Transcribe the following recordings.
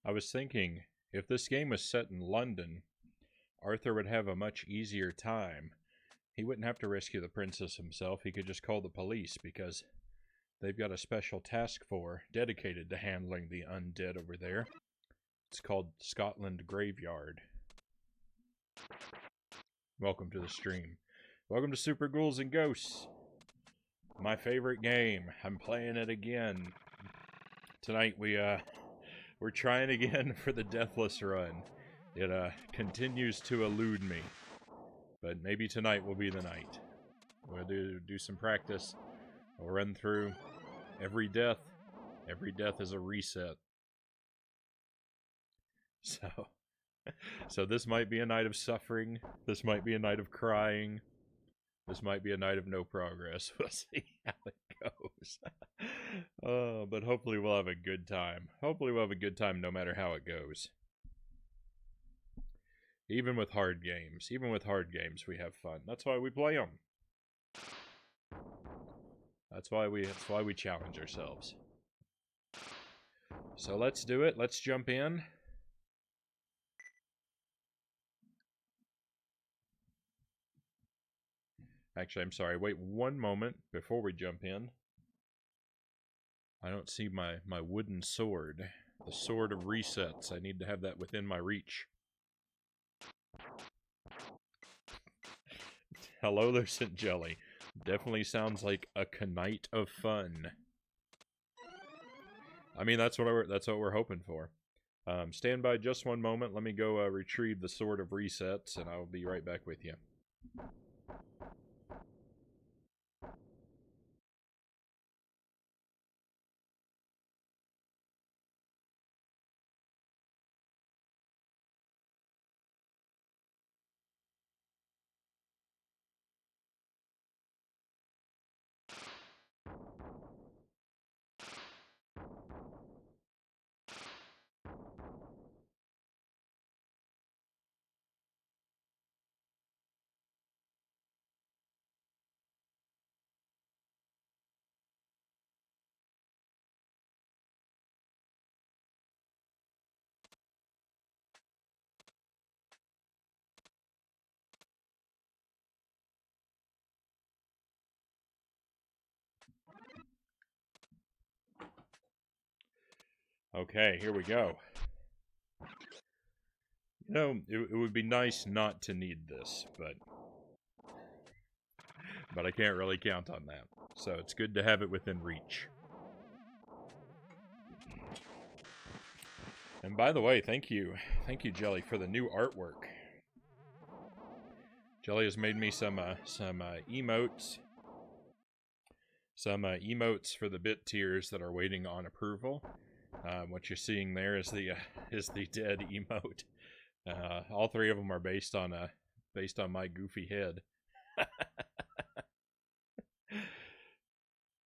I was thinking, if this game was set in London, Arthur would have a much easier time. He wouldn't have to rescue the princess himself. He could just call the police because they've got a special task force dedicated to handling the undead over there. It's called Scotland Graveyard. Welcome to the stream. Welcome to Super Ghouls and Ghosts. My favorite game. I'm playing it again. Tonight we're trying again for the deathless run. It continues to elude me. But maybe tonight will be the night. We'll do some practice. We'll run through every death. Every death is a reset. So this might be a night of suffering. This might be a night of crying. This might be a night of no progress. We'll see how it goes. But hopefully we'll have a good time. Hopefully we'll have a good time no matter how it goes. Even with hard games. Even with hard games we have fun. That's why we play them. That's why we challenge ourselves. So let's do it. Let's jump in. Actually, I'm sorry. Wait one moment before we jump in. I don't see my wooden sword. The sword of resets. I need to have that within my reach. Hello there, St. Jelly. Definitely sounds like a night of fun. I mean, that's what we're hoping for. Stand by just one moment. Let me go retrieve the sword of resets, and I'll be right back with you. Okay, here we go. You know, it would be nice not to need this, but I can't really count on that. So it's good to have it within reach. And by the way, thank you, Jelly, for the new artwork. Jelly has made me some emotes. Some emotes for the bit tiers that are waiting on approval. What you're seeing there is the dead emote. All three of them are based on my goofy head.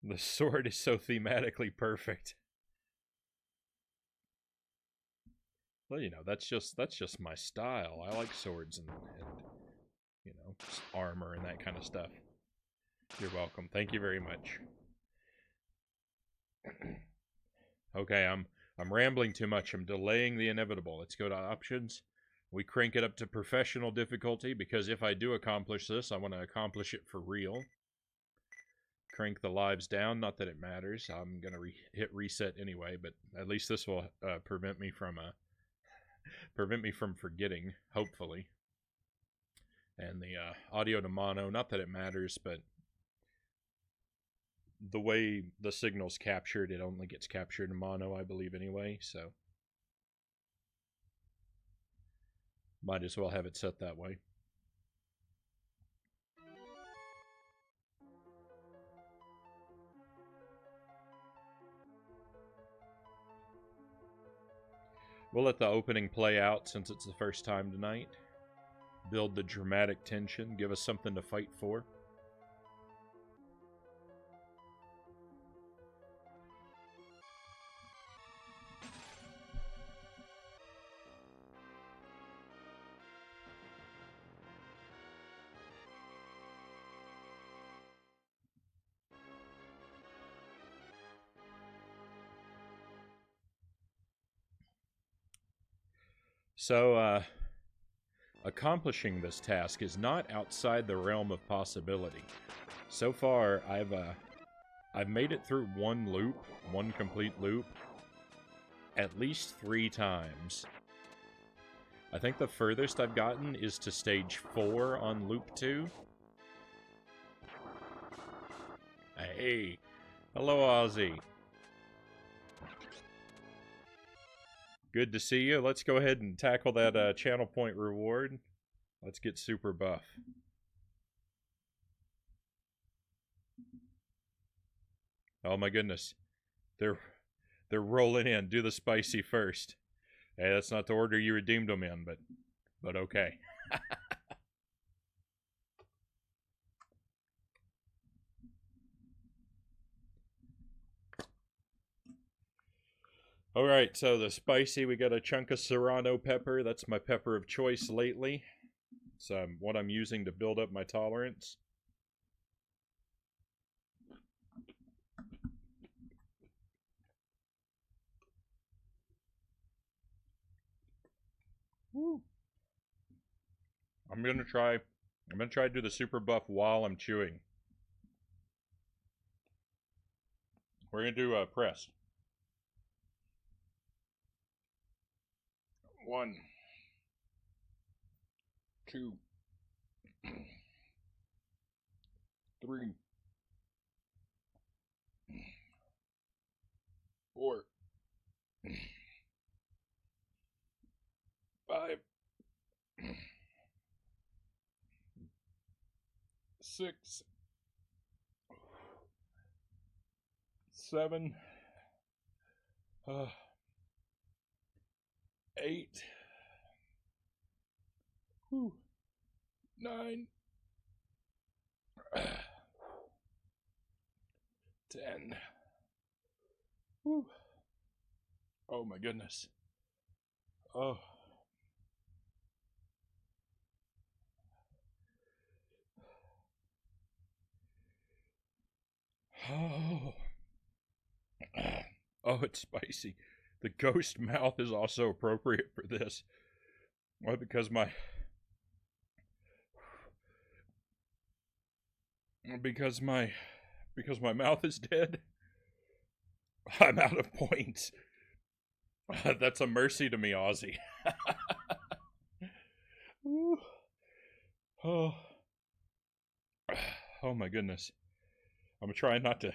The sword is so thematically perfect. Well, you know, that's just my style. I like swords and you know, armor and that kind of stuff. You're welcome. Thank you very much. Okay, I'm rambling too much. I'm delaying the inevitable. Let's go to options. We crank it up to professional difficulty because if I do accomplish this, I want to accomplish it for real. Crank the lives down. Not that it matters. I'm gonna hit reset anyway, but at least this will prevent me from forgetting. Hopefully. and the audio to mono. Not that it matters, but the way the signal's captured, it only gets captured in mono, I believe, anyway, so might as well have it set that way. We'll let the opening play out since it's the first time tonight. Build the dramatic tension, give us something to fight for. So, accomplishing this task is not outside the realm of possibility. So far, I've made it through one loop, one complete loop, at least 3 times. I think the furthest I've gotten is to stage 4 on loop 2. Hey, hello Ozzy. Good to see you. Let's go ahead and tackle that channel point reward. Let's get super buff. Oh my goodness. They're rolling in. Do the spicy first. Hey, that's not the order you redeemed them in, but okay. Alright, so the spicy, we got a chunk of serrano pepper. That's my pepper of choice lately. It's what I'm using to build up my tolerance. Woo. I'm gonna try to do the super buff while I'm chewing. We're gonna do press. 1, 2, 3, 4, 5, 6, 7, 8, 9, 10. Oh my goodness. Oh. Oh. Oh, it's spicy. The ghost mouth is also appropriate for this. Well, because my mouth is dead. I'm out of points. That's a mercy to me, Ozzy. Oh. Oh my goodness. I'm trying not to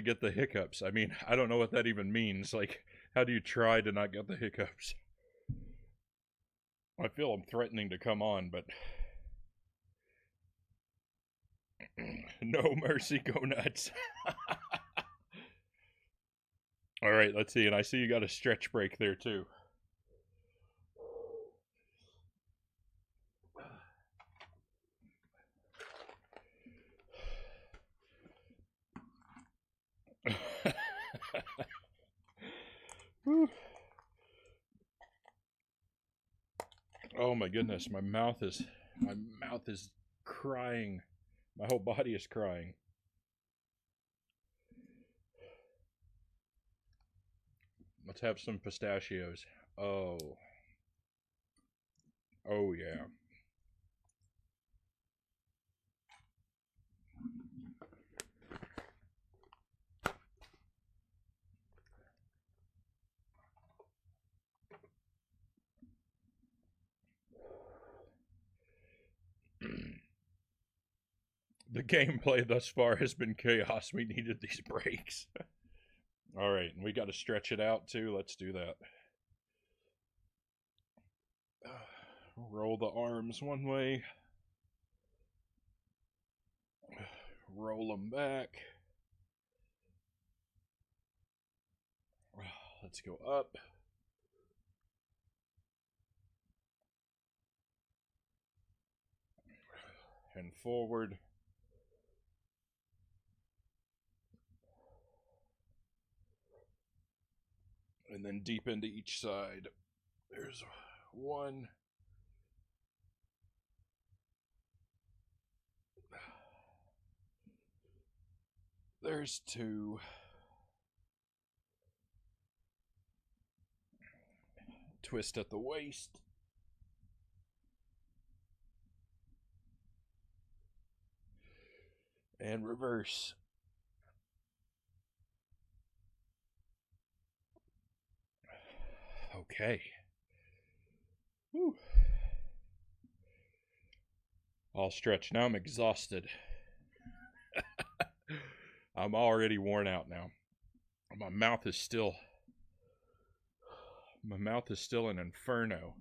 get the hiccups. I mean, I don't know what that even means. Like, how do you try to not get the hiccups? I feel I'm threatening to come on, but no mercy, go nuts. All right, let's see. And I see you got a stretch break there too. Oh my goodness, my mouth is crying. My whole body is crying. Let's have some pistachios. Oh. Oh yeah. The gameplay thus far has been chaos. We needed these breaks. Alright, and we got to stretch it out too. Let's do that. Roll the arms one way. Roll them back. Let's go up. And forward. And then deep into each side. There's one. There's two. Twist at the waist. And reverse. Okay. Whew. All stretched. Now I'm exhausted. I'm already worn out now. My mouth is still an inferno.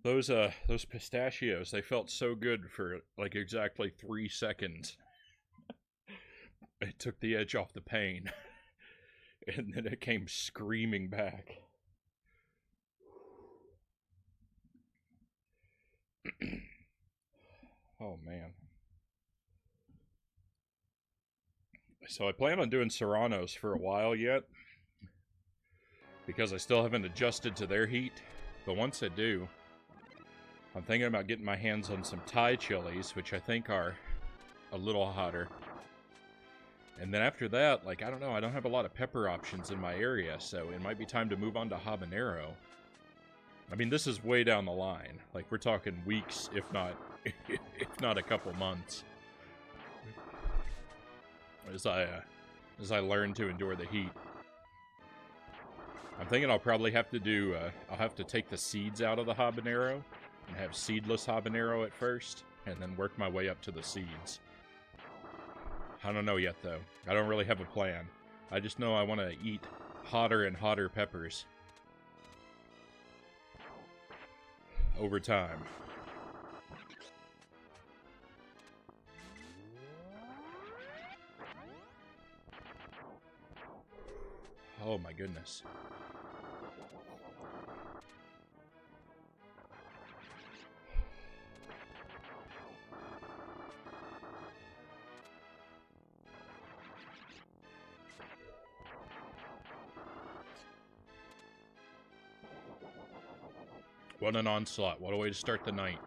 Those pistachios, they felt so good for like exactly 3 seconds. It took the edge off the pain. And then it came screaming back. Oh man. So I plan on doing Serranos for a while yet, because I still haven't adjusted to their heat. But once I do, I'm thinking about getting my hands on some Thai chilies, which I think are a little hotter. And then after that, like, I don't know, I don't have a lot of pepper options in my area, so it might be time to move on to habanero. I mean, this is way down the line. Like, we're talking weeks, if not a couple months. As I learn to endure the heat. I'm thinking I'll probably have to do, I'll have to take the seeds out of the habanero and have seedless habanero at first, and then work my way up to the seeds. I don't know yet, though. I don't really have a plan. I just know I want to eat hotter and hotter peppers over time. Oh my goodness. What an onslaught. What a way to start the night.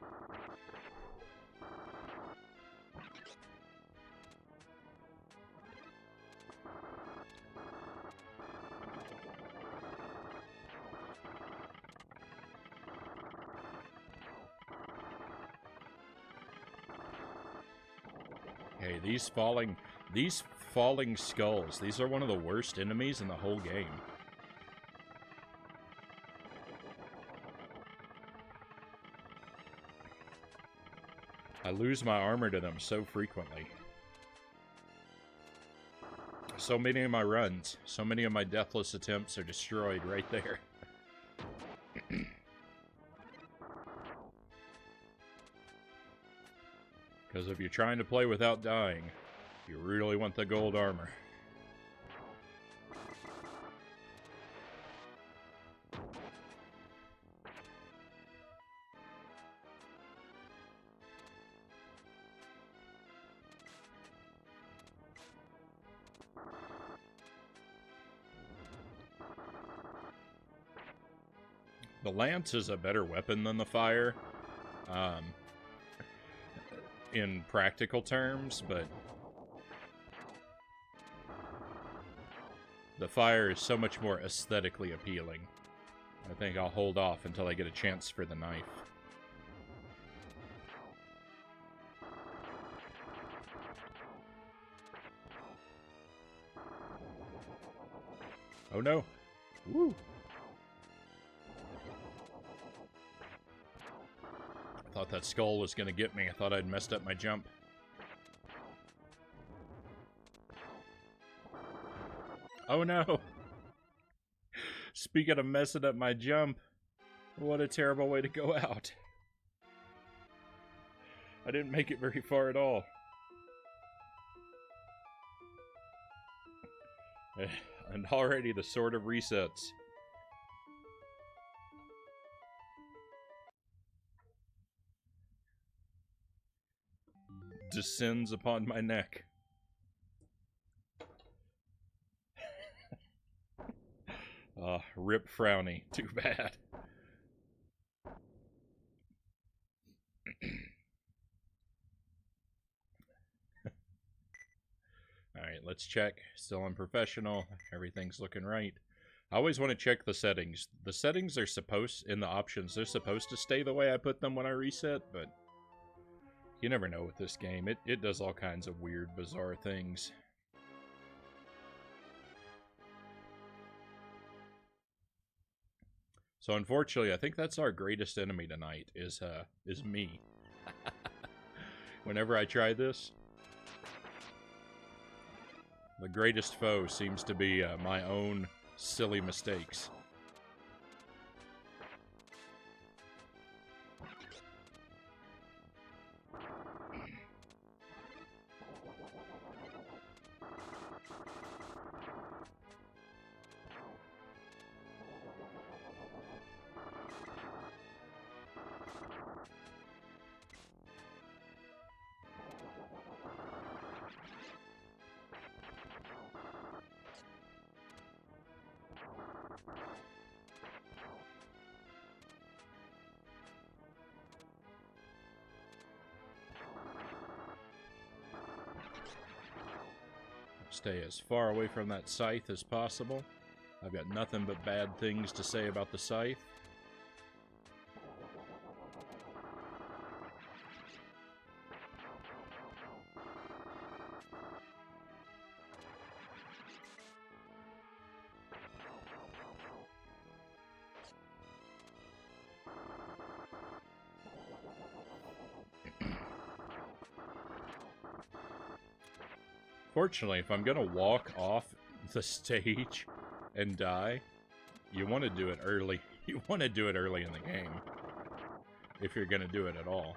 Hey, these falling skulls, these are one of the worst enemies in the whole game. I lose my armor to them so frequently. So many of my runs, so many of my deathless attempts are destroyed right there. Because if you're trying to play without dying, you really want the gold armor. The lance is a better weapon than the fire, in practical terms, but the fire is so much more aesthetically appealing. I think I'll hold off until I get a chance for the knife. Oh no! Woo! I thought that skull was gonna get me. I thought I'd messed up my jump. Oh no! Speaking of messing up my jump, what a terrible way to go out. I didn't make it very far at all. And already the sword of resets. Descends upon my neck. Rip Frownie. Too bad. Alright, let's check. Still unprofessional. Everything's looking right. I always want to check the settings. The settings are supposed, in the options, they're supposed to stay the way I put them when I reset, but you never know with this game. It does all kinds of weird, bizarre things. So unfortunately, I think that's our greatest enemy tonight, is me. Whenever I try this, the greatest foe seems to be my own silly mistakes. Stay as far away from that scythe as possible. I've got nothing but bad things to say about the scythe. Fortunately, if I'm gonna walk off the stage and die, you want to do it early. You want to do it early in the game, if you're gonna do it at all.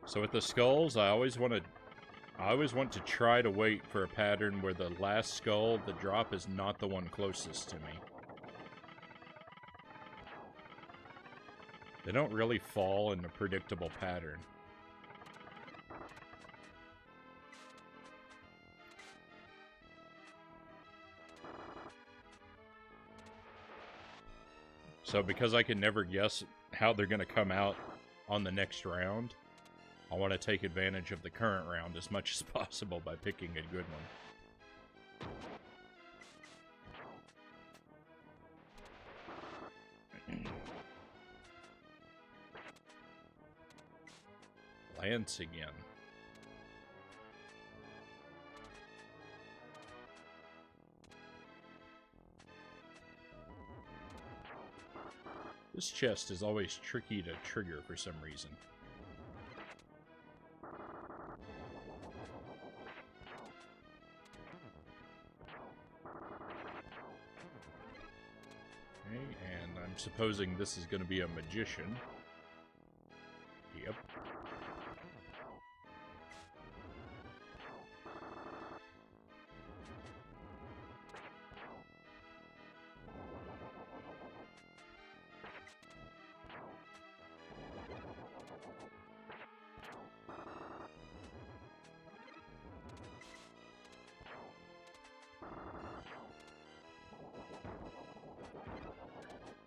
So with the skulls, I always want to try to wait for a pattern where the last skull, the drop is not the one closest to me. They don't really fall in a predictable pattern. So because I can never guess how they're going to come out on the next round, I want to take advantage of the current round as much as possible by picking a good one. Lance again. This chest is always tricky to trigger for some reason. And I'm supposing this is going to be a magician. Yep.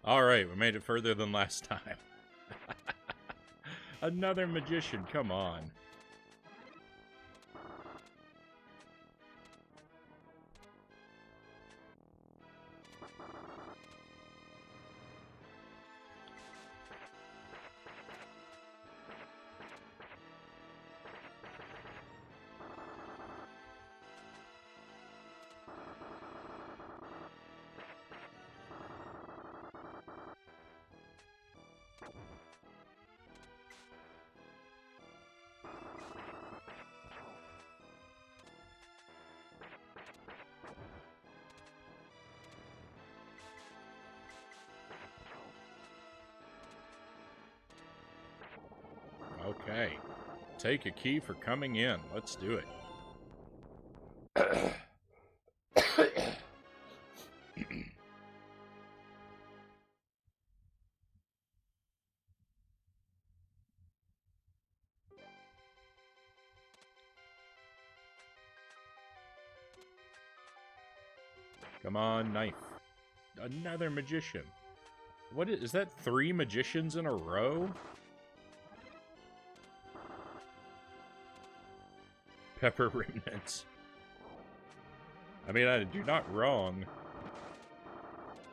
Alright, we made it further than last time. Another magician, come on. Okay. Take a key for coming in. Let's do it. Come on, knife. Another magician. What is that? 3 magicians in a row? Pepper remnants. I mean, I do not wrong.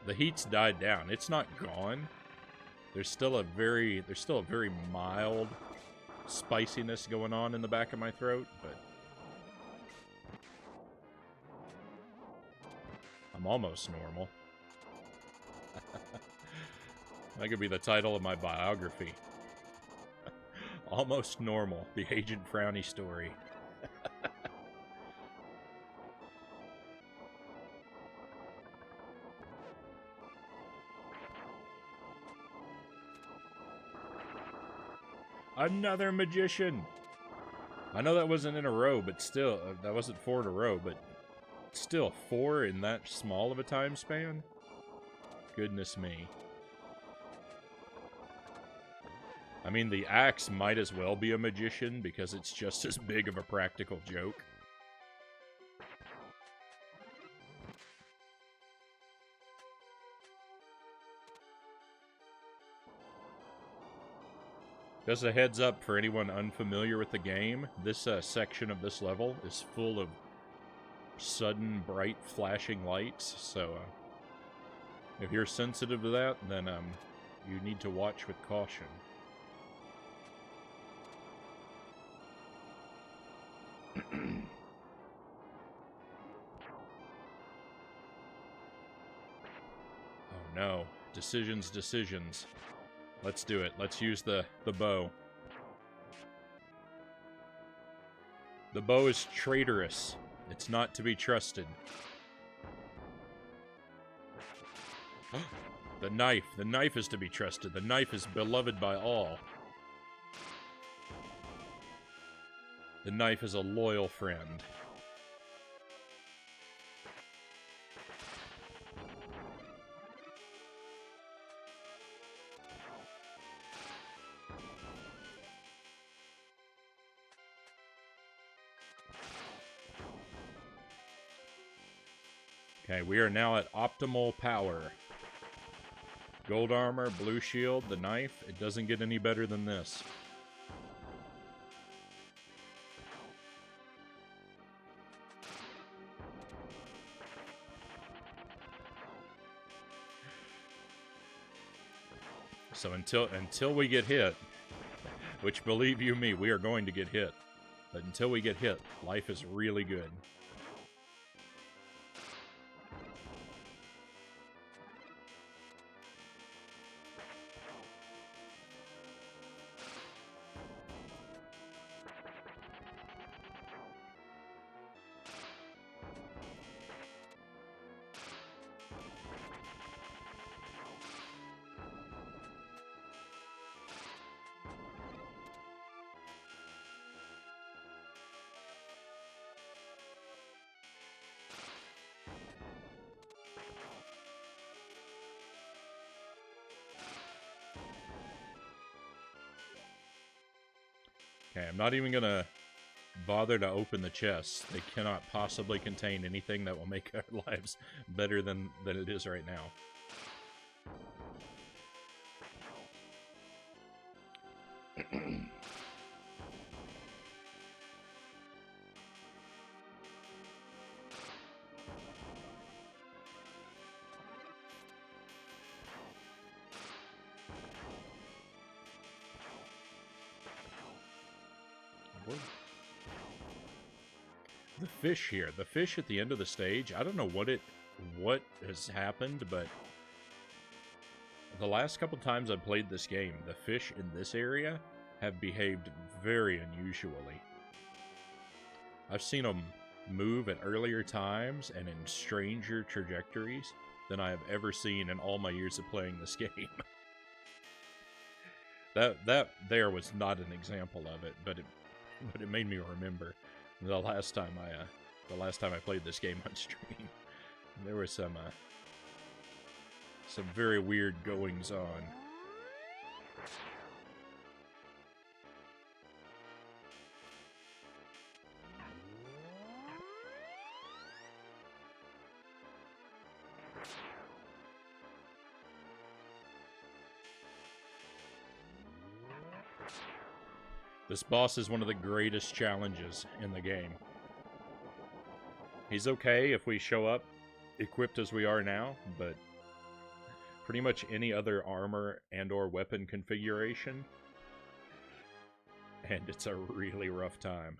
The heat's died down. It's not gone. There's still a very mild spiciness going on in the back of my throat, but I'm almost normal. That could be the title of my biography. Almost Normal, the Agent Frownie story. Another magician! I know that wasn't in a row, but still, that wasn't 4 in a row, but still, 4 in that small of a time span? Goodness me. I mean, the axe might as well be a magician because it's just as big of a practical joke. Just a heads up for anyone unfamiliar with the game, this section of this level is full of sudden bright flashing lights, so if you're sensitive to that, then you need to watch with caution. Oh no, decisions. Let's do it. Let's use the bow. The bow is traitorous. It's not to be trusted. The knife. The knife is to be trusted. The knife is beloved by all. The knife is a loyal friend. Okay, we are now at optimal power. Gold armor, blue shield, the knife. It doesn't get any better than this. So until we get hit, which believe you me, we are going to get hit. But until we get hit, life is really good. Okay, I'm not even gonna bother to open the chests. They cannot possibly contain anything that will make our lives better than it is right now. the fish here. The fish at the end of the stage, I don't know what has happened, but the last couple times I've played this game, the fish in this area have behaved very unusually. I've seen them move at earlier times and in stranger trajectories than I have ever seen in all my years of playing this game. That there was not an example of it, but it made me remember the last time I played this game on stream. There were some very weird goings on. This boss is one of the greatest challenges in the game. He's okay if we show up equipped as we are now, but pretty much any other armor and or weapon configuration, and it's a really rough time.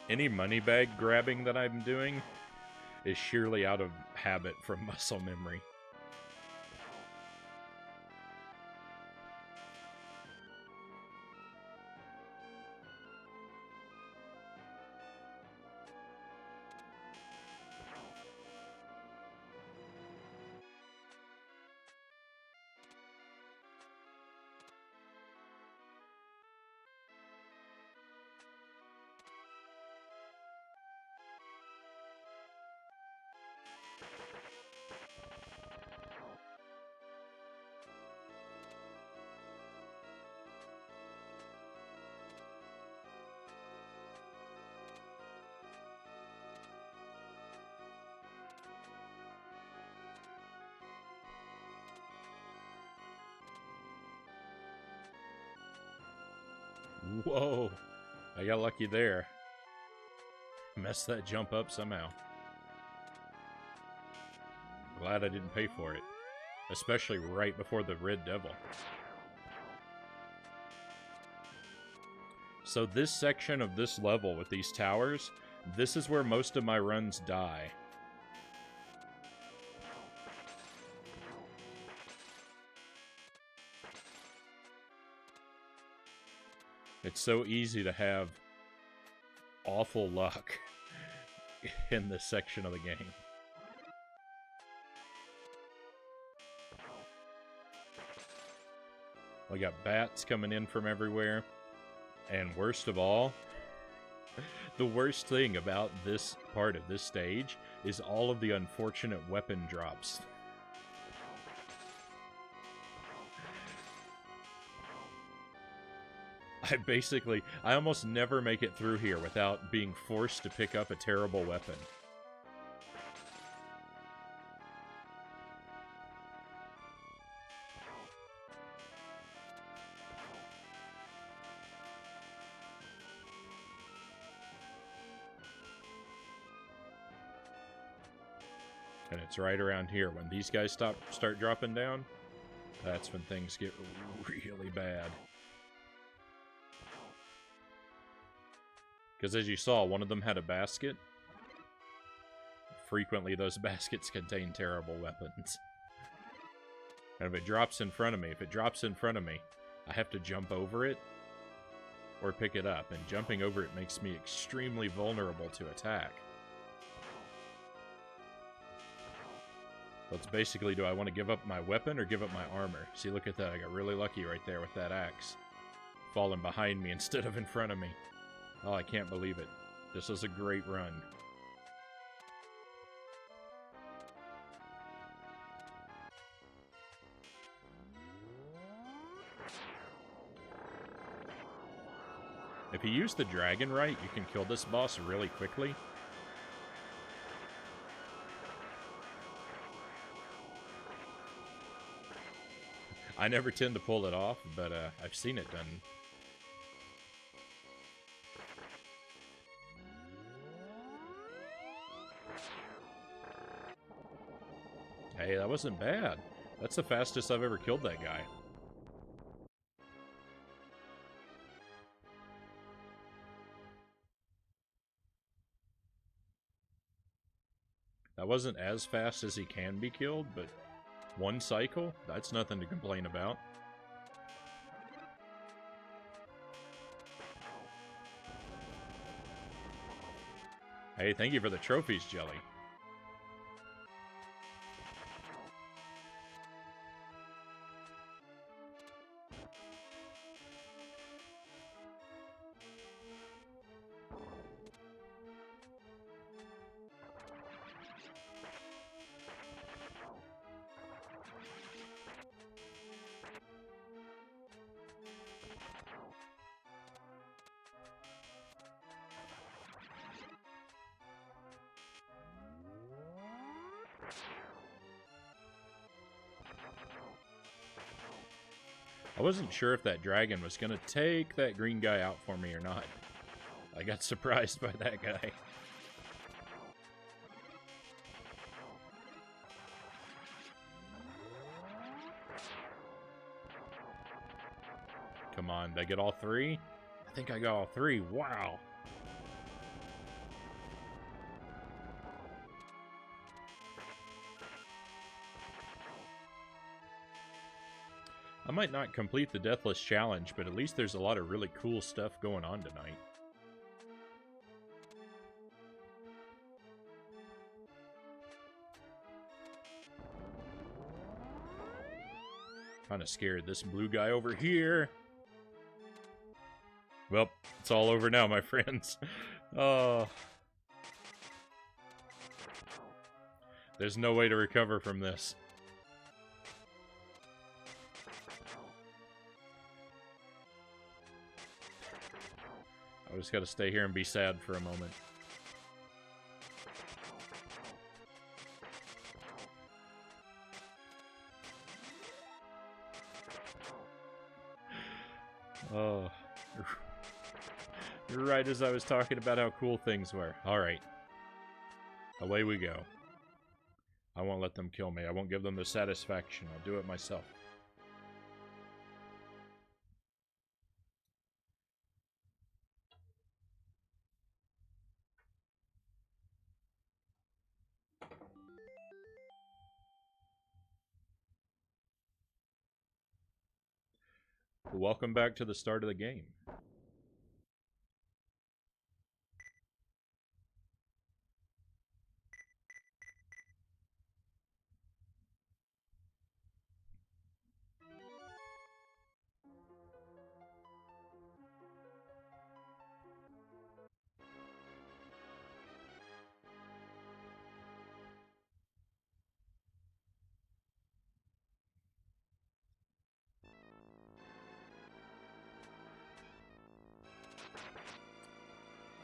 Any money bag grabbing that I'm doing is sheerly out of habit from muscle memory. Whoa, I got lucky there. Messed that jump up somehow. Glad I didn't pay for it. Especially right before the Red Devil. So this section of this level with these towers, this is where most of my runs die. It's so easy to have awful luck in this section of the game. We got bats coming in from everywhere. And worst of all, the worst thing about this part of this stage is all of the unfortunate weapon drops. I almost never make it through here without being forced to pick up a terrible weapon. And it's right around here. When these guys start dropping down, that's when things get really bad. Because as you saw, one of them had a basket. Frequently, those baskets contain terrible weapons. And if it drops in front of me, I have to jump over it or pick it up. And jumping over it makes me extremely vulnerable to attack. So it's basically, do I want to give up my weapon or give up my armor? See, look at that. I got really lucky right there with that axe falling behind me instead of in front of me. Oh, I can't believe it. This was a great run. If you use the dragon right, you can kill this boss really quickly. I never tend to pull it off, but I've seen it done. Hey, that wasn't bad. That's the fastest I've ever killed that guy. That wasn't as fast as he can be killed, but one cycle? That's nothing to complain about. Hey, thank you for the trophies, Jelly. I wasn't sure if that dragon was going to take that green guy out for me or not. I got surprised by that guy. Come on, did I get all three? I think I got all three. Wow. I might not complete the deathless challenge, but at least there's a lot of really cool stuff going on tonight. Kind of scared this blue guy over here. Well, it's all over now, my friends. Oh. There's no way to recover from this. I just gotta stay here and be sad for a moment. Oh. Right as I was talking about how cool things were. Alright. Away we go. I won't let them kill me. I won't give them the satisfaction. I'll do it myself. Welcome back to the start of the game.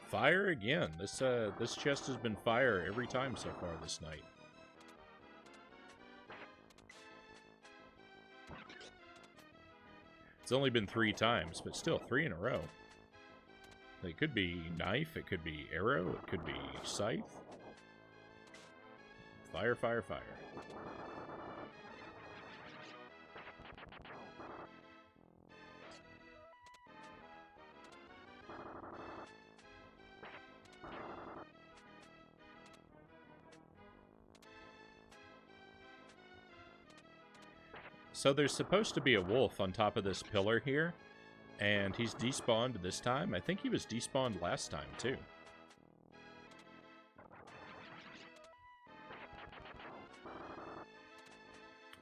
Fire again. This chest has been fire every time so far this night. It's only been 3 times, but still 3 in a row. It could be knife, it could be arrow, it could be scythe. Fire, fire, fire. So there's supposed to be a wolf on top of this pillar here, and he's despawned this time. I think he was despawned last time, too.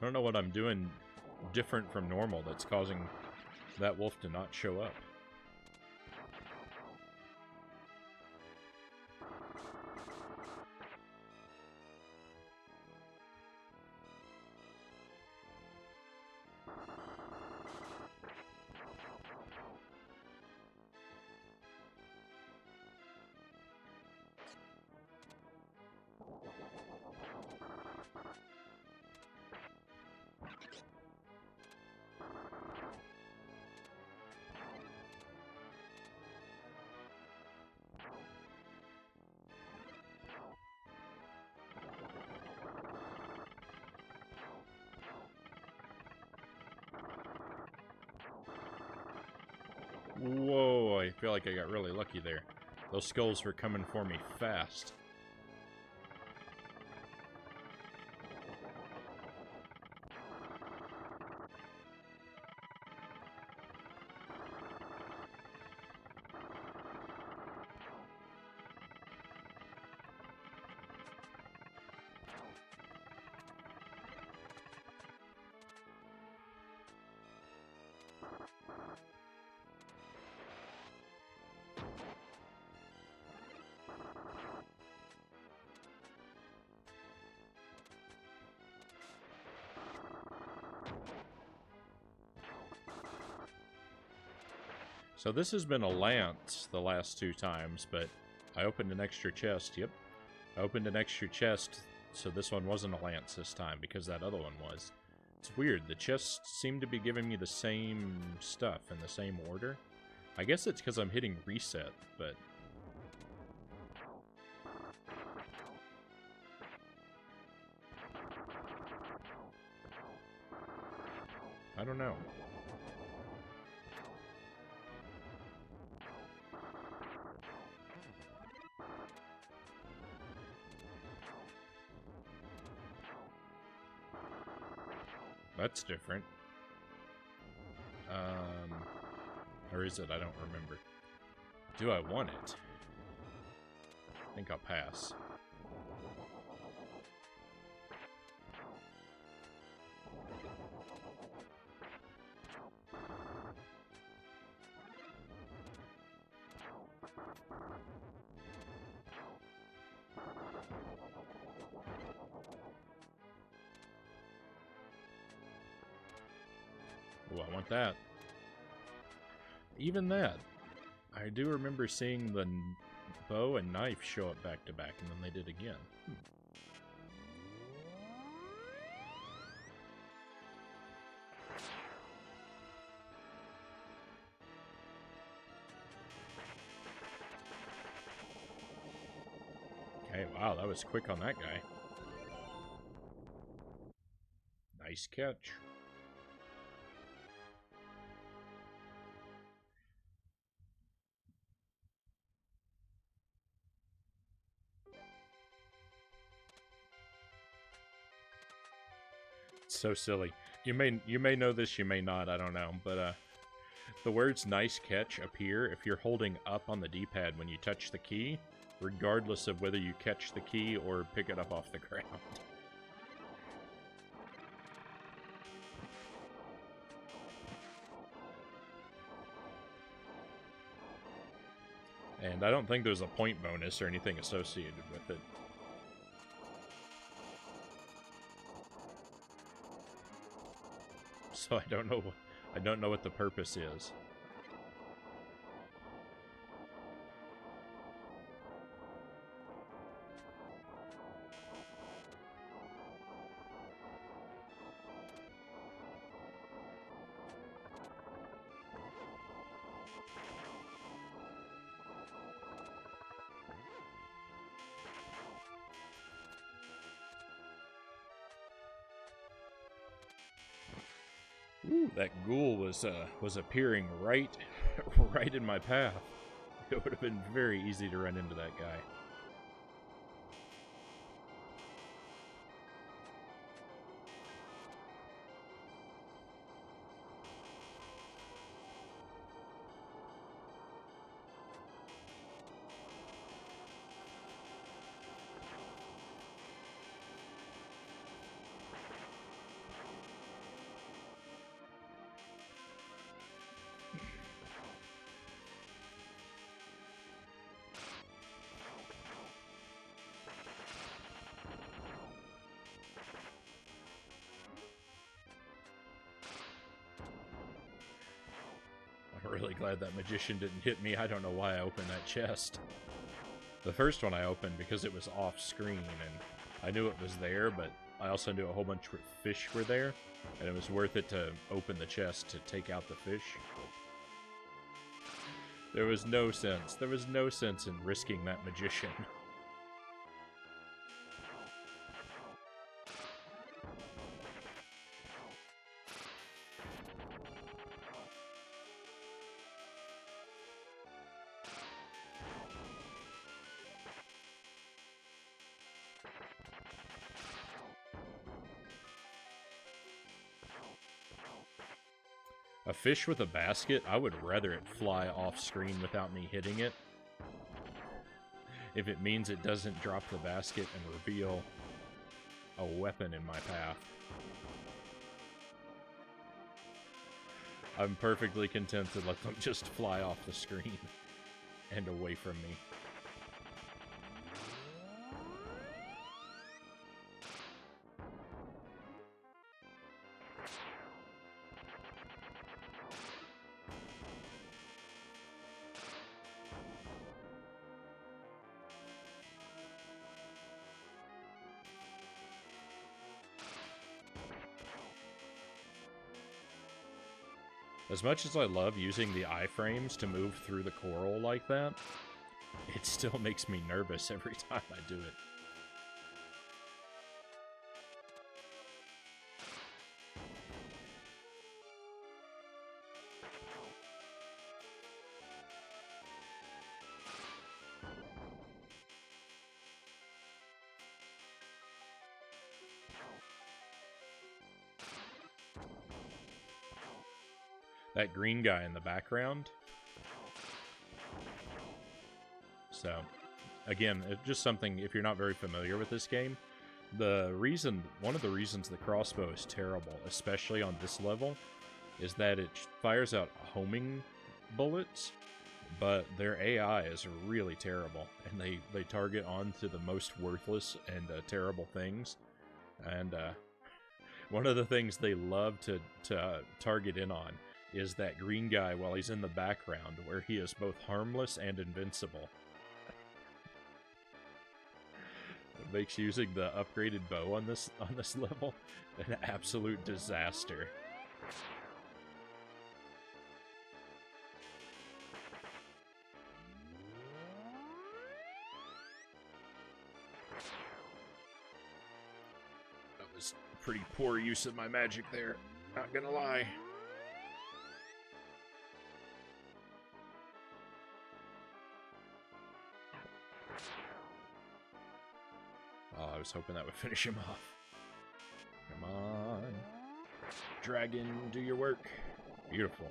I don't know what I'm doing different from normal that's causing that wolf to not show up. Whoa, I feel like I got really lucky there. Those skulls were coming for me fast. So this has been a lance the last 2 times, but I opened an extra chest. Yep. I opened an extra chest, so this one wasn't a lance this time, because that other one was. It's weird. The chests seem to be giving me the same stuff in the same order. I guess it's because I'm hitting reset, but... I don't know. That's different. Or is it? I don't remember. Do I want it? I think I'll pass. Oh, I want that. Even that. I do remember seeing the bow and knife show up back to back, and then they did again. Okay, wow, that was quick on that guy. Nice catch. So silly. You may know this, you may not, I don't know, but the words nice catch appear if you're holding up on the D-pad when you touch the key, regardless of whether you catch the key or pick it up off the ground. And I don't think there's a point bonus or anything associated with it. So I don't know what the purpose is. Ooh, that ghoul was appearing right in my path. It would have been very easy to run into that guy. I'm really glad that magician didn't hit me. I don't know why I opened that chest. The first one I opened because it was off screen, and I knew it was there, but I also knew a whole bunch of fish were there, and it was worth it to open the chest to take out the fish. There was no sense. There was no sense in risking that magician. A fish with a basket, I would rather it fly off screen without me hitting it. If it means it doesn't drop the basket and reveal a weapon in my path. I'm perfectly content to let them just fly off the screen and away from me. As much as I love using the iframes to move through the coral like that, it still makes me nervous every time I do it. That green guy in the background. So, again, it's just something, if you're not very familiar with this game, one of the reasons the crossbow is terrible, especially on this level, is that it fires out homing bullets, but their AI is really terrible, and they target onto the most worthless and terrible things. And one of the things they love to target in on is that green guy while he's in the background, where he is both harmless and invincible. It makes using the upgraded bow on this level an absolute disaster. That was pretty poor use of my magic there, not gonna lie. Oh, I was hoping that would finish him off. Come on. Dragon, do your work. Beautiful.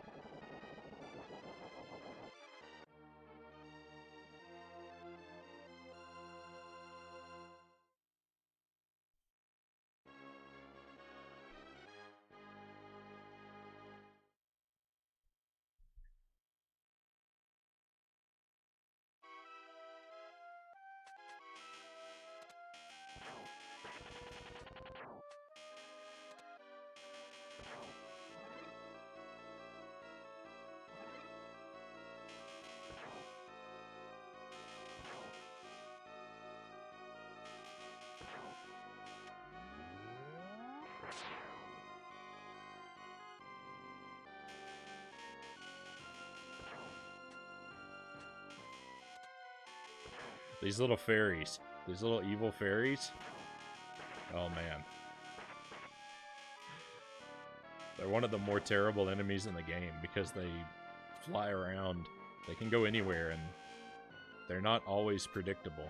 These little fairies. These little evil fairies. Oh, man. They're one of the more terrible enemies in the game because they fly around. They can go anywhere, and they're not always predictable.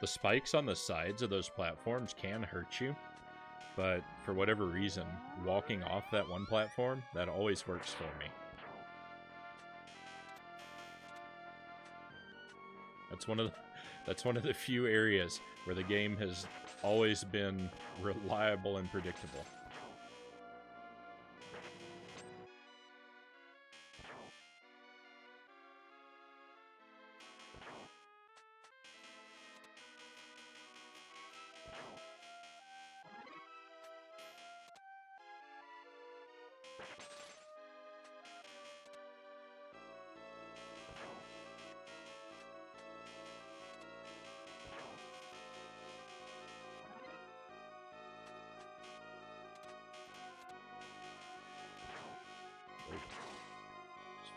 The spikes on the sides of those platforms can hurt you, but for whatever reason, walking off that one platform, that always works for me. That's one of the few areas where the game has always been reliable and predictable.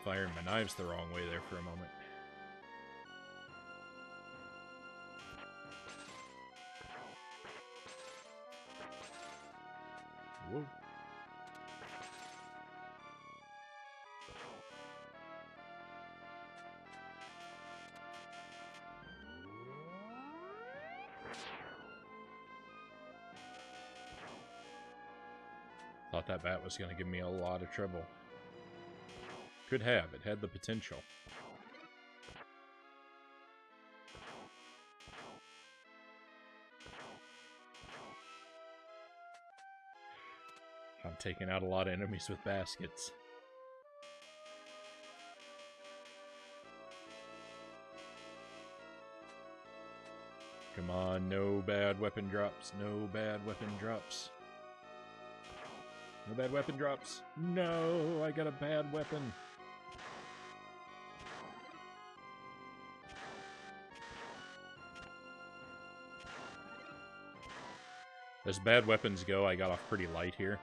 firing my knives the wrong way there for a moment. Whoa. Thought that bat was going to give me a lot of trouble. Could have. It had the potential. I'm taking out a lot of enemies with baskets. Come on, no bad weapon drops. No bad weapon drops. No bad weapon drops. No, I got a bad weapon. As bad weapons go, I got off pretty light here.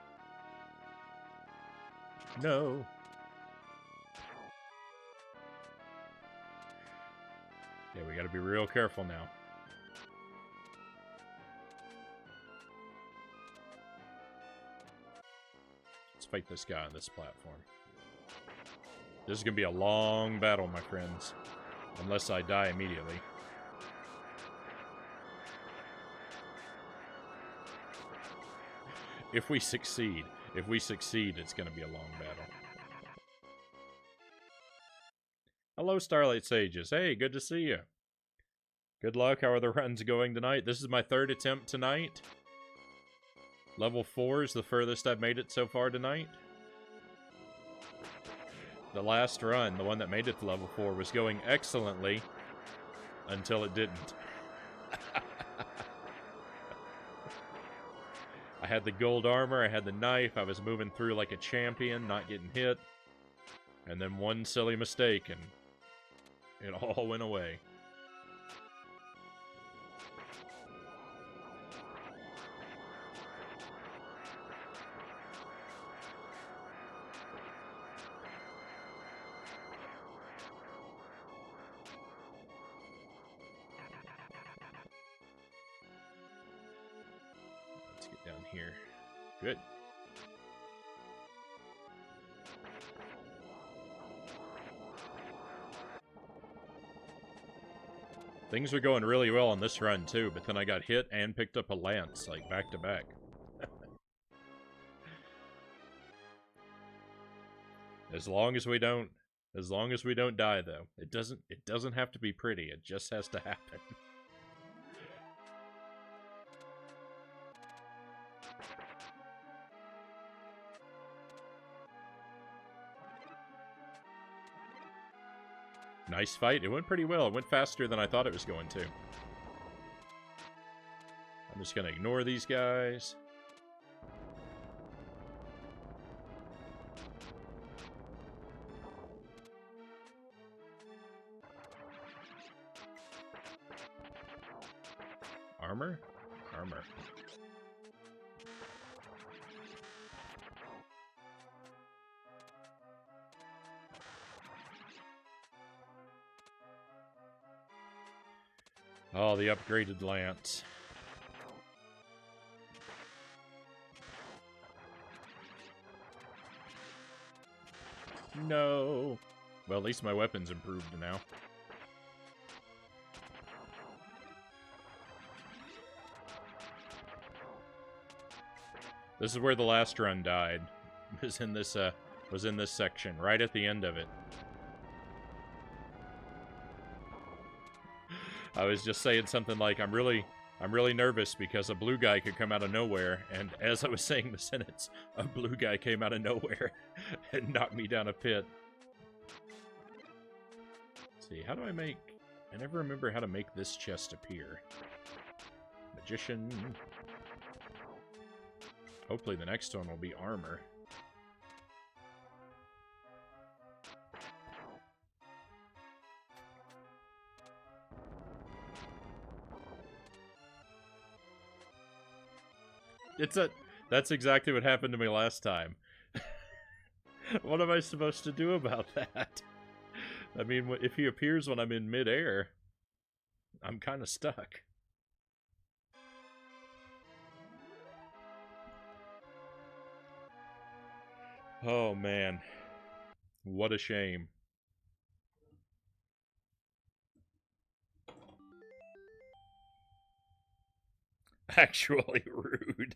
No. Yeah, we gotta be real careful now. Let's fight this guy on this platform. This is gonna be a long battle, my friends. Unless I die immediately. If we succeed, it's gonna be a long battle. Hello, Starlight Sages. Hey, good to see you. Good luck. How are the runs going tonight? This is my third attempt tonight. Level 4 is the furthest I've made it so far tonight. The last run, the one that made it to level 4, was going excellently until it didn't. I had the gold armor, I had the knife, I was moving through like a champion, not getting hit. And then one silly mistake, and it all went away. Let's get down here. Good. Things were going really well on this run, too, but then I got hit and picked up a lance, like, back-to-back. As long as we don't die, though. It doesn't have to be pretty, it just has to happen. Nice fight. It went pretty well. It went faster than I thought it was going to. I'm just going to ignore these guys. Armor? Armor. Oh, the upgraded lance. No. Well, at least my weapon's improved now. This is where the last run died. Was in this section, right at the end of it. I was just saying something like, I'm really nervous because a blue guy could come out of nowhere, and as I was saying the sentence, a blue guy came out of nowhere and knocked me down a pit. Let's see, how do I never remember how to make this chest appear. Magician. Hopefully the next one will be armor. That's exactly what happened to me last time. What am I supposed to do about that? I mean, if he appears when I'm in midair, I'm kind of stuck. Oh, man. What a shame. Actually rude.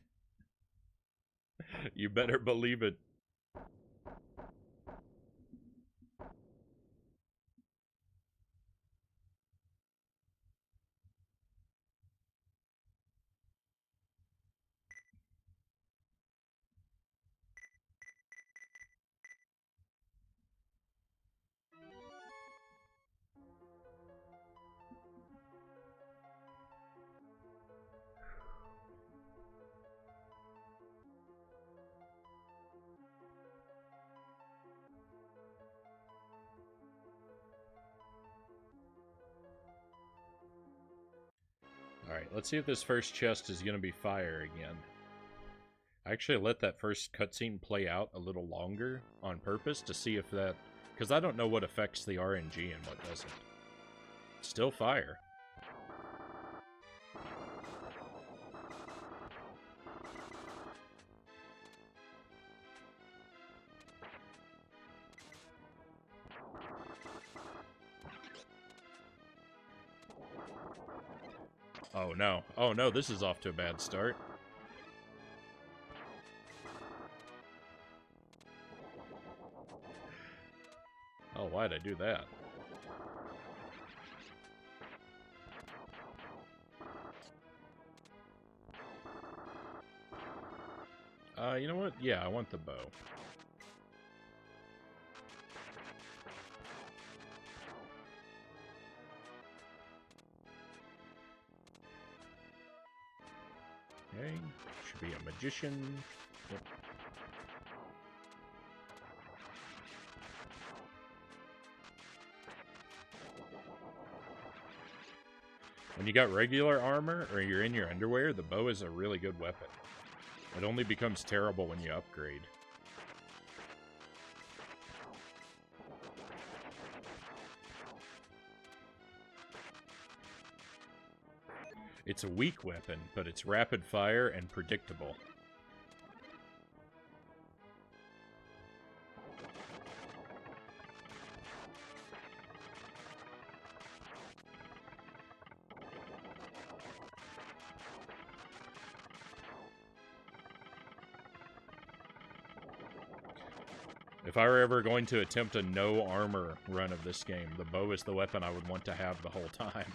You better believe it. Alright, let's see if this first chest is going to be fire again. I actually let that first cutscene play out a little longer on purpose to see if that... Because I don't know what affects the RNG and what doesn't. Still fire. Oh no. Oh no, this is off to a bad start. Oh, why'd I do that? You know what? Yeah, I want the bow. Okay, should be a magician. Yep. When you got regular armor, or you're in your underwear, the bow is a really good weapon. It only becomes terrible when you upgrade. It's a weak weapon, but it's rapid fire and predictable. If I were ever going to attempt a no armor run of this game, the bow is the weapon I would want to have the whole time.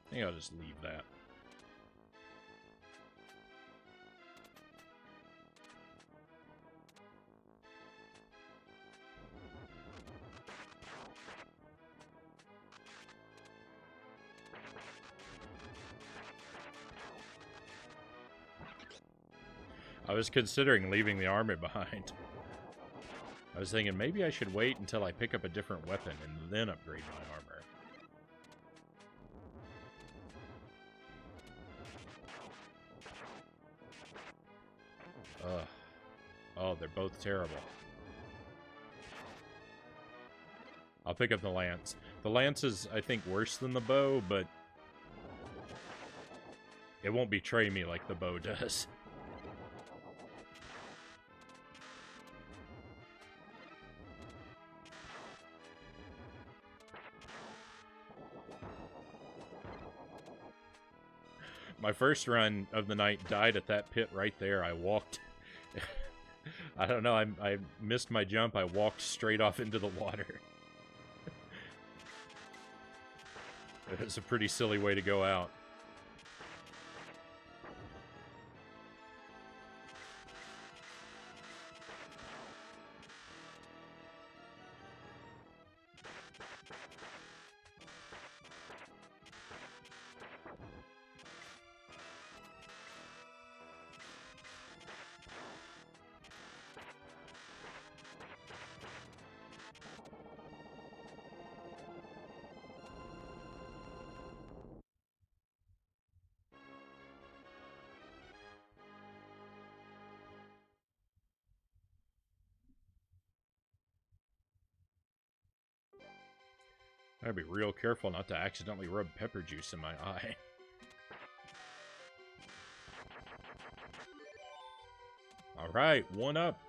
I think I'll just leave that. I was considering leaving the army behind. I was thinking maybe I should wait until I pick up a different weapon and then upgrade my armor. Ugh. Oh, they're both terrible. I'll pick up the lance. The lance is, I think, worse than the bow, but it won't betray me like the bow does. My first run of the night died at that pit right there. I walked... I don't know, I missed my jump. I walked straight off into the water. It's a pretty silly way to go out. I gotta be real careful not to accidentally rub pepper juice in my eye. Alright, 1 up.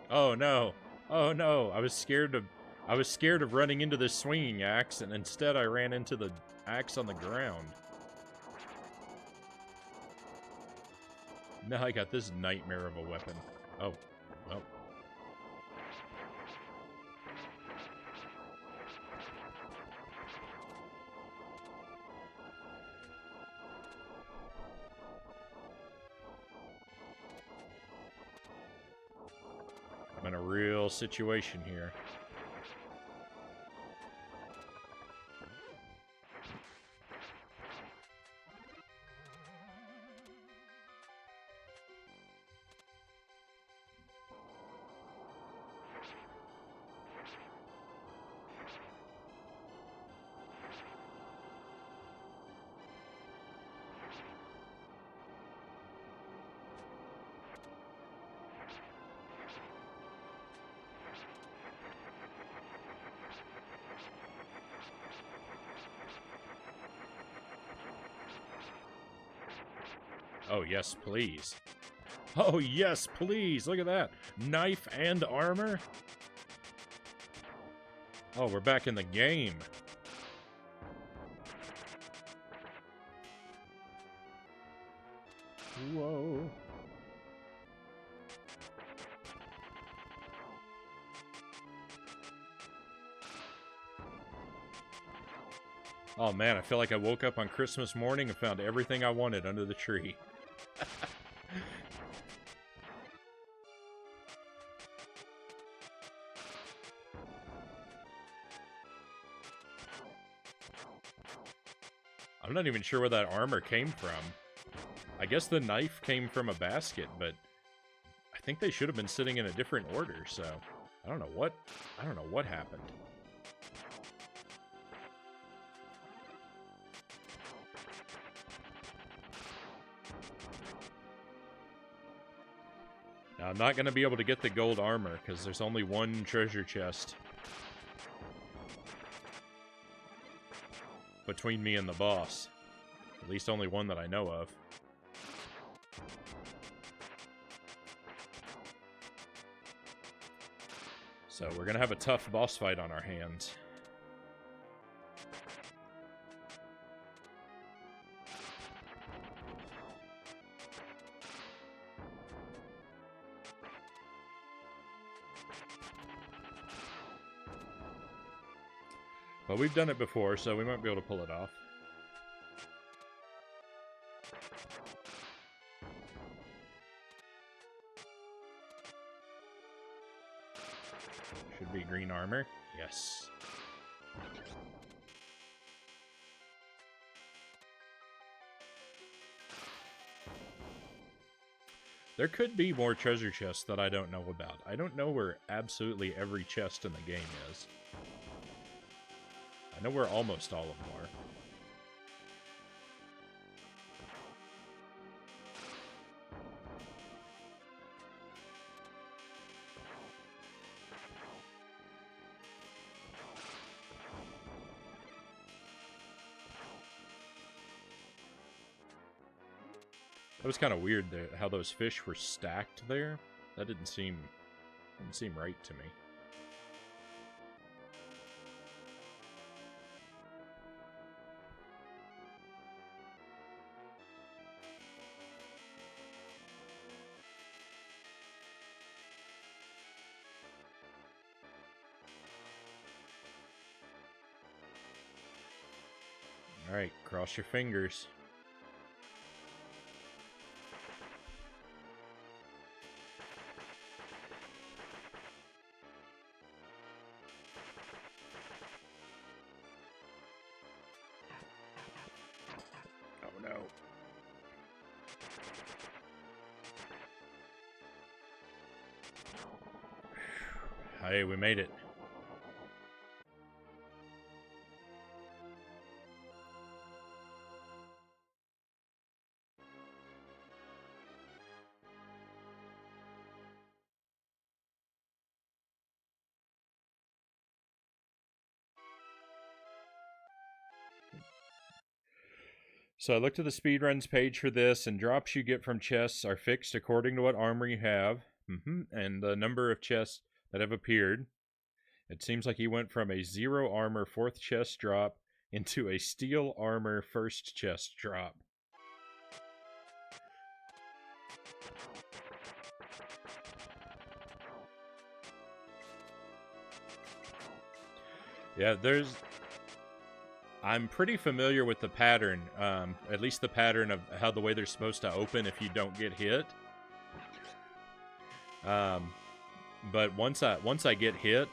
Oh no. Oh no. I was scared of running into the swinging axe, and instead I ran into the axe on the ground. Now I got this nightmare of a weapon. Oh. Well. I'm in a real situation here. Oh, yes, please. Oh, yes, please. Look at that. Knife and armor. Oh, we're back in the game. Whoa. Oh, man, I feel like I woke up on Christmas morning and found everything I wanted under the tree. I'm not even sure where that armor came from. I guess the knife came from a basket, but I think they should have been sitting in a different order, so I don't know what happened. Now, I'm not going to be able to get the gold armor because there's only one treasure chest between me and the boss. At least only one that I know of. So we're gonna have a tough boss fight on our hands. But we've done it before, so we might be able to pull it off. Should be green armor. Yes. There could be more treasure chests that I don't know about. I don't know where absolutely every chest in the game is. I know where almost all of them are. That was kind of weird how those fish were stacked there. That didn't seem right to me. All right, cross your fingers. Hey, we made it. So I looked at the speedruns page for this, and drops you get from chests are fixed according to what armor you have, and the number of chests that have appeared. It seems like he went from a 0 armor 4th chest drop into a steel armor 1st chest drop. Yeah, I'm pretty familiar with the pattern, at least the pattern of how the way they're supposed to open if you don't get hit. But once I get hit,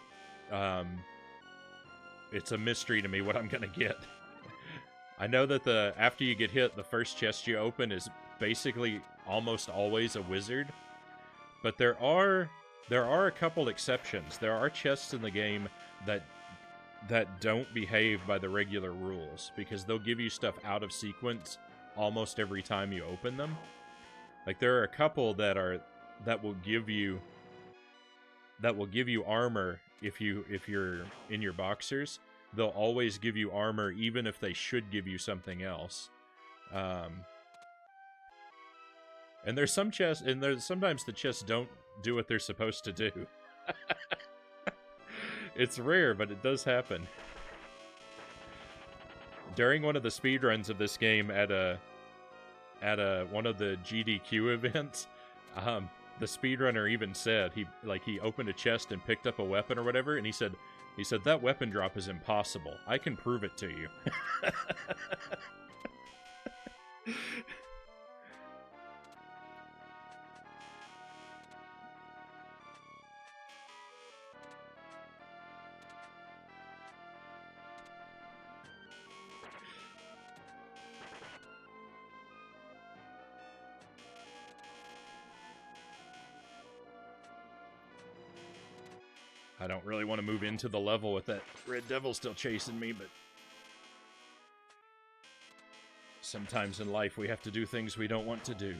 it's a mystery to me what I'm gonna get. I know that after you get hit, the first chest you open is basically almost always a wizard, but there are a couple exceptions. There are chests in the game that don't behave by the regular rules, because they'll give you stuff out of sequence almost every time you open them. Like, there are a couple that will give you armor if you're in your boxers. They'll always give you armor even if they should give you something else. And there's some chests, and sometimes the chests don't do what they're supposed to do. It's rare, but it does happen. During one of the speedruns of this game at one of the GDQ events, the speedrunner even said he opened a chest and picked up a weapon or whatever, and he said that weapon drop is impossible. I can prove it to you. I don't really want to move into the level with that red devil still chasing me, but sometimes in life we have to do things we don't want to do.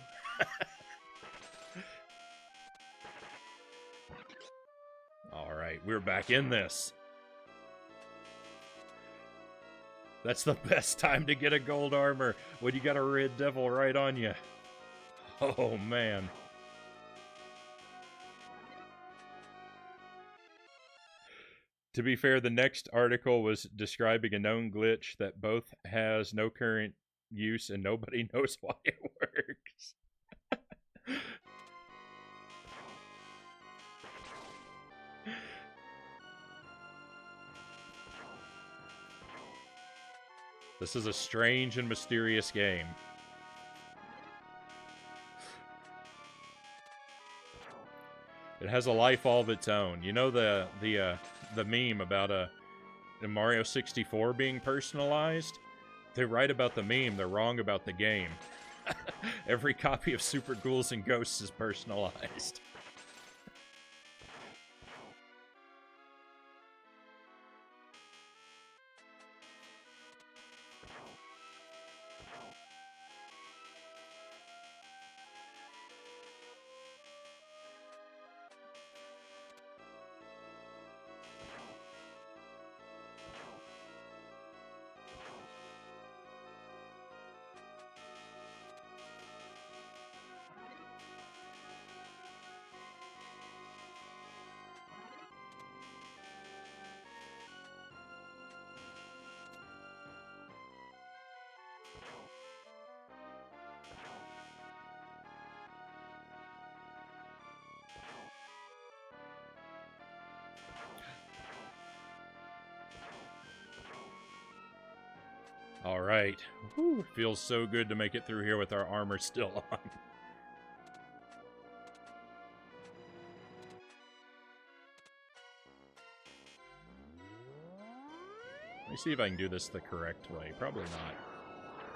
Alright, we're back in this. That's the best time to get a gold armor, when you got a red devil right on you. Oh, man. To be fair, the next article was describing a known glitch that both has no current use and nobody knows why it works. This is a strange and mysterious game. It has a life all of its own. You know the meme about Mario 64 being personalized? They're right about the meme, they're wrong about the game. Every copy of Super Ghouls and Ghosts is personalized. Alright. Feels so good to make it through here with our armor still on. Let me see if I can do this the correct way. Probably not.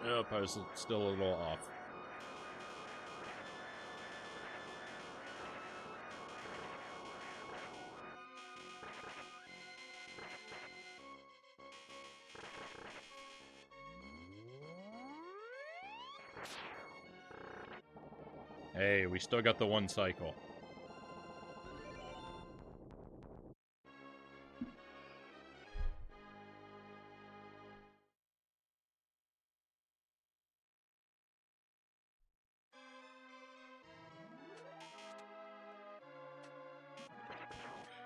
Nope, I was still a little off. Hey, we still got the one cycle.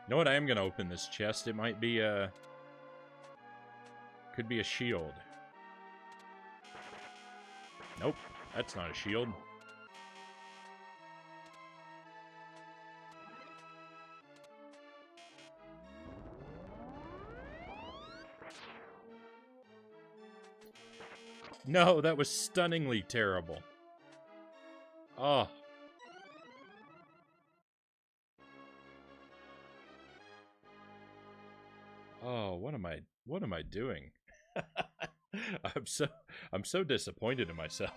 You know what? I am gonna open this chest. It might be a... Could be a shield. Nope, that's not a shield. No, that was stunningly terrible. Oh. Oh, what am I doing? I'm so disappointed in myself.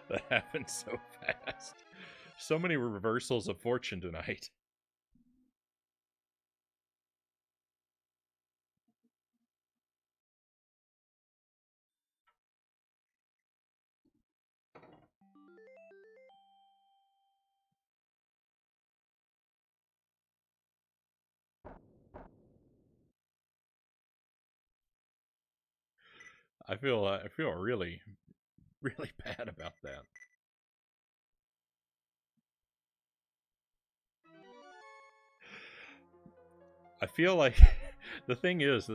That happened so fast. So many reversals of fortune tonight. I feel really bad about that. I feel like the thing is,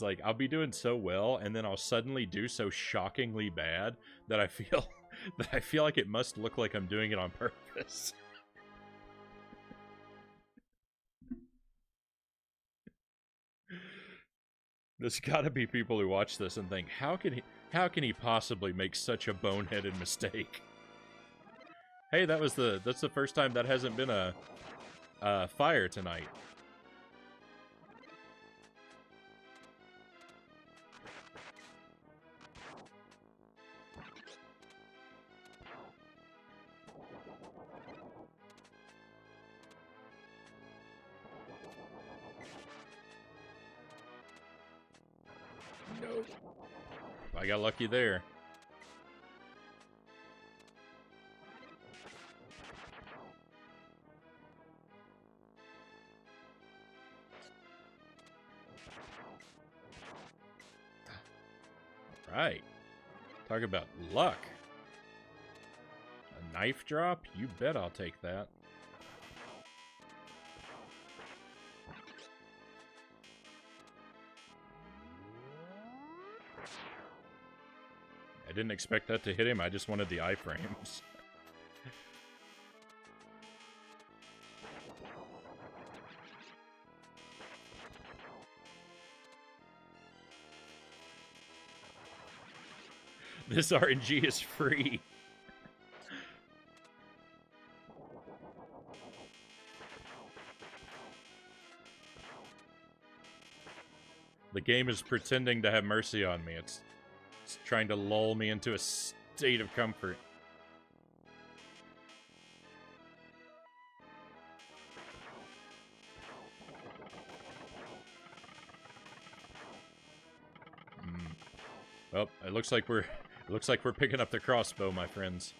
like, I'll be doing so well, and then I'll suddenly do so shockingly bad that I feel like it must look like I'm doing it on purpose. There's got to be people who watch this and think, how can he possibly make such a boneheaded mistake? Hey, that's the first time that hasn't been a fire tonight. Nope. I got lucky there. Right. Talk about luck. A knife drop? You bet I'll take that. I didn't expect that to hit him. I just wanted the iframes. This RNG is free. The game is pretending to have mercy on me. It's trying to lull me into a state of comfort. Well, it looks like we're picking up the crossbow, my friends.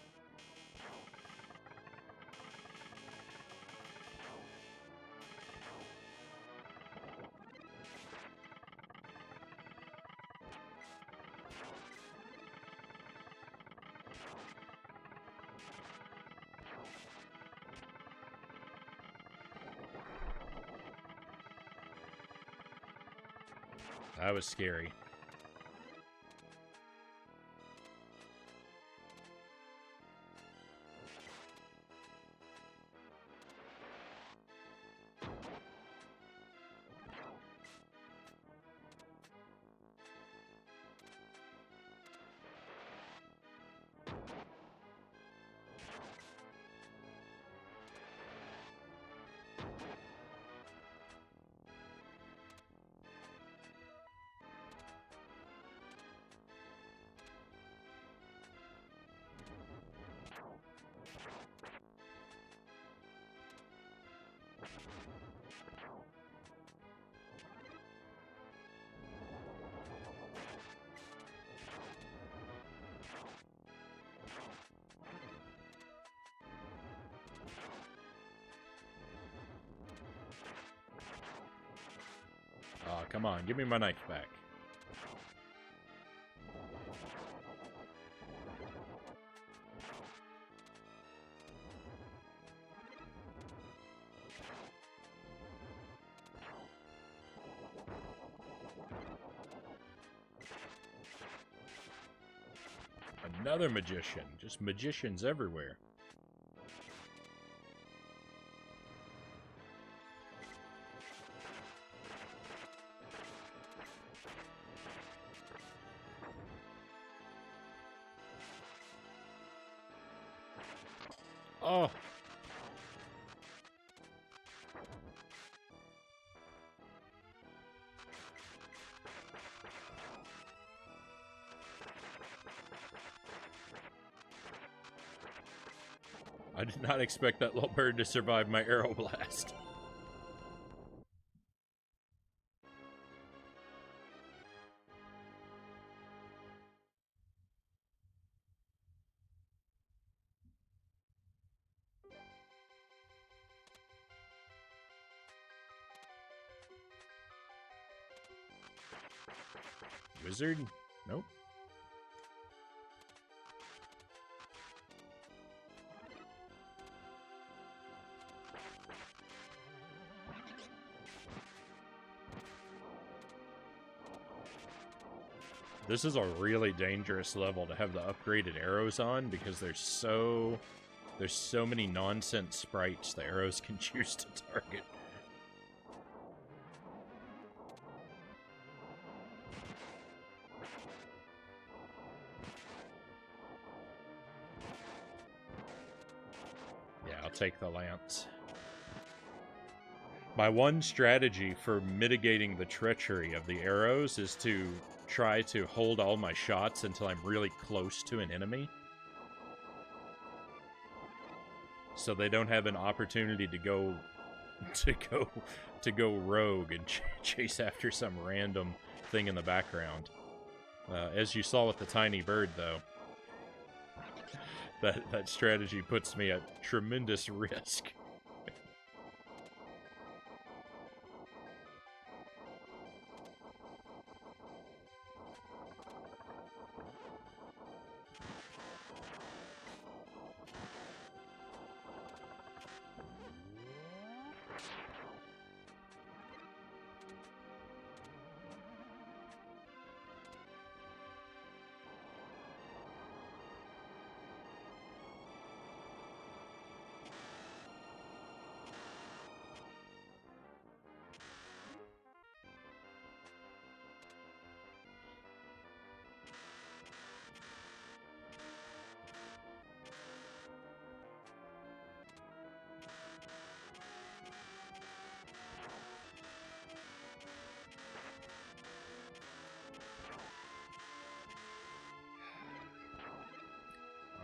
That was scary. come on, give me my knife back. Another magician. Just magicians everywhere. Oh. I did not expect that little bird to survive my arrow blast. Wizard? Nope. This is a really dangerous level to have the upgraded arrows on because there's so many nonsense sprites the arrows can choose to target. Yeah, I'll take the lance. My one strategy for mitigating the treachery of the arrows is to try to hold all my shots until I'm really close to an enemy, so they don't have an opportunity to go rogue and chase after some random thing in the background. As you saw with the tiny bird, though, that strategy puts me at tremendous risk.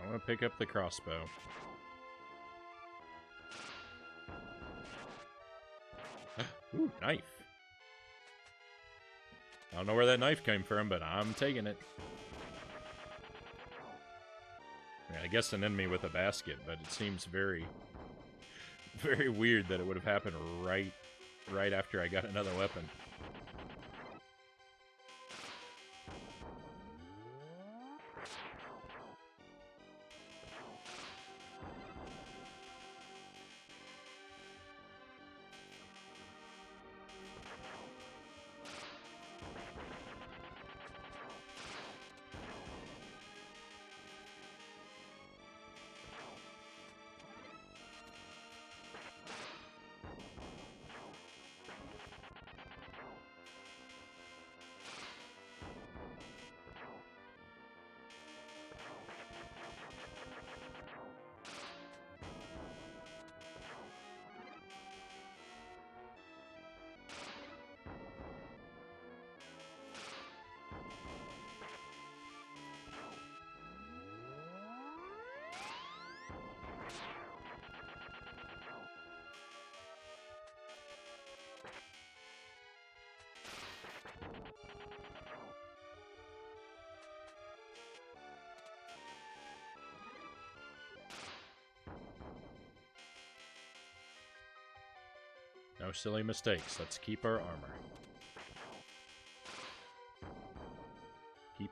I want to pick up the crossbow. Ooh, knife. I don't know where that knife came from, but I'm taking it. Yeah, I guess an enemy with a basket, but it seems very, very weird that it would have happened right after I got another weapon. No silly mistakes. Let's keep our armor.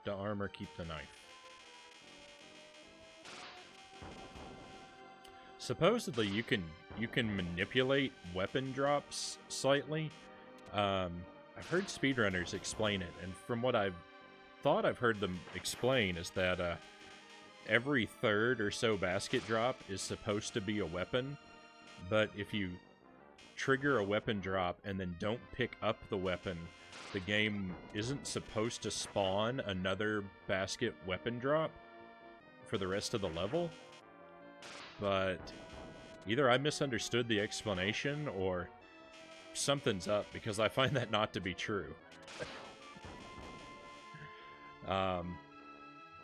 the armor, keep the knife. Supposedly you can manipulate weapon drops slightly. I've heard speedrunners explain it, and from what I've heard them explain is that every third or so basket drop is supposed to be a weapon, but if you trigger a weapon drop and then don't pick up the weapon, the game isn't supposed to spawn another basket weapon drop for the rest of the level. But either I misunderstood the explanation or something's up, because I find that not to be true.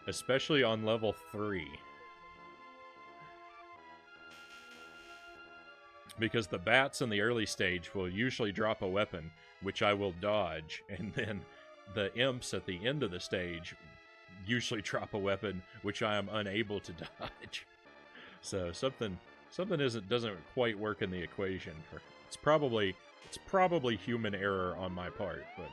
Especially on level 3. Because the bats in the early stage will usually drop a weapon, which I will dodge, and then the imps at the end of the stage usually drop a weapon, which I am unable to dodge. So something doesn't quite work in the equation. It's probably human error on my part, but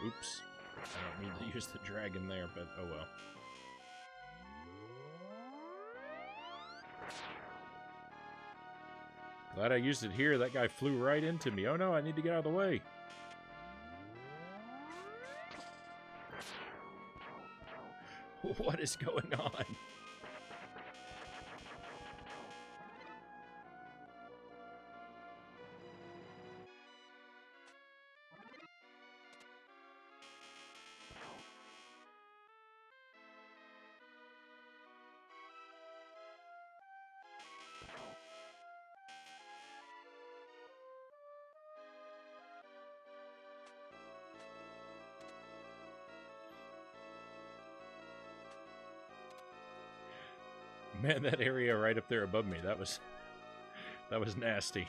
oops. I don't mean to use the dragon there, but oh well. Glad I used it here. That guy flew right into me. Oh no, I need to get out of the way. What is going on? Man, that area right up there above me, that was nasty.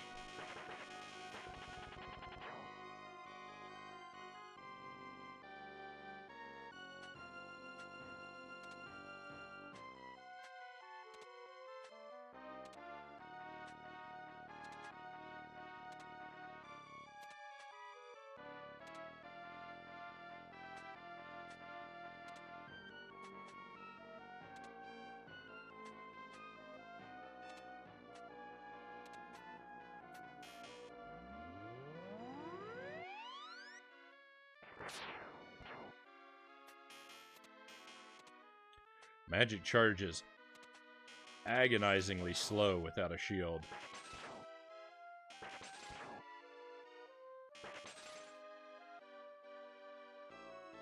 Magic charges agonizingly slow without a shield.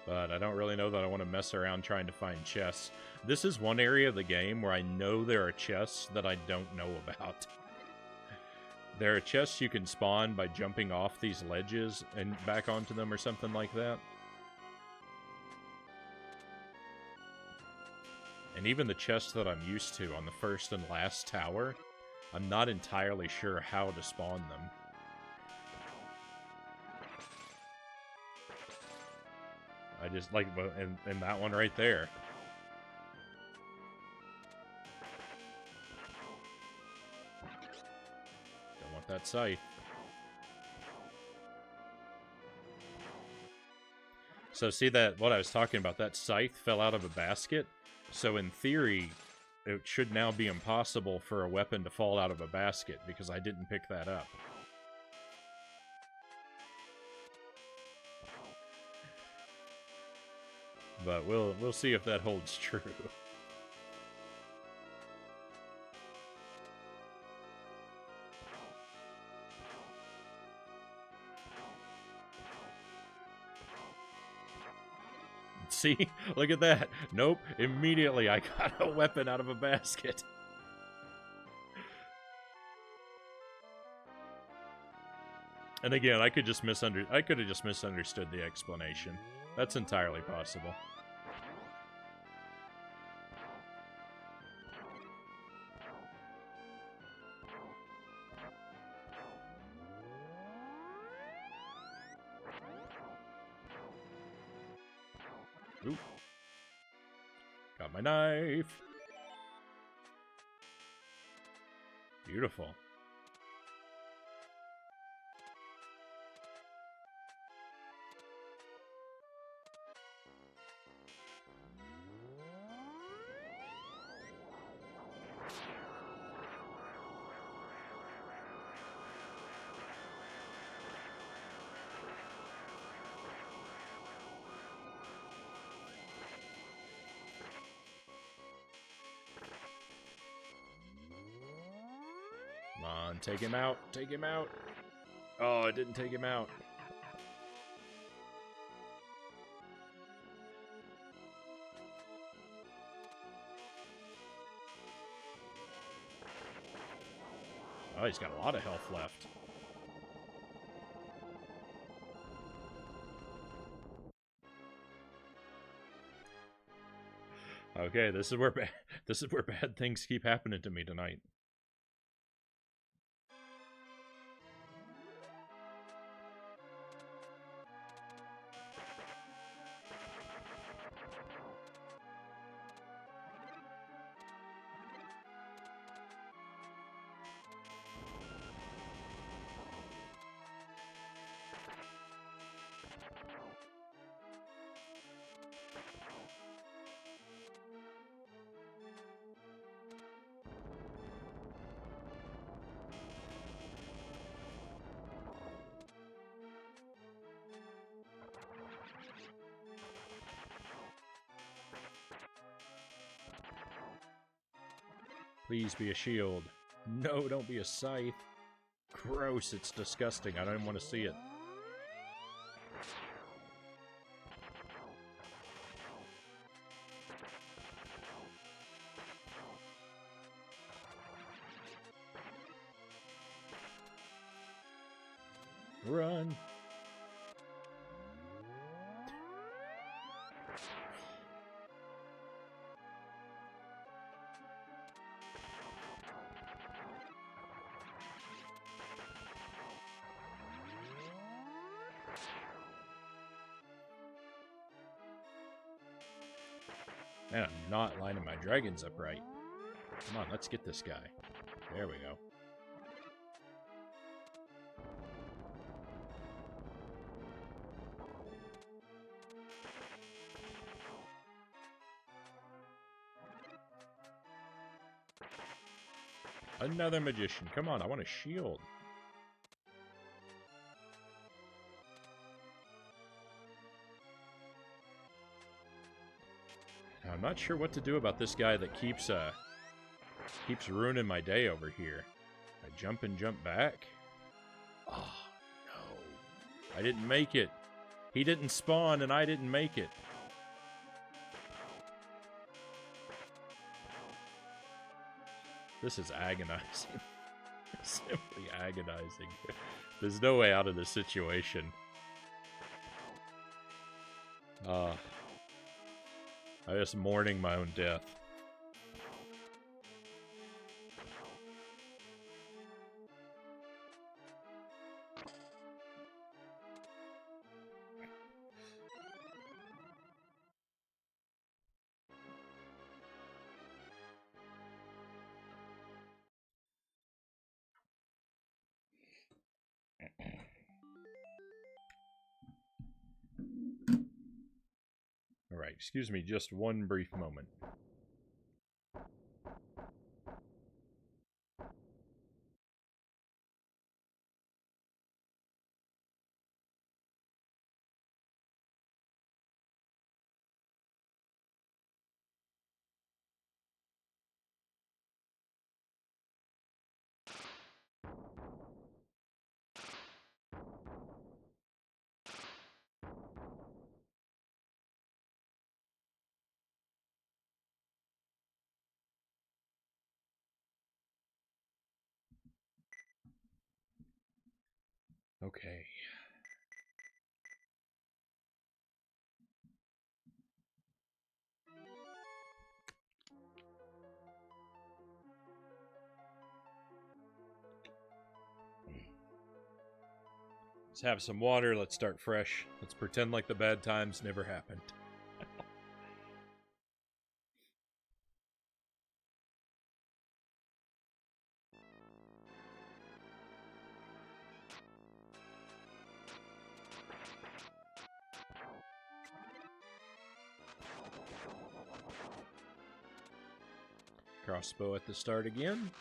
But I don't really know that I want to mess around trying to find chests. This is one area of the game where I know there are chests that I don't know about. There are chests you can spawn by jumping off these ledges and back onto them or something like that. And even the chests that I'm used to on the first and last tower, I'm not entirely sure how to spawn them. I just like, and that one right there. Don't want that scythe. So see that, what I was talking about, that scythe fell out of a basket. So in theory, it should now be impossible for a weapon to fall out of a basket because I didn't pick that up. But we'll see if that holds true. See? Look at that. Nope. Immediately I got a weapon out of a basket. And again, I could have just misunderstood the explanation. That's entirely possible. Ooh. Got my knife. Beautiful. Come on, take him out. Take him out. Oh, it didn't take him out. Oh, he's got a lot of health left. Okay, this is where bad things keep happening to me tonight. Please be a shield. No, don't be a scythe. Gross, it's disgusting. I don't even want to see it. Run. Man, I'm not lining my dragons up right. Come on, let's get this guy. There we go. Another magician. Come on, I want a shield. I'm not sure what to do about this guy that keeps ruining my day over here. I jump and jump back. Oh, no. I didn't make it. He didn't spawn and I didn't make it. This is agonizing. Simply agonizing. There's no way out of this situation. I'm just mourning my own death. Alright, excuse me just one brief moment. Okay. Let's have some water. Let's start fresh. Let's pretend like the bad times never happened. Crossbow at the start again.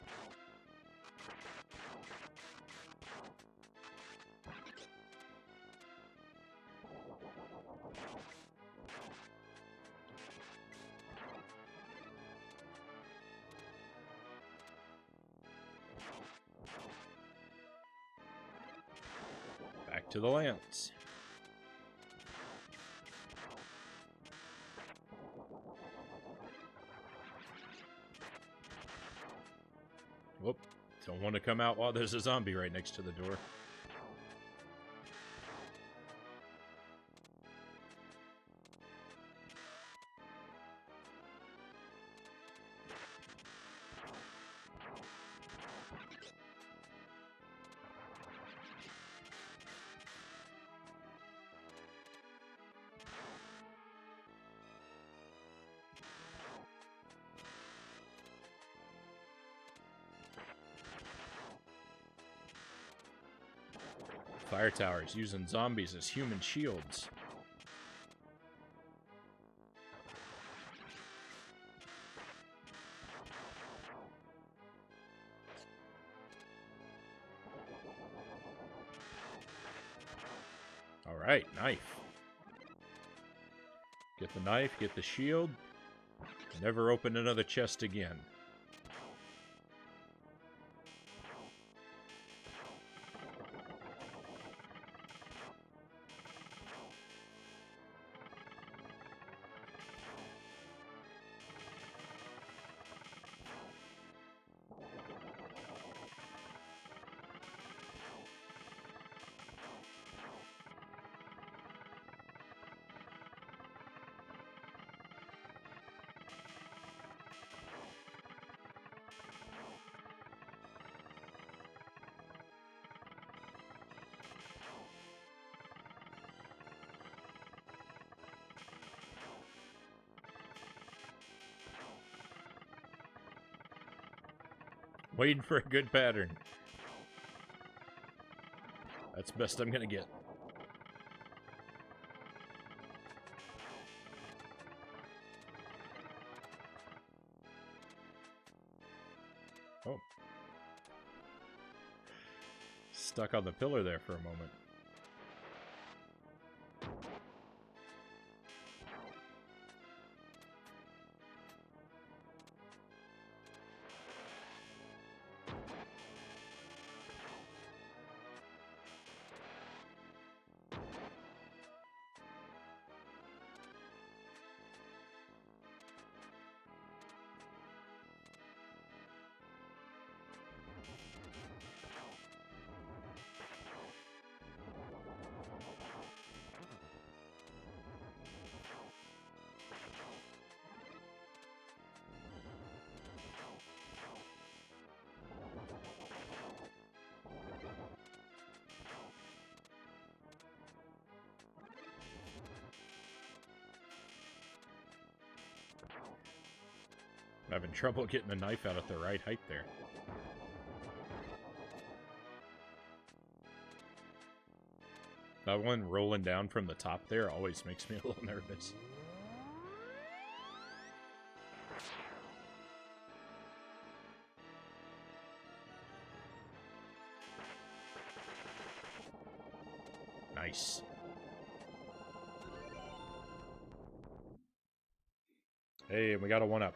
Back to the lance. Whoop. Don't want to come out while there's a zombie right next to the door. Fire towers using zombies as human shields. Alright, knife. Get the knife, get the shield. Never open another chest again. Waiting for a good pattern. That's the best I'm gonna get. Oh. Stuck on the pillar there for a moment. I'm having trouble getting the knife out at the right height there. That one rolling down from the top there always makes me a little nervous. Nice. Hey, we got a 1-up.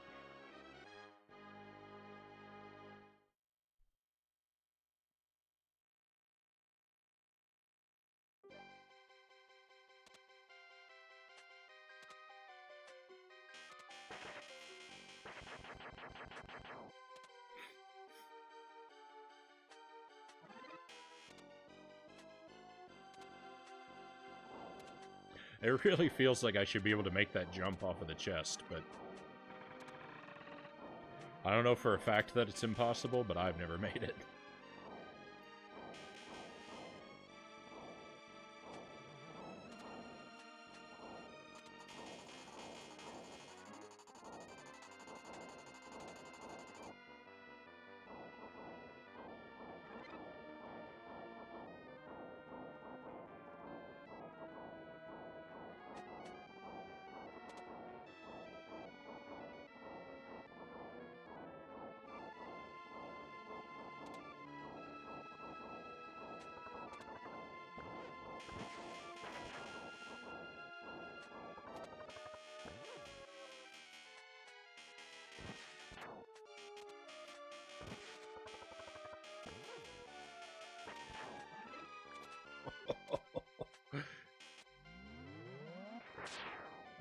It really feels like I should be able to make that jump off of the chest, but I don't know for a fact that it's impossible, but I've never made it.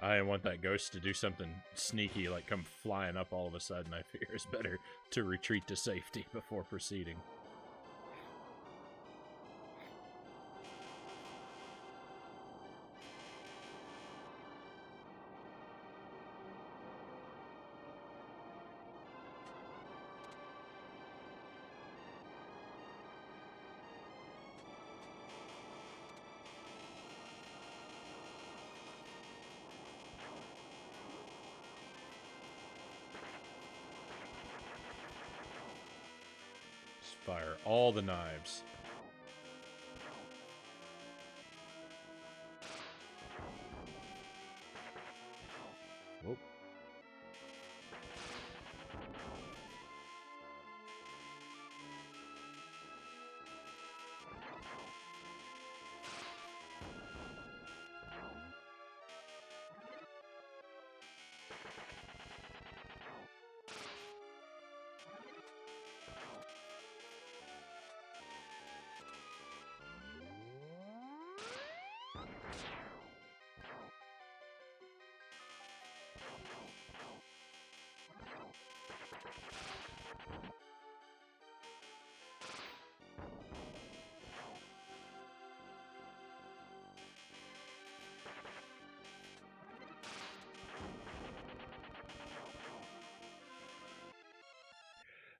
I want that ghost to do something sneaky, like come flying up all of a sudden. I fear it's better to retreat to safety before proceeding. Fire all the knives. Whoop.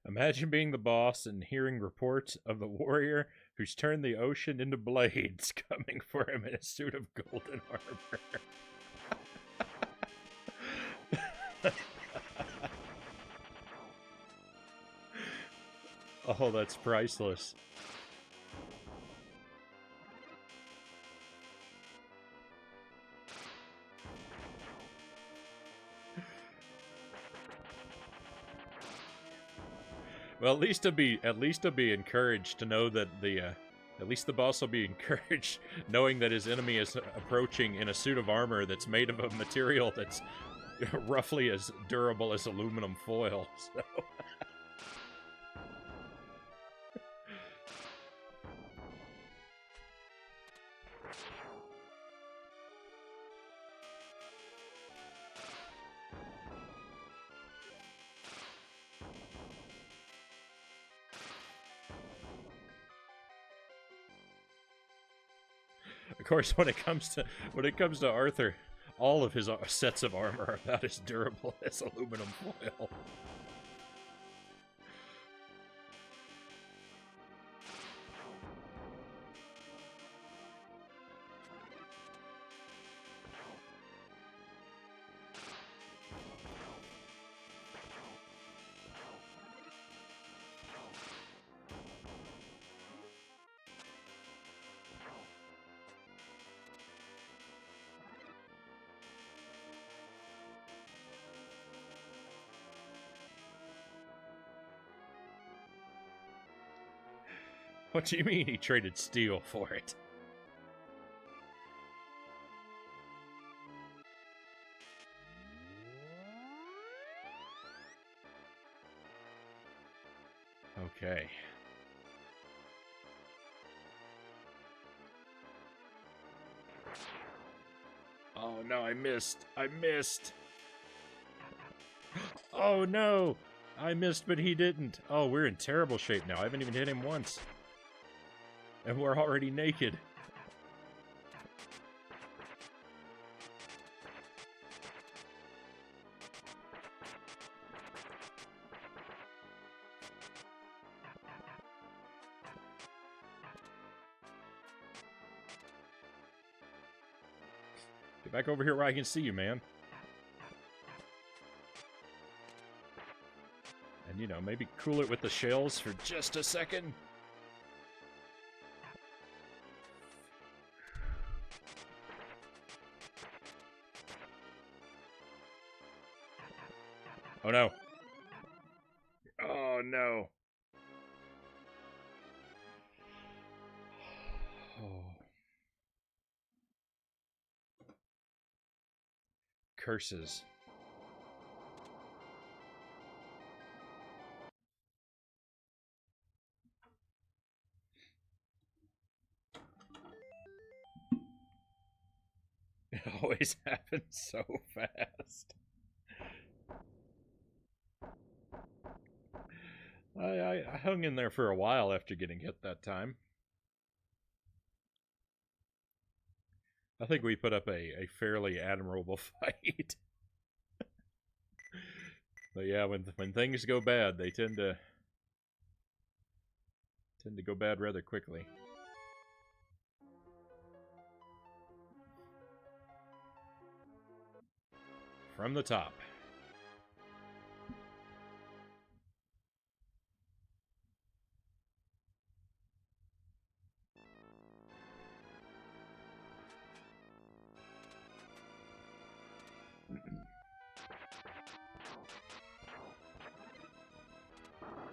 Imagine being the boss and hearing reports of the warrior who's turned the ocean into blades coming for him in a suit of golden armor. Oh, that's priceless. Well, at least to be encouraged to know that at least the boss will be encouraged knowing that his enemy is approaching in a suit of armor that's made of a material that's roughly as durable as aluminum foil. So. Of course, when it comes to Arthur, all of his sets of armor are about as durable as aluminum foil. What do you mean he traded steel for it? Okay. Oh no, I missed. I missed. Oh no! I missed, but he didn't. Oh, we're in terrible shape now. I haven't even hit him once. And we're already naked. Get back over here where I can see you, man. And, you know, maybe cool it with the shells for just a second. Oh, no. Oh, no. Oh. Curses. It always happens so fast. I hung in there for a while after getting hit that time. I think we put up a fairly admirable fight. But yeah, when things go bad, they tend to go bad rather quickly. From the top.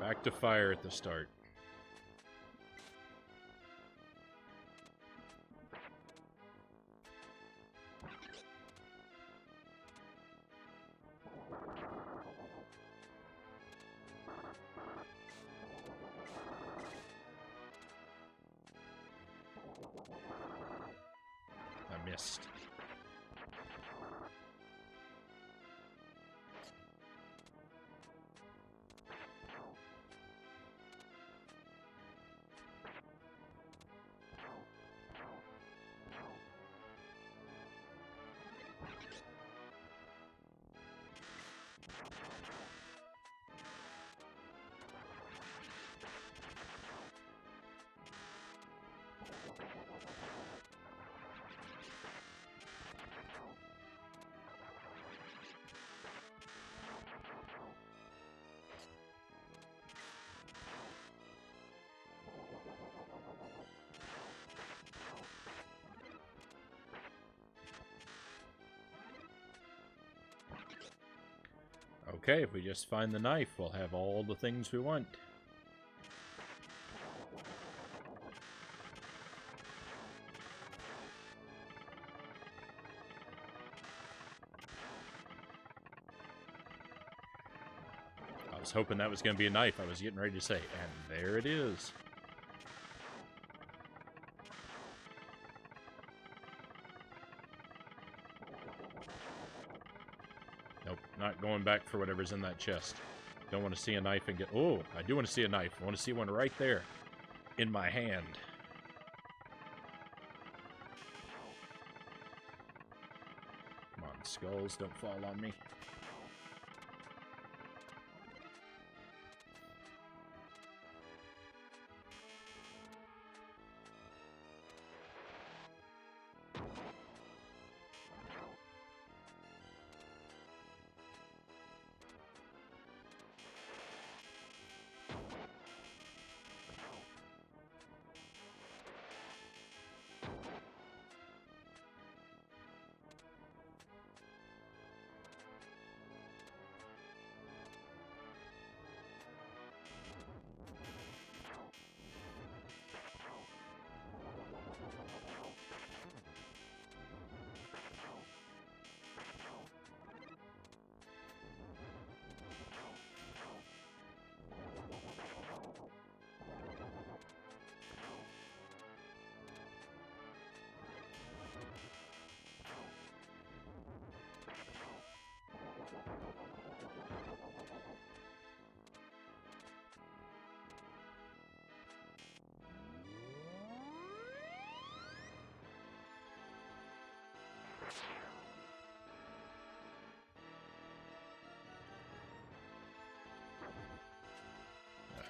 Back to fire at the start. I missed. Okay, if we just find the knife, we'll have all the things we want. I was hoping that was going to be a knife. I was getting ready to say, and there it is. Nope, not going back for whatever's in that chest. Don't want to see a knife and get... Oh, I do want to see a knife. I want to see one right there in my hand. Come on, skulls, don't fall on me.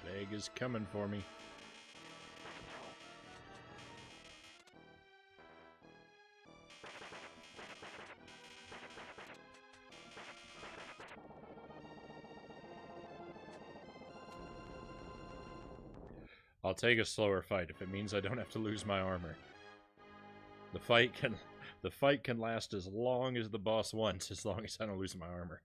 That egg is coming for me. I'll take a slower fight if it means I don't have to lose my armor. The fight can last as long as the boss wants, as long as I don't lose my armor.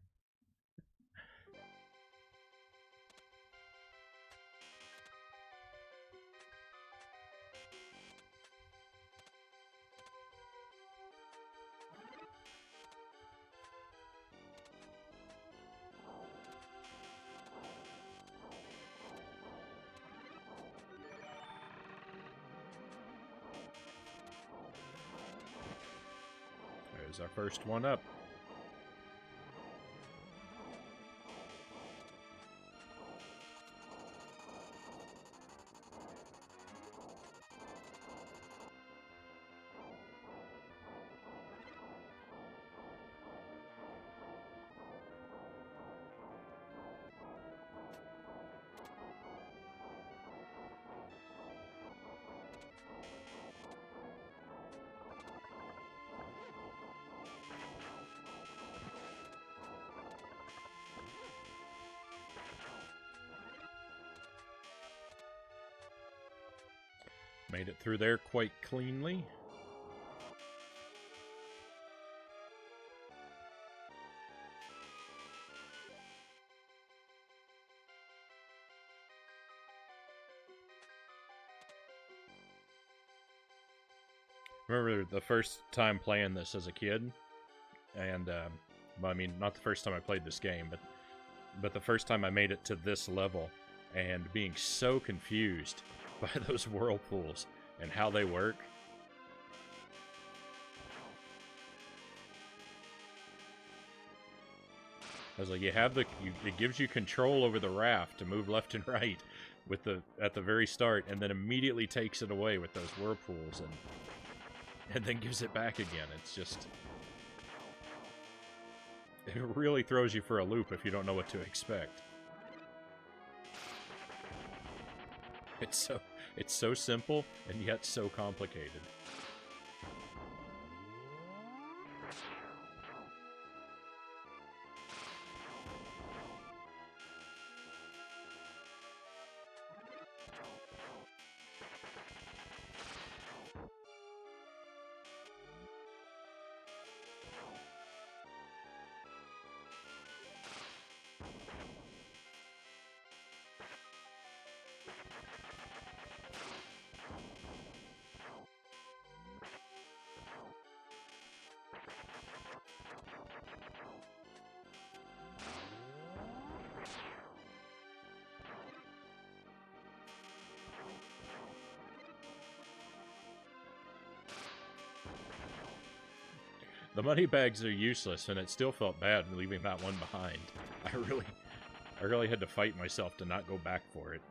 There's our first one up. Made it through there quite cleanly. Remember the first time playing this as a kid, and well, I mean, not the first time I played this game, but the first time I made it to this level, and being so confused by those whirlpools and how they work. I was like, it gives you control over the raft to move left and right with at the very start, and then immediately takes it away with those whirlpools, and then gives it back again. It's just, it really throws you for a loop if you don't know what to expect. It's so simple and yet so complicated. The money bags are useless, and it still felt bad leaving that one behind. I really had to fight myself to not go back for it.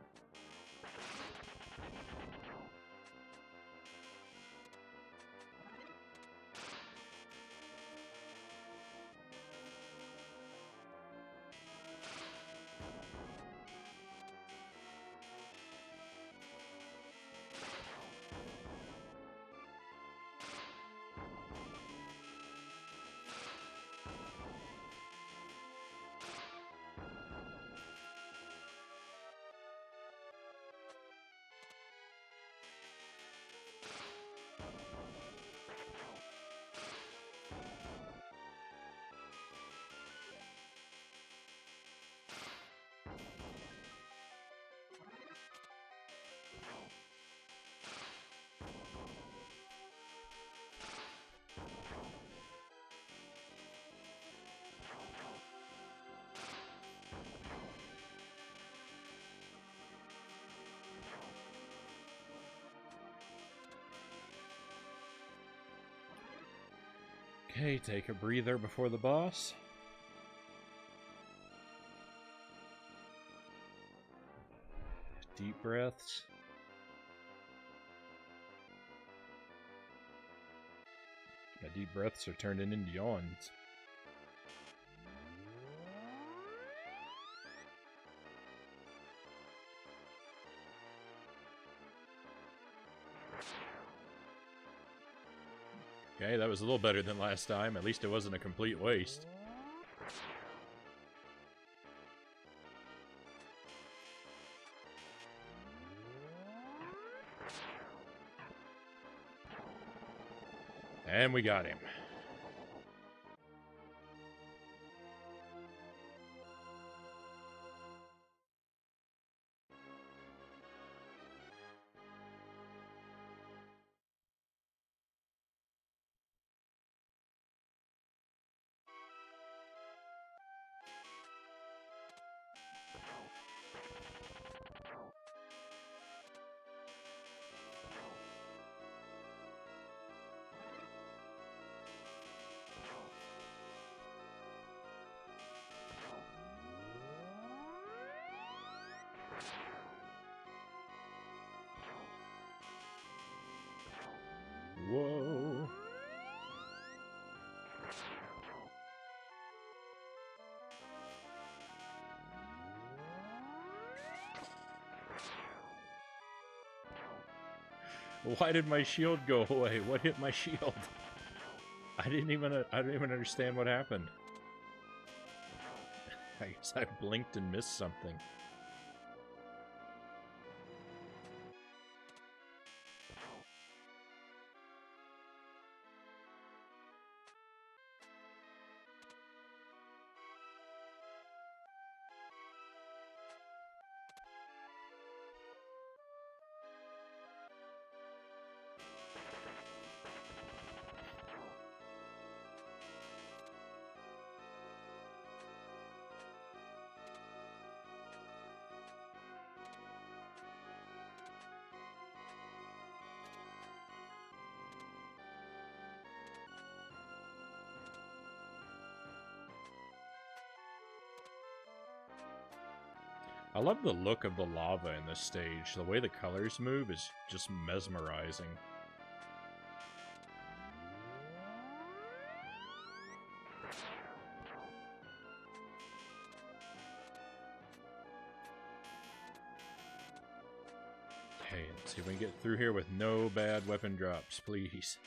Okay, take a breather before the boss. Deep breaths. My deep breaths are turning into yawns. Okay, that was a little better than last time. At least it wasn't a complete waste. And we got him. Whoa. Why did my shield go away? What hit my shield? I didn't even understand what happened. I guess I blinked and missed something. I love the look of the lava in this stage. The way the colors move is just mesmerizing. Okay, let's see if we can get through here with no bad weapon drops, please.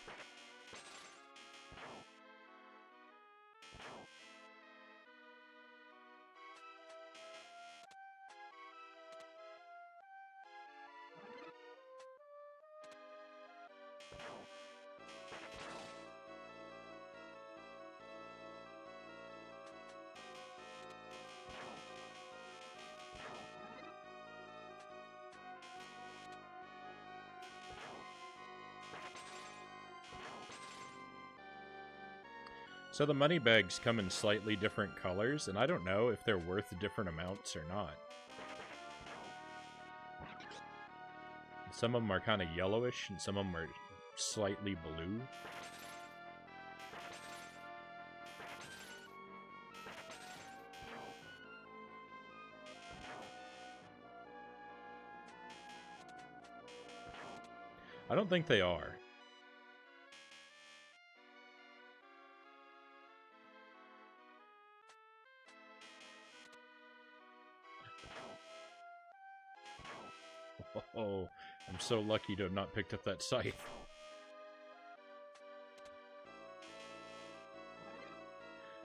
So the money bags come in slightly different colors, and I don't know if they're worth different amounts or not. Some of them are kind of yellowish, and some of them are slightly blue. I don't think they are. Oh, I'm so lucky to have not picked up that scythe.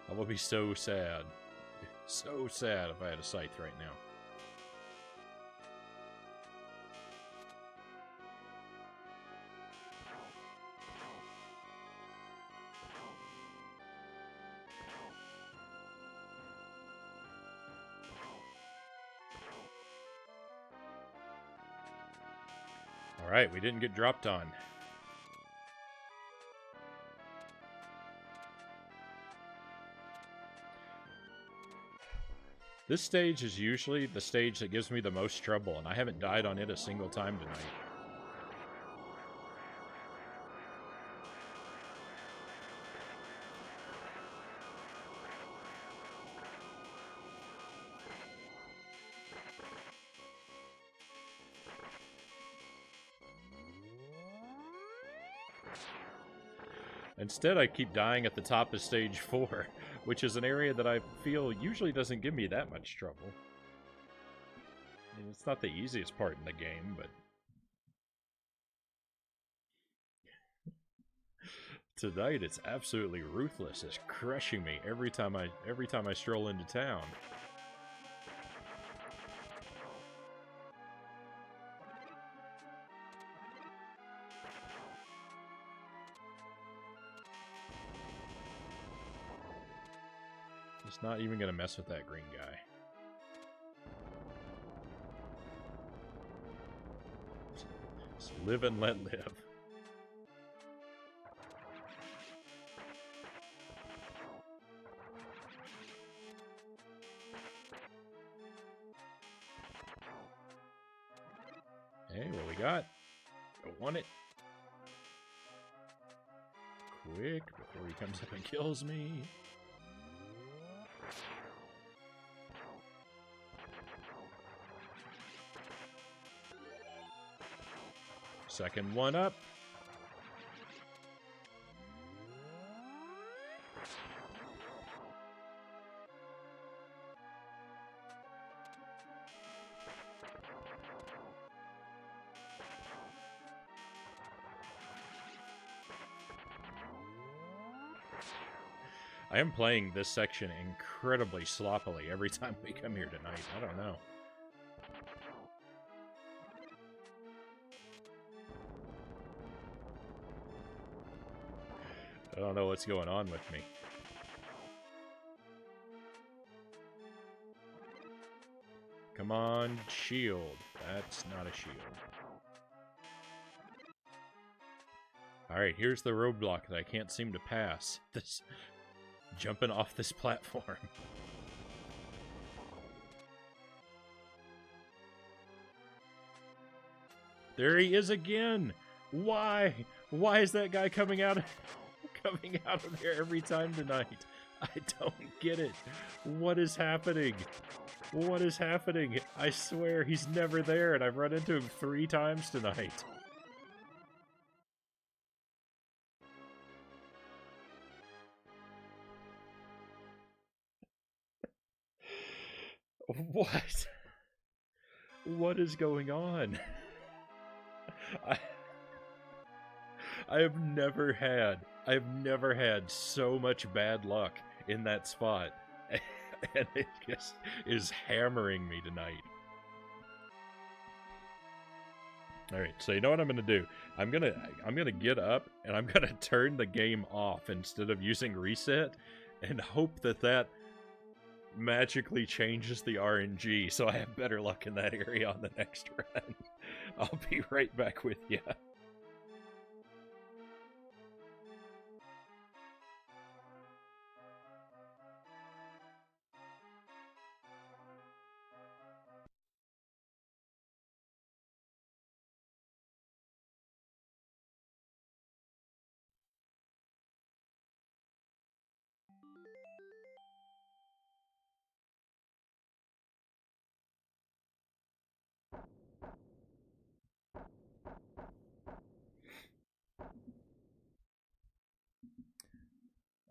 I will be so sad. So sad if I had a scythe right now. Alright, we didn't get dropped on. This stage is usually the stage that gives me the most trouble, and I haven't died on it a single time tonight. Instead, I keep dying at the top of stage 4, which is an area that I feel usually doesn't give me that much trouble. I mean, it's not the easiest part in the game, but... Tonight, it's absolutely ruthless. It's crushing me every time I stroll into town. Just not even gonna mess with that green guy. Just live and let live. Hey, what we got? Don't want it. Quick, before he comes up and kills me. Second one up. I am playing this section incredibly sloppily every time we come here tonight. I don't know. I don't know what's going on with me. Come on, shield. That's not a shield. Alright, here's the roadblock that I can't seem to pass. This jumping off this platform. There he is again! Why? Why is that guy coming out of there every time tonight? I don't get it. What is happening? What is happening? I swear he's never there, and I've run into him 3 times tonight. What? What is going on? I have never had so much bad luck in that spot. And it just is hammering me tonight. Alright, so you know what I'm gonna do? I'm gonna get up and I'm gonna turn the game off instead of using reset and hope that magically changes the RNG so I have better luck in that area on the next run. I'll be right back with you.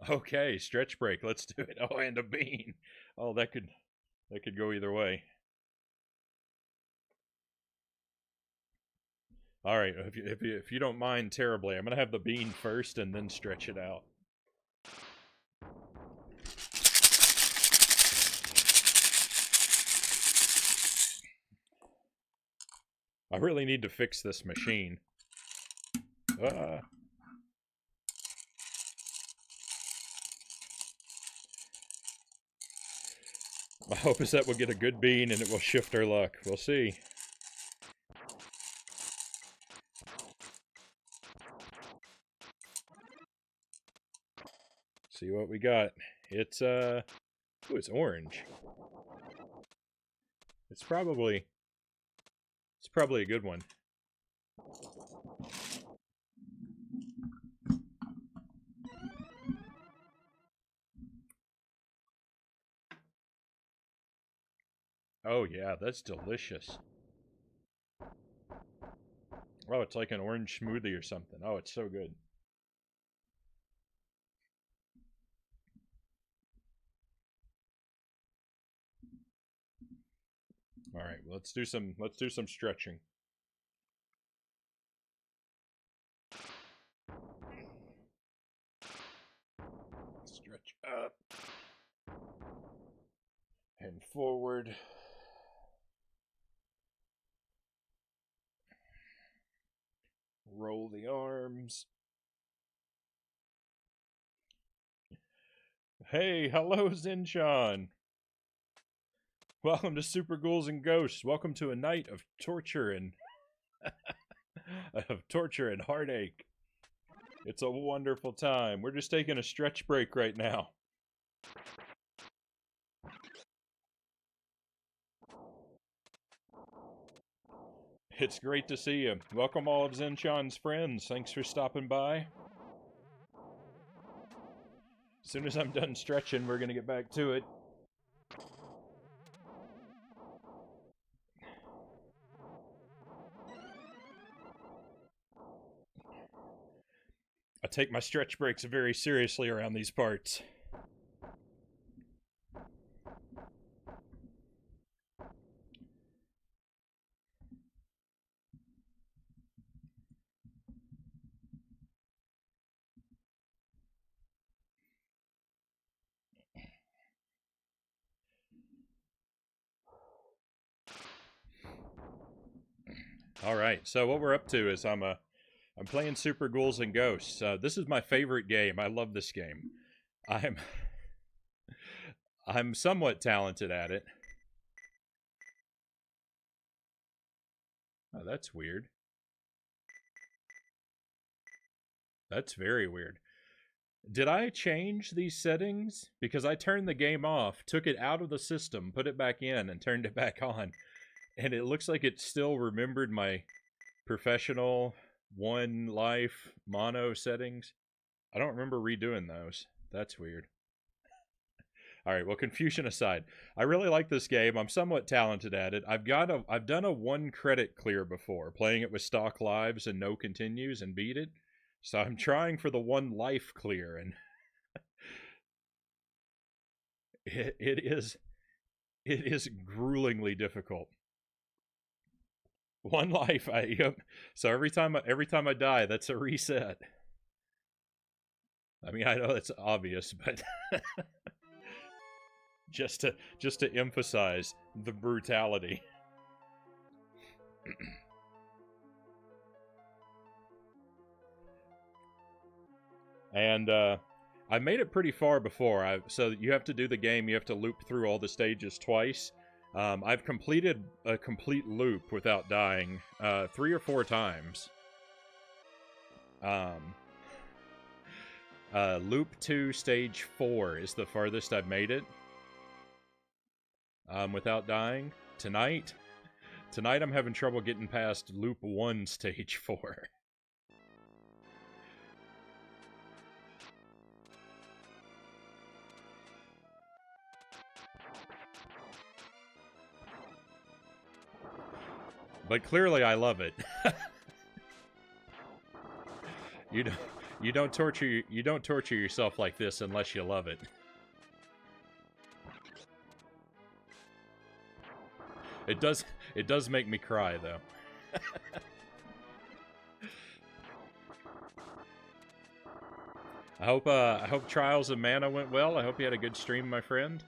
Okay, stretch break. Let's do it. Oh, and a bean. Oh, that could go either way. All right, if you don't mind terribly, I'm gonna have the bean first and then stretch it out. I really need to fix this machine. My hope is that we'll get a good bean and it will shift our luck. We'll see. See what we got. It's ooh, it's orange. It's probably a good one. Oh yeah, that's delicious. Oh, it's like an orange smoothie or something. Oh, it's so good. All right, well, let's do some stretching. Stretch up and forward. Roll the arms. Hey, hello, Zinchan. Welcome to Super Ghouls and Ghosts. Welcome to a night of torture and heartache. It's a wonderful time. We're just taking a stretch break right now. It's great to see you. Welcome all of Zinchan's friends. Thanks for stopping by. As soon as I'm done stretching, we're going to get back to it. I take my stretch breaks very seriously around these parts. All right, so what we're up to is I'm playing Super Ghouls and Ghosts. This is my favorite game. I love this game. I'm somewhat talented at it. Oh, that's weird. That's very weird. Did I change these settings? Because I turned the game off, took it out of the system, put it back in, and turned it back on. And it looks like it still remembered my professional, one life, mono settings. I don't remember redoing those. That's weird. Alright, well, confusion aside, I really like this game. I'm somewhat talented at it. I've done a 1 credit clear before, playing it with stock lives and no continues and beat it. So I'm trying for the 1 life clear, and it is gruelingly difficult. 1 life, yep. So every time I die, that's a reset. I mean, I know it's obvious, but just to emphasize the brutality. And I made it pretty far before. So you have to do the game. You have to loop through all the stages twice. I've completed a complete loop without dying 3 or 4 times. Loop 2, stage 4 is the farthest I've made it without dying. Tonight I'm having trouble getting past loop 1, stage 4. But clearly I love it. You don't torture yourself like this unless you love it. It does make me cry though. I hope Trials of Mana went well. I hope you had a good stream, my friend.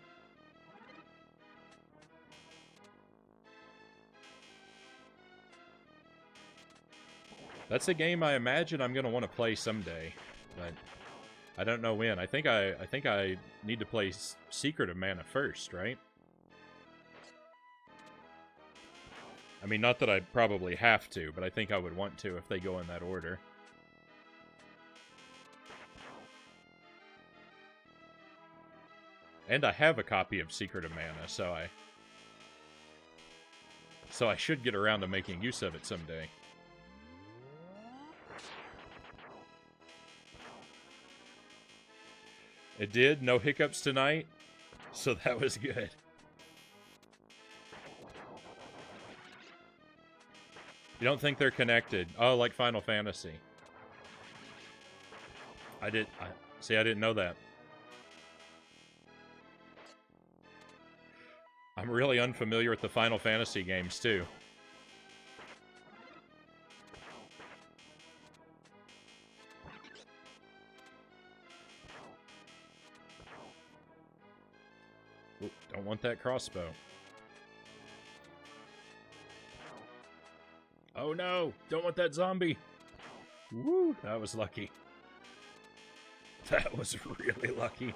That's a game I imagine I'm gonna want to play someday, but I don't know when. I think I need to play Secret of Mana first, right? I mean, not that I probably have to, but I think I would want to if they go in that order. And I have a copy of Secret of Mana, so I should get around to making use of it someday. It did. No hiccups tonight. So that was good. You don't think they're connected? Oh, like Final Fantasy. I didn't know that. I'm really unfamiliar with the Final Fantasy games, too. Ooh, don't want that crossbow. Oh no! Don't want that zombie! Woo! That was lucky. That was really lucky.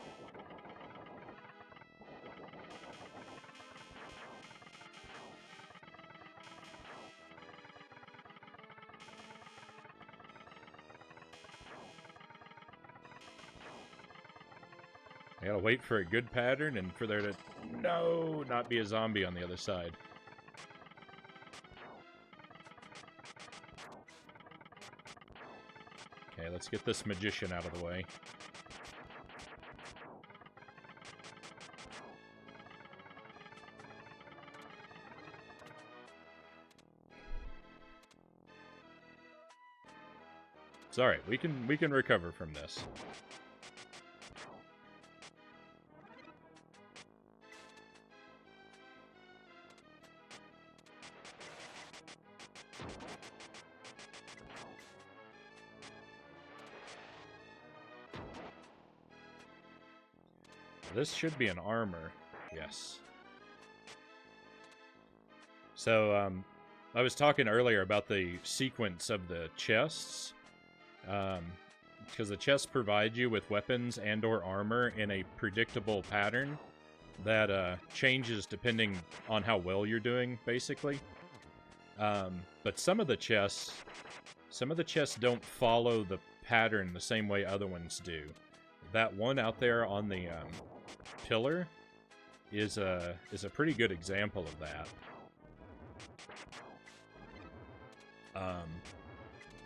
I gotta wait for a good pattern and for there to, no, not be a zombie on the other side. Okay, let's get this magician out of the way. It's alright, we can recover from this. This should be an armor. Yes. So, I was talking earlier about the sequence of the chests. Because the chests provide you with weapons and or armor in a predictable pattern that changes depending on how well you're doing, basically. But some of the chests don't follow the pattern the same way other ones do. That one out there on the pillar is a pretty good example of that.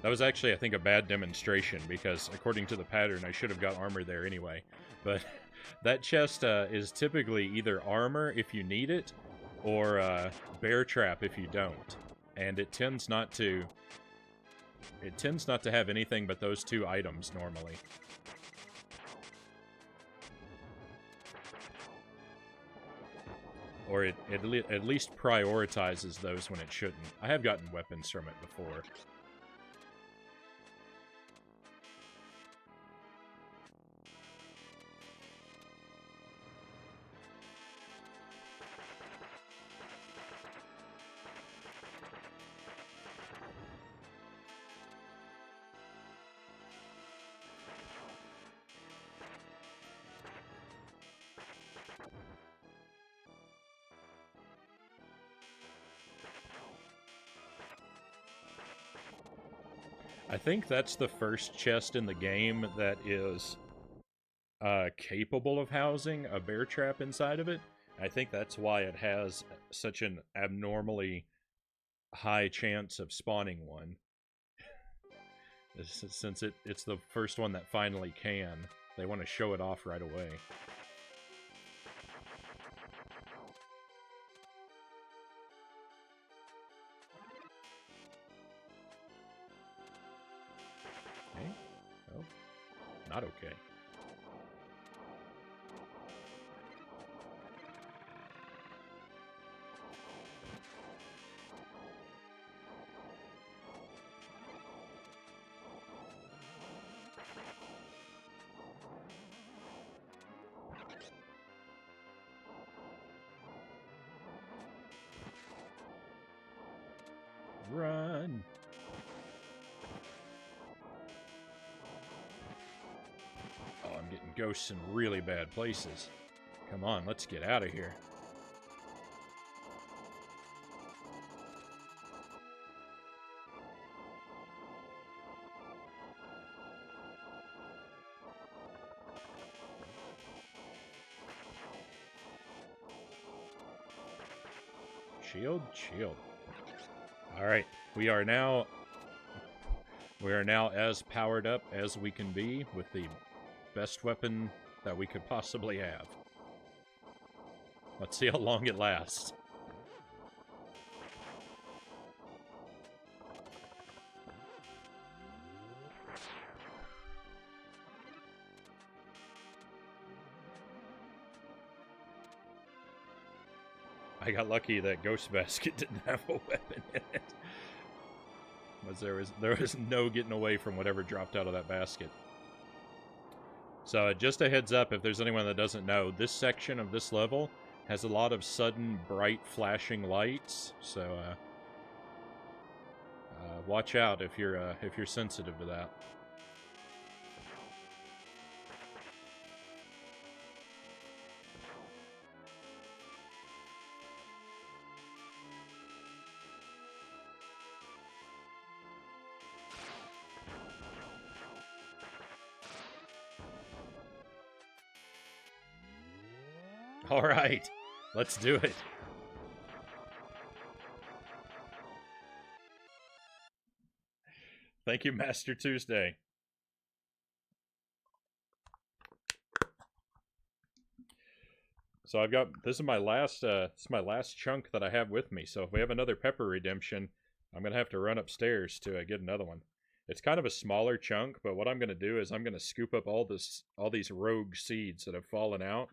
That was actually, I think, a bad demonstration, because according to the pattern, I should have got armor there anyway. But that chest is typically either armor if you need it, or bear trap if you don't. And it tends not to have anything but those two items normally. Or it at least prioritizes those when it shouldn't. I have gotten weapons from it before. I think that's the first chest in the game that is capable of housing a bear trap inside of it. I think that's why it has such an abnormally high chance of spawning one. Since it's the first one that finally can. They want to show it off right away. Okay. Oh, not okay. Run! Oh, I'm getting ghosts in really bad places. Come on, let's get out of here. Shield, shield. Alright, we are now as powered up as we can be with the best weapon that we could possibly have. Let's see how long it lasts. I got lucky that Ghost Basket didn't have a weapon in it. But there was no getting away from whatever dropped out of that basket. So just a heads up, if there's anyone that doesn't know, this section of this level has a lot of sudden bright flashing lights. So watch out if you're sensitive to that. All right, let's do it. Thank you, Master Tuesday. So I've got, this is my last chunk that I have with me. So if we have another pepper redemption, I'm gonna have to run upstairs to get another one. It's kind of a smaller chunk, but what I'm gonna do is I'm gonna scoop up all these rogue seeds that have fallen out,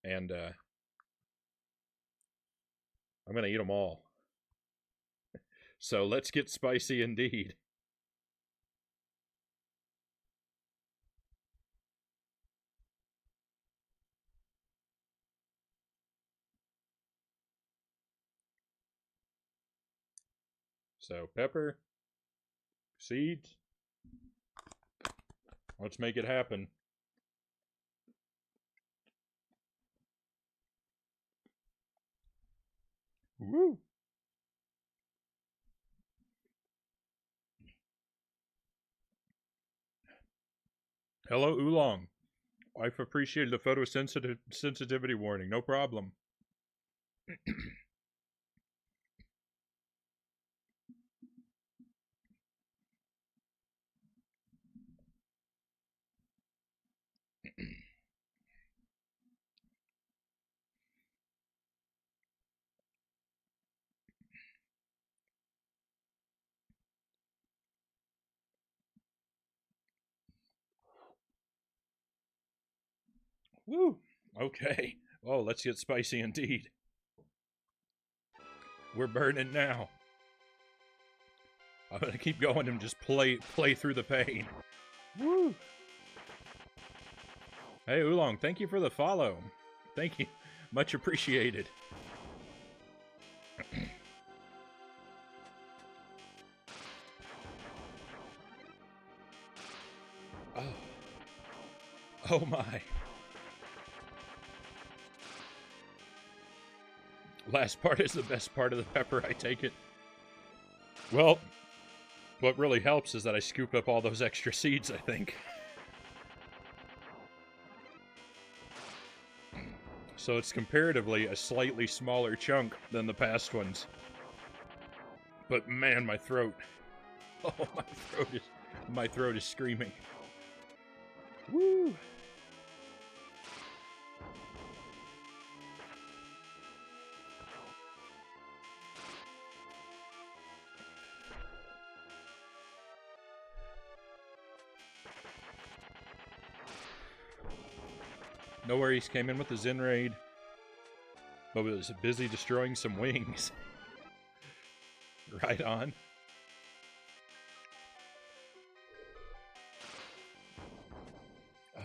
and I'm gonna eat them all. So let's get spicy indeed. So pepper, seeds. Let's make it happen. Woo! Hello, Oolong. I've appreciated the photosensitivity warning. No problem. Woo! Okay. Oh, let's get spicy indeed. We're burning now. I'm gonna keep going and just play through the pain. Woo! Hey, Oolong, thank you for the follow. Thank you. Much appreciated. Oh. Oh my. Last part is the best part of the pepper, I take it. Well, what really helps is that I scooped up all those extra seeds, I think. So it's comparatively a slightly smaller chunk than the past ones. But man, my throat. Oh, my throat is screaming. Woo! No worries, came in with the Zen raid, but was busy destroying some wings. Right on. Oh.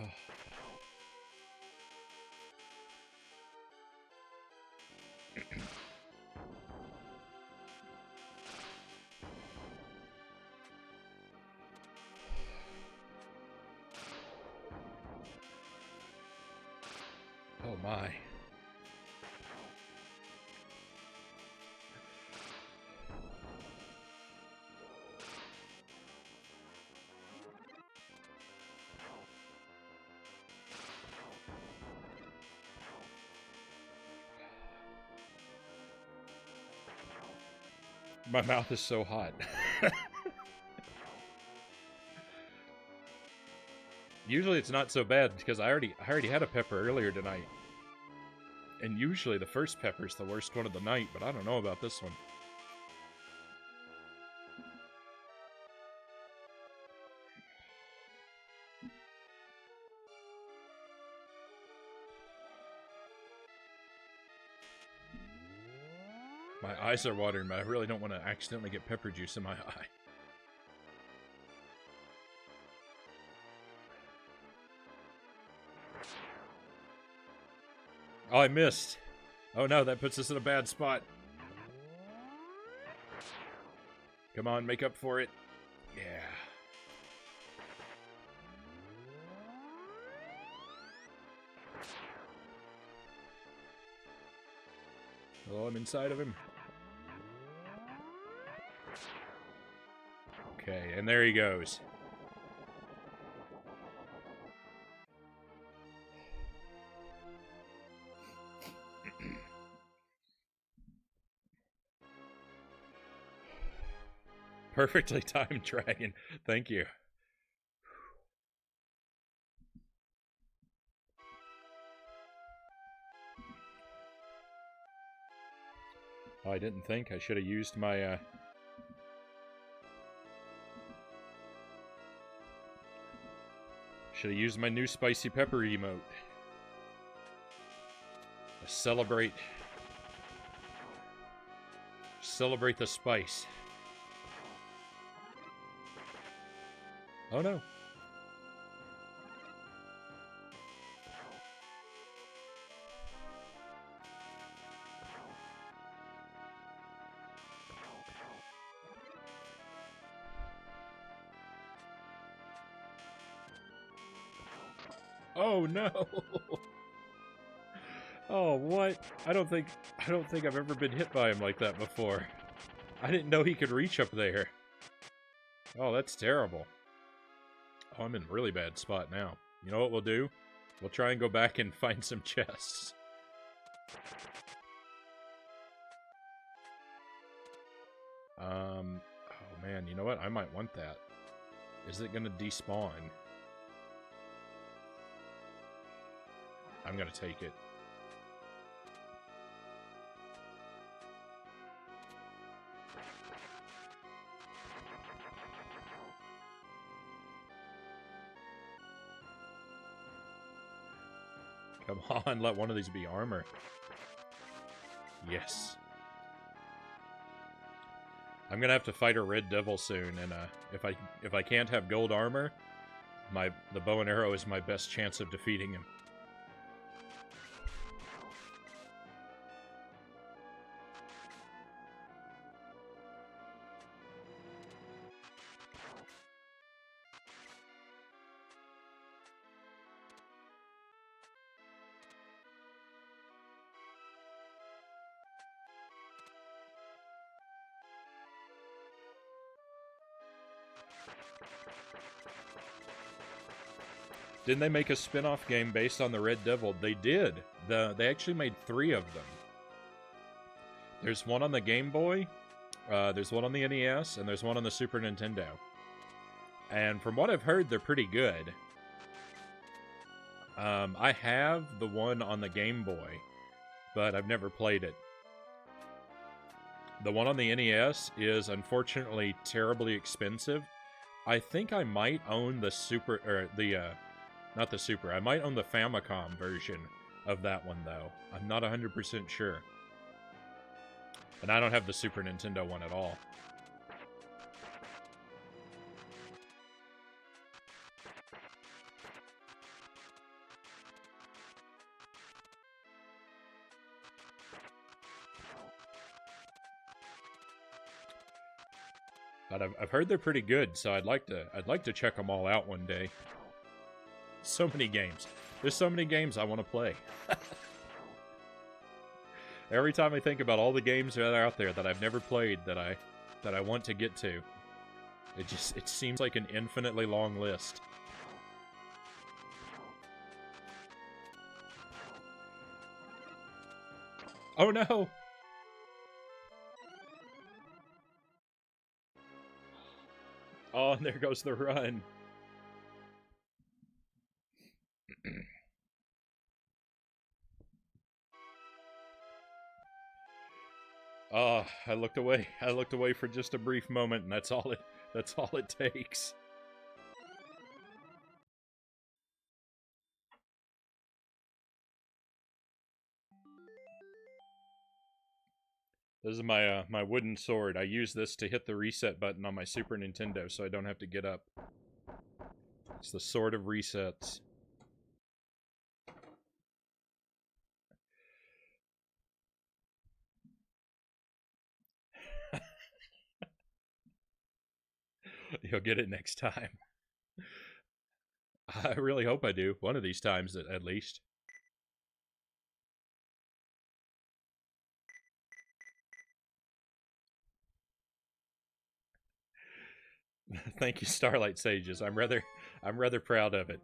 Oh my. My mouth is so hot. Usually it's not so bad because I already had a pepper earlier tonight. And usually the first pepper's the worst one of the night, but I don't know about this one. My eyes are watering, but I really don't want to accidentally get pepper juice in my eye. Oh, I missed. Oh no, that puts us in a bad spot. Come on, make up for it. Yeah. Oh, I'm inside of him. Okay, and there he goes. Perfectly timed dragon. Thank you. Oh, I didn't think. I should have used my, should have used my new spicy pepper emote. Celebrate the spice. Oh no. Oh no. Oh, what? I don't think I've ever been hit by him like that before. I didn't know he could reach up there. Oh, that's terrible. Oh, I'm in a really bad spot now. You know what we'll do? We'll try and go back and find some chests. Oh man, you know what? I might want that. Is it gonna despawn? I'm gonna take it. Come on, let one of these be armor. Yes. I'm gonna have to fight a red devil soon, and if I can't have gold armor, the bow and arrow is my best chance of defeating him. Didn't they make a spin-off game based on the Red Devil? They did. They actually made 3 of them. There's one on the Game Boy, there's one on the NES, and there's one on the Super Nintendo. And from what I've heard, they're pretty good. I have the one on the Game Boy, but I've never played it. The one on the NES is unfortunately terribly expensive. I think I might own the Super, or not the Super, I might own the Famicom version of that one, though. I'm not 100% sure. And I don't have the Super Nintendo one at all. But I've heard they're pretty good, so I'd like to check them all out one day. So many games. There's so many games I want to play. Every time I think about all the games that are out there that I've never played that I want to get to, it seems like an infinitely long list. Oh no! Oh, and there goes the run. Oh, I looked away. I looked away for just a brief moment, and that's all it takes. This is my my wooden sword. I use this to hit the reset button on my Super Nintendo so I don't have to get up. It's the sword of resets. You'll get it next time. I really hope I do. One of these times, at least. Thank you, Starlight Sages. I'm rather proud of it.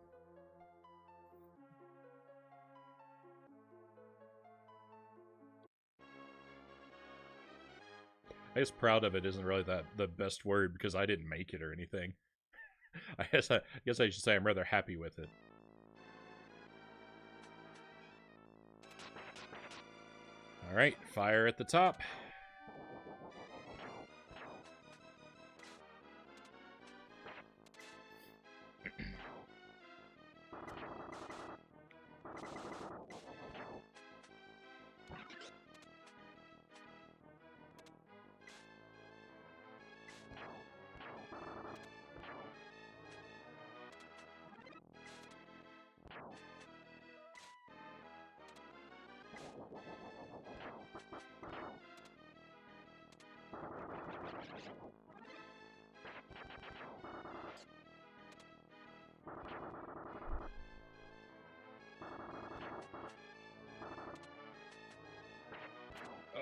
I guess proud of it isn't really the best word because I didn't make it or anything. I guess I should say I'm rather happy with it. All right, fire at the top.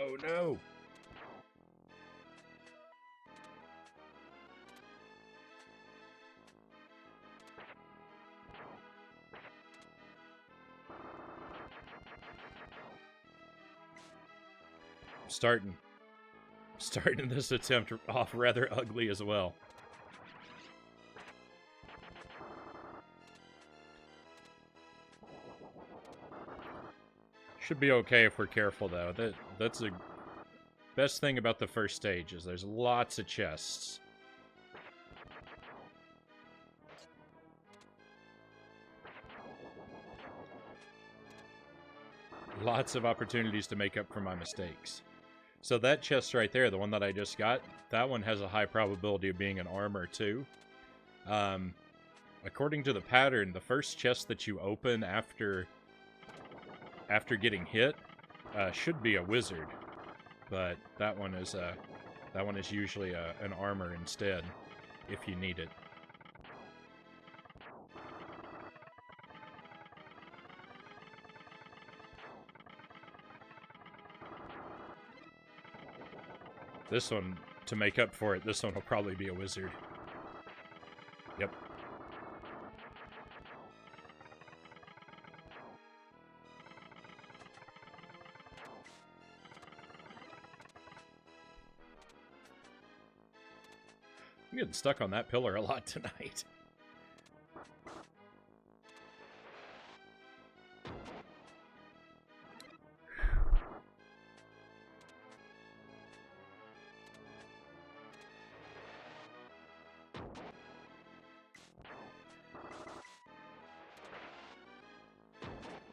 Oh no! Starting this attempt off rather ugly as well. Should be okay if we're careful though. That's the best thing about the first stage is there's lots of chests. Lots of opportunities to make up for my mistakes. So that chest right there, the one that I just got, that one has a high probability of being an armor too. According to the pattern, the first chest that you open after getting hit should be a wizard, but that one is usually an armor instead, if you need it. This one, to make up for it, this one will probably be a wizard. Yep. I'm getting stuck on that pillar a lot tonight.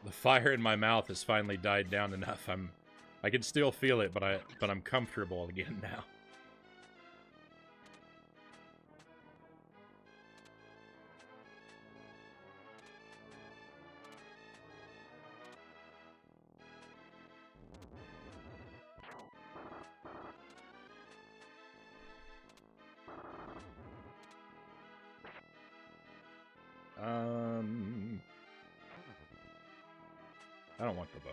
The fire in my mouth has finally died down enough. I can still feel it, but I'm comfortable again now. I don't want the bow.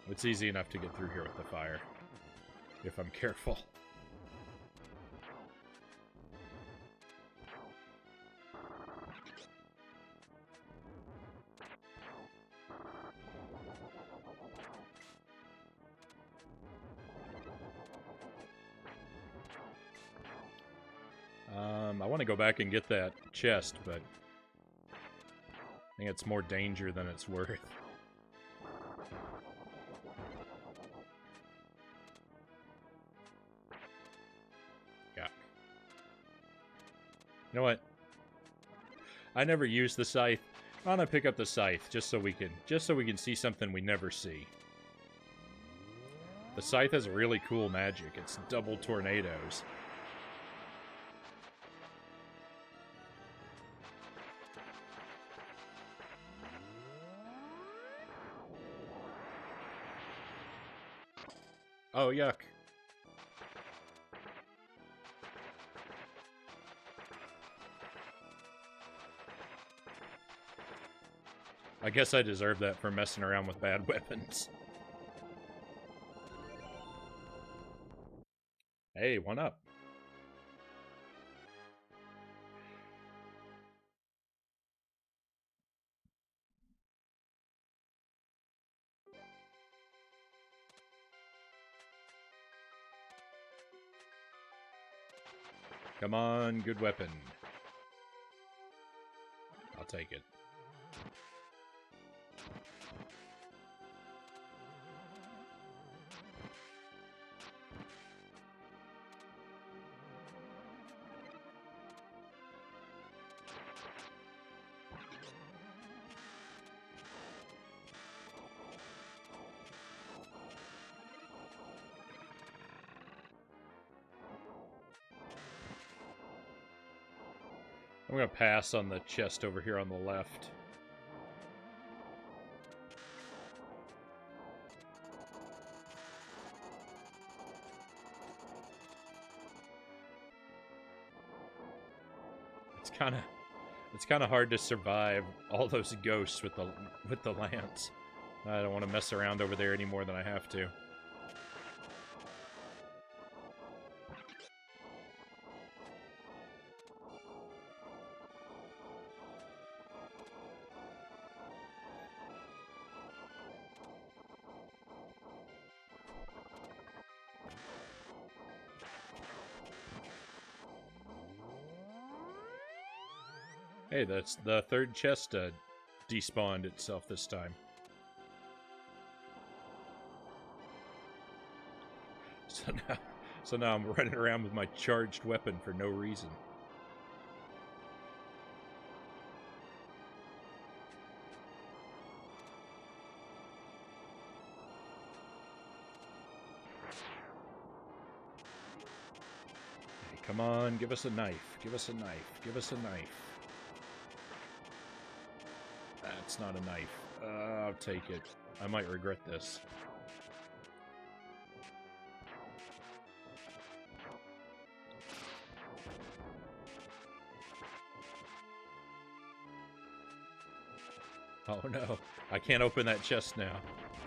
It's easy enough to get through here with the fire, if I'm careful. I want to go back and get that chest, but I think it's more danger than it's worth. Yeah. You know what? I never use the scythe. I'm gonna pick up the scythe just so we can see something we never see. The scythe has really cool magic. It's double tornadoes. Oh, yuck. I guess I deserve that for messing around with bad weapons. Hey, 1 up. Come on, good weapon. I'll take it. I'm going to pass on the chest over here on the left. It's kind of hard to survive all those ghosts with the lance. I don't want to mess around over there any more than I have to. Hey, that's the third chest despawned itself this time. So now I'm running around with my charged weapon for no reason. Hey, come on, give us a knife. Give us a knife. Give us a knife. That's not a knife. I'll take it. I might regret this. Oh no, I can't open that chest now.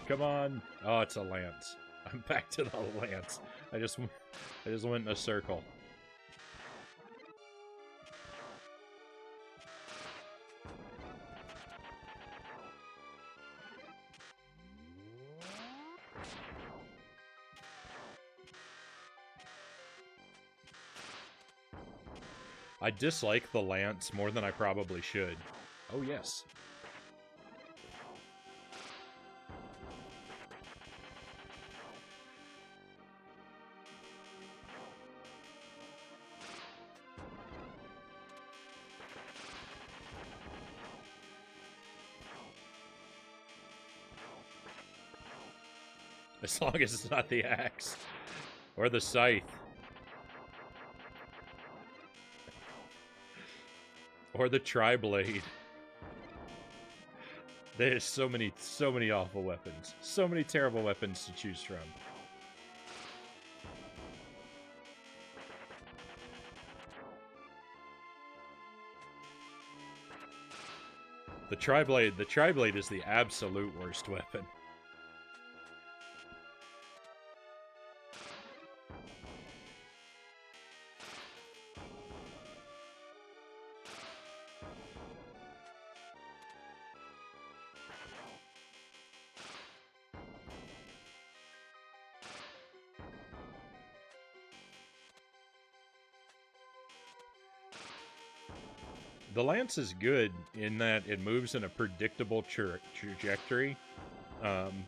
Come on. Oh, it's a lance. I'm back to the lance. I just went in a circle. I dislike the lance more than I probably should. Oh, yes. As long as it's not the axe. Or the scythe. Or the tri-blade. There's so many awful weapons. So many terrible weapons to choose from. The tri-blade is the absolute worst weapon. The lance is good in that it moves in a predictable trajectory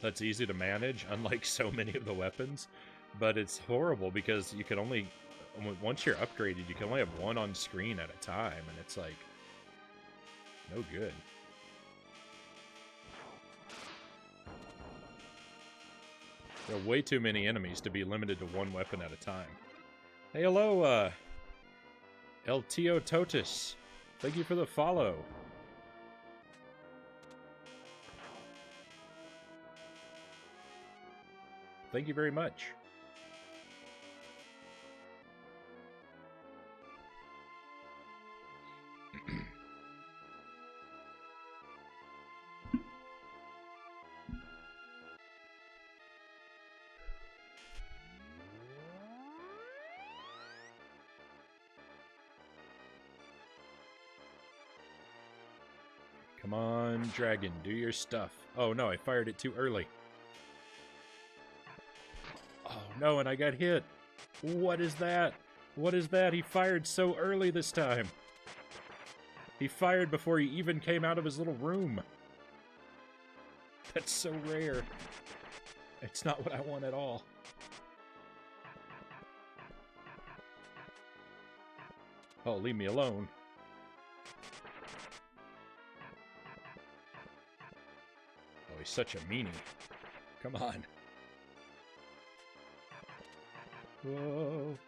that's easy to manage, unlike so many of the weapons. But it's horrible because you can only, once you're upgraded, you can only have one on screen at a time, and it's like, no good. There are way too many enemies to be limited to one weapon at a time. Hey, hello, El Tio Totus. Thank you for the follow. Thank you very much. Come on, dragon, do your stuff. Oh no, I fired it too early. Oh no, and I got hit. What is that? What is that? He fired so early this time. He fired before he even came out of his little room. That's so rare. It's not what I want at all. Oh, leave me alone. Oh, he's such a meanie. Come on. Whoa.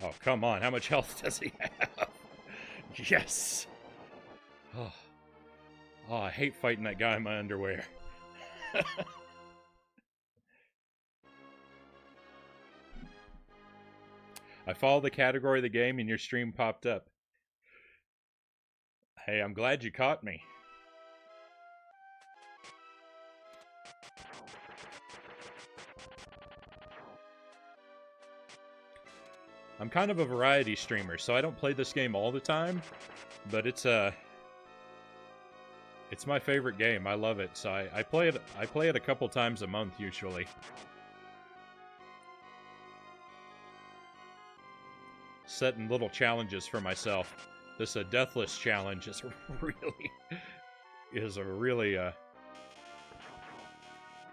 Oh, come on. How much health does he have? Yes. Oh. Oh, I hate fighting that guy in my underwear. I followed the category of the game and your stream popped up. Hey, I'm glad you caught me. I'm kind of a variety streamer, so I don't play this game all the time, but it's my favorite game. I love it, so I play it a couple times a month usually. Setting little challenges for myself. This deathless challenge is really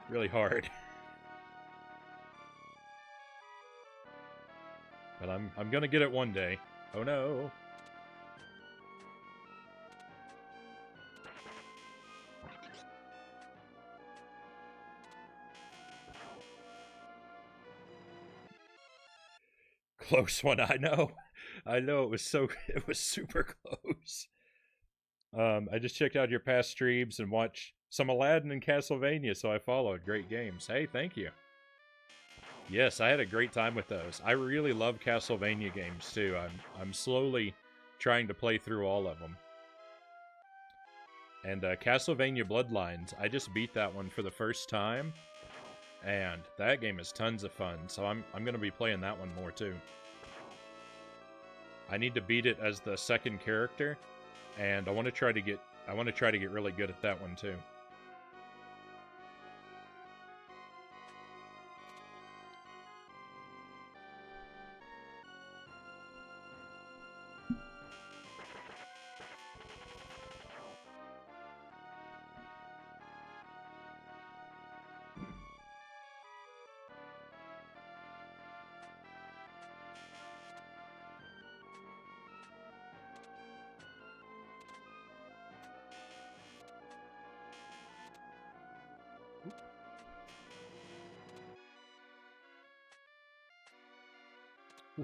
really hard. But I'm gonna get it one day. Oh no. Close one, I know. I know, it was super close. I just checked out your past streams and watched some Aladdin and Castlevania, so I followed. Great games. Hey, thank you. Yes, I had a great time with those. I really love Castlevania games too. I'm slowly trying to play through all of them. And Castlevania Bloodlines, I just beat that one for the first time, and that game is tons of fun. So I'm gonna be playing that one more too. I need to beat it as the second character, and I want to try to get really good at that one too.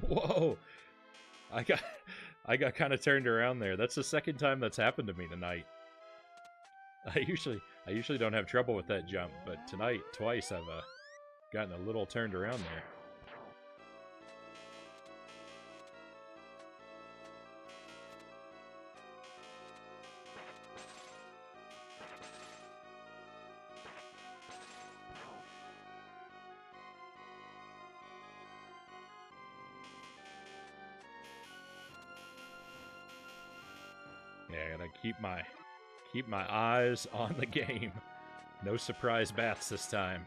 Whoa! I got kind of turned around there. That's the second time that's happened to me tonight. I usually don't have trouble with that jump, but tonight twice I've gotten a little turned around there. Yeah, I gotta keep my eyes on the game. No surprise bats this time.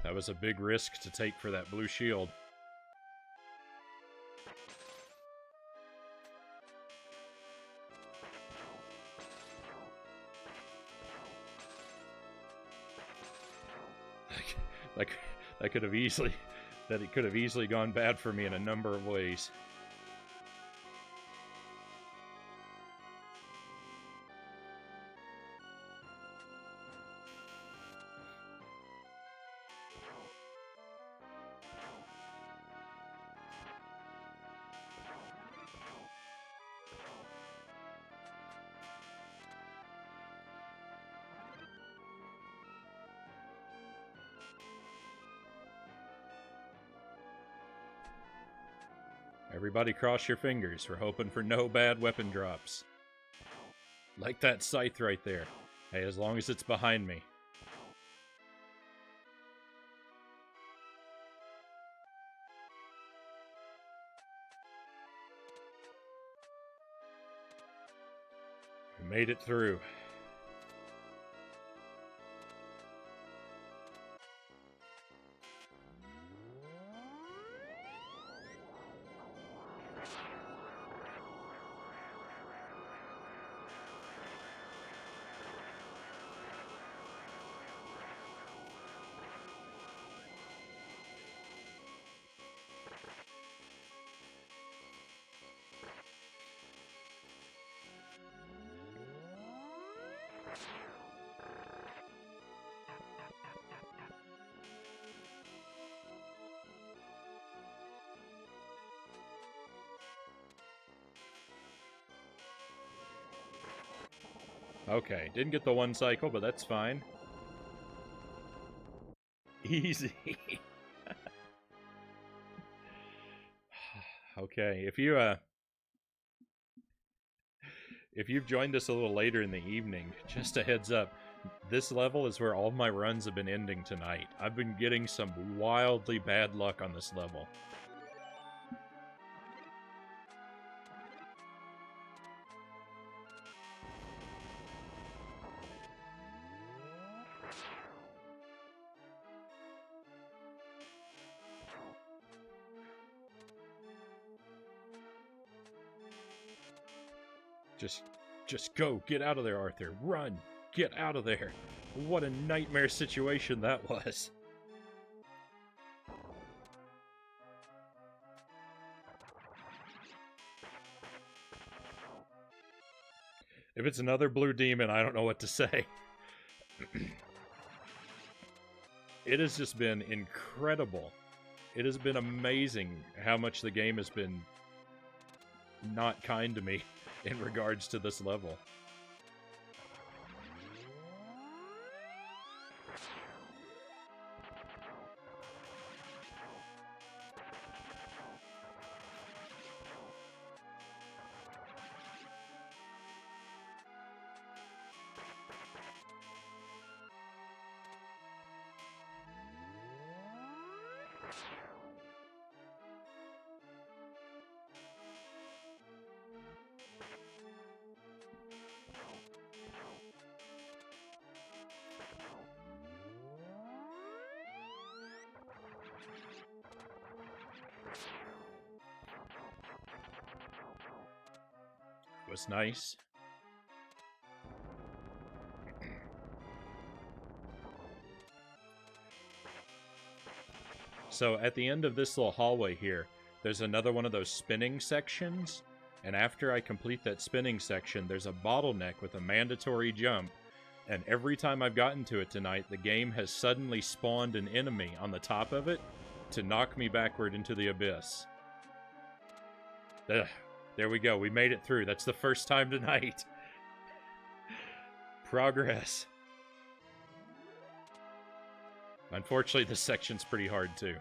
That was a big risk to take for that blue shield. That could have easily gone bad for me in a number of ways. Everybody cross your fingers. We're hoping for no bad weapon drops. Like that scythe right there. Hey, as long as it's behind me. We made it through. Okay, didn't get the one cycle, but that's fine. Easy. Okay, if you've joined us a little later in the evening, just a heads up, this level is where all my runs have been ending tonight. I've been getting some wildly bad luck on this level. Just go. Get out of there, Arthur. Run. Get out of there. What a nightmare situation that was. If it's another blue demon, I don't know what to say. It has just been incredible. It has been amazing how much the game has been not kind to me in regards to this level. Was nice. So at the end of this little hallway here, there's another one of those spinning sections, and after I complete that spinning section, there's a bottleneck with a mandatory jump, and every time I've gotten to it tonight, the game has suddenly spawned an enemy on the top of it to knock me backward into the abyss. Ugh. There we go. We made it through. That's the first time tonight. Progress. Unfortunately, this section's pretty hard, too.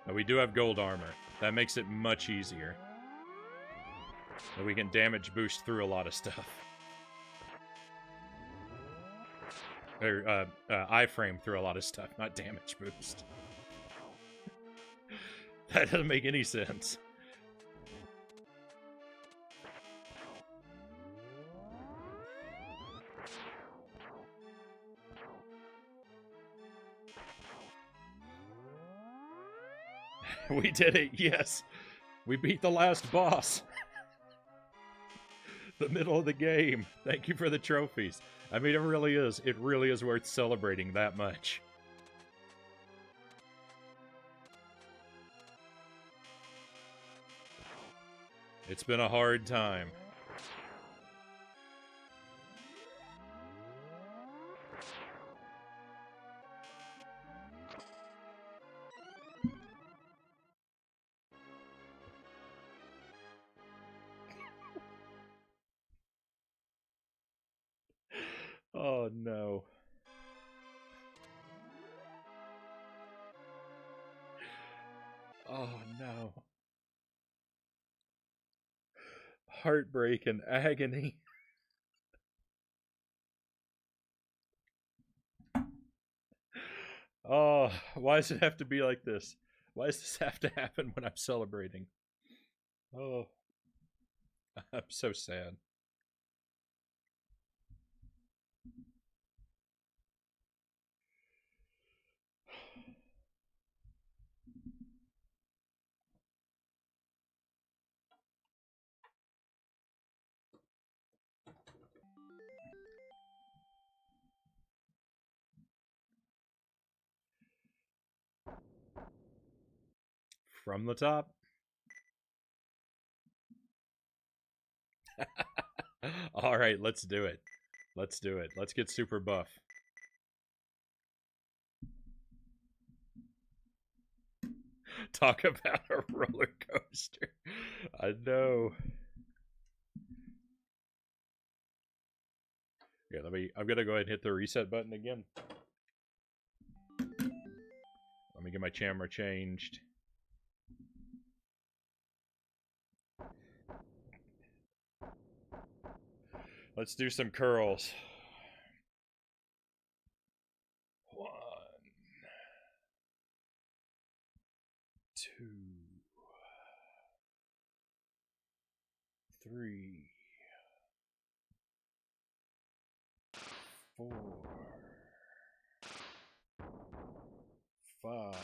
But we do have gold armor. That makes it much easier. And we can damage boost through a lot of stuff. Or, iframe through a lot of stuff, not damage boost. That doesn't make any sense. We did it, yes. We beat the last boss. The middle of the game. Thank you for the trophies. I mean, it really is worth celebrating that much. It's been a hard time. Oh no. Oh no. Heartbreak and agony. Oh, why does it have to be like this? Why does this have to happen when I'm celebrating? Oh, I'm so sad. From the top. All right, let's do it. Let's do it. Let's get super buff. Talk about a roller coaster. I know. Yeah, I'm gonna go ahead and hit the reset button again. Let me get my camera changed. Let's do some curls. 1, 2, 3, 4, 5,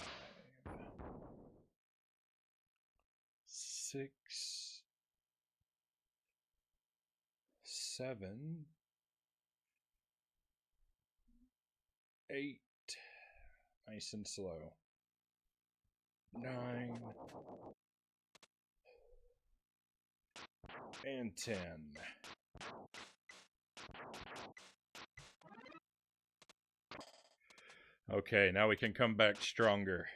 6, 7, 8. Nice and slow. 9 and 10. Okay, now we can come back stronger.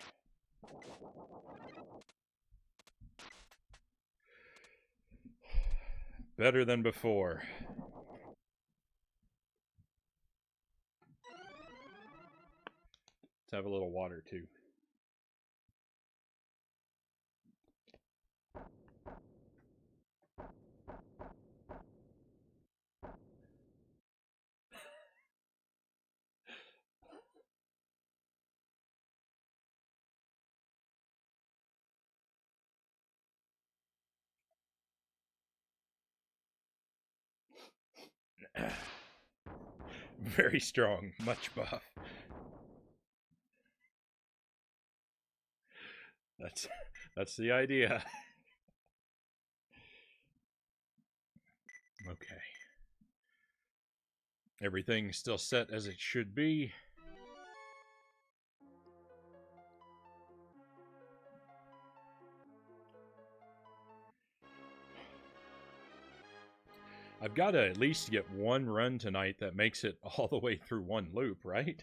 Better than before. Let's have a little water too. Very strong, much buff. That's the idea. Okay. Everything's still set as it should be. I've got to at least get one run tonight that makes it all the way through one loop, right?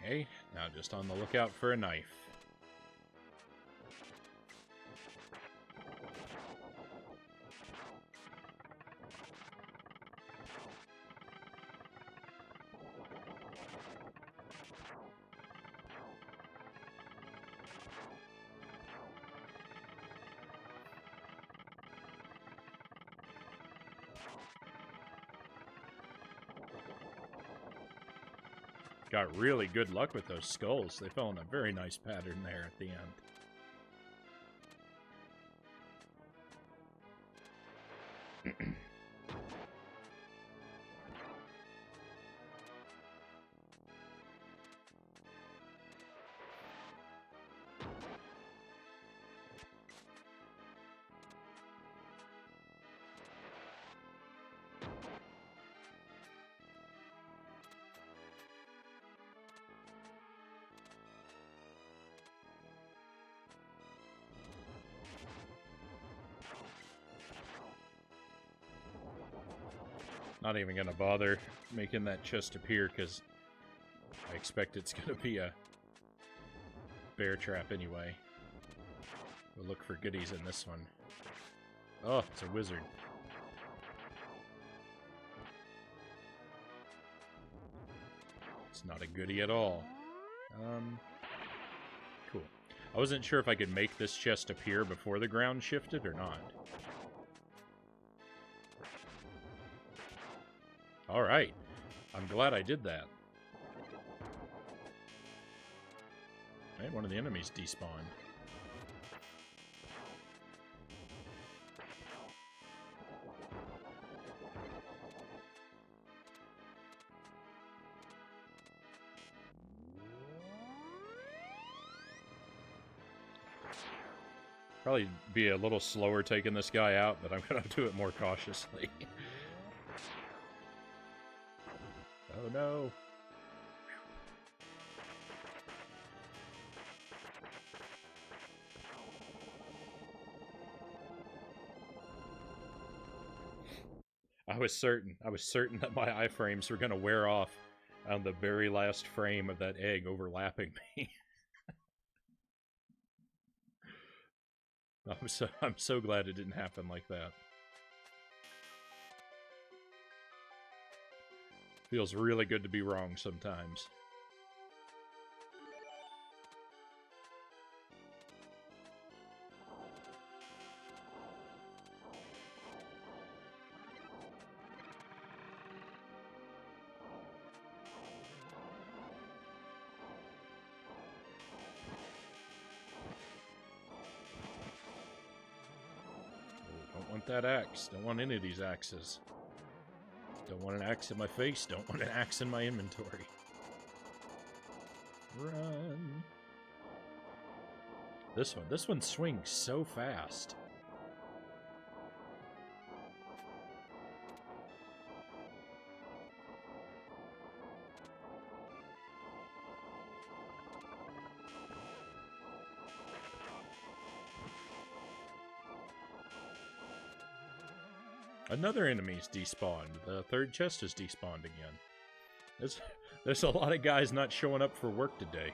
Okay, now just on the lookout for a knife. Got really good luck with those skulls. They fell in a very nice pattern there at the end. Not even gonna bother making that chest appear because I expect it's gonna be a bear trap anyway. We'll look for goodies in this one. Oh, it's a wizard. It's not a goodie at all. Cool. I wasn't sure if I could make this chest appear before the ground shifted or not. Alright. I'm glad I did that. Right, one of the enemies despawned. Probably be a little slower taking this guy out, but I'm gonna do it more cautiously. Oh no. I was certain that my iframes were going to wear off on the very last frame of that egg overlapping me. I'm so glad it didn't happen like that. Feels really good to be wrong sometimes. Don't want that axe. Don't want any of these axes. Don't want an axe in my face. Don't want an axe in my inventory. Run. This one swings so fast. Another enemy's despawned. The third chest is despawned again. There's a lot of guys not showing up for work today.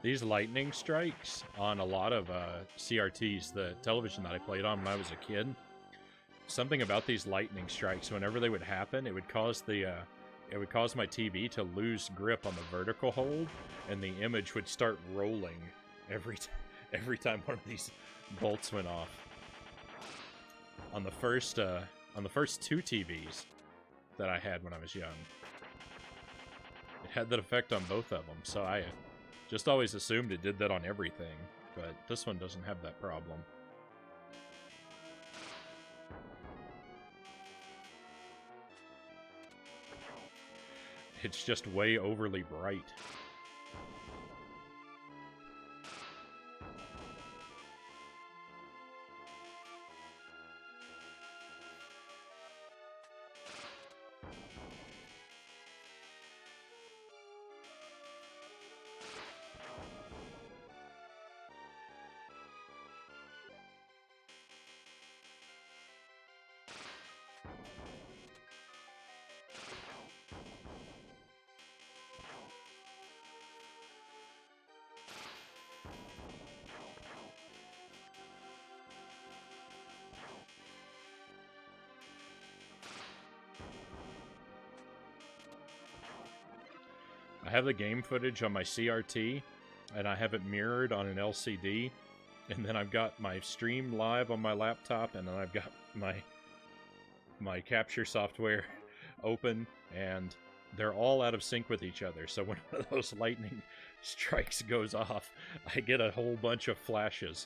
These lightning strikes on a lot of CRTs, the television that I played on when I was a kid, something about these lightning strikes, whenever they would happen, it would cause the it would cause my TV to lose grip on the vertical hold, and the image would start rolling every time one of these bolts went off. On the first two TVs that I had when I was young, it had that effect on both of them. So I just always assumed it did that on everything, but this one doesn't have that problem. It's just way overly bright. I have the game footage on my CRT, and I have it mirrored on an LCD, and then I've got my stream live on my laptop, and then I've got my capture software open, and they're all out of sync with each other. So when one of those lightning strikes goes off, I get a whole bunch of flashes,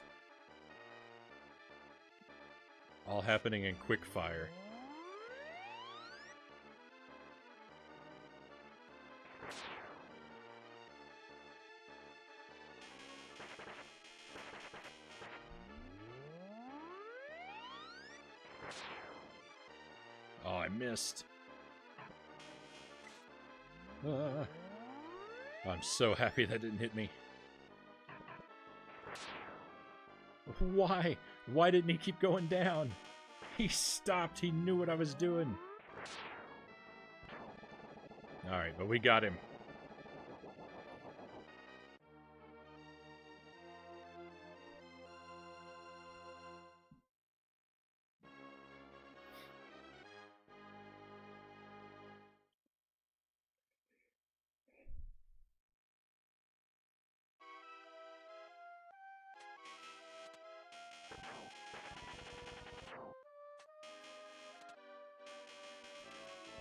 all happening in quick fire. Oh, I missed. I'm so happy that didn't hit me. Why? Why didn't he keep going down? He stopped. He knew what I was doing. Alright, but we got him.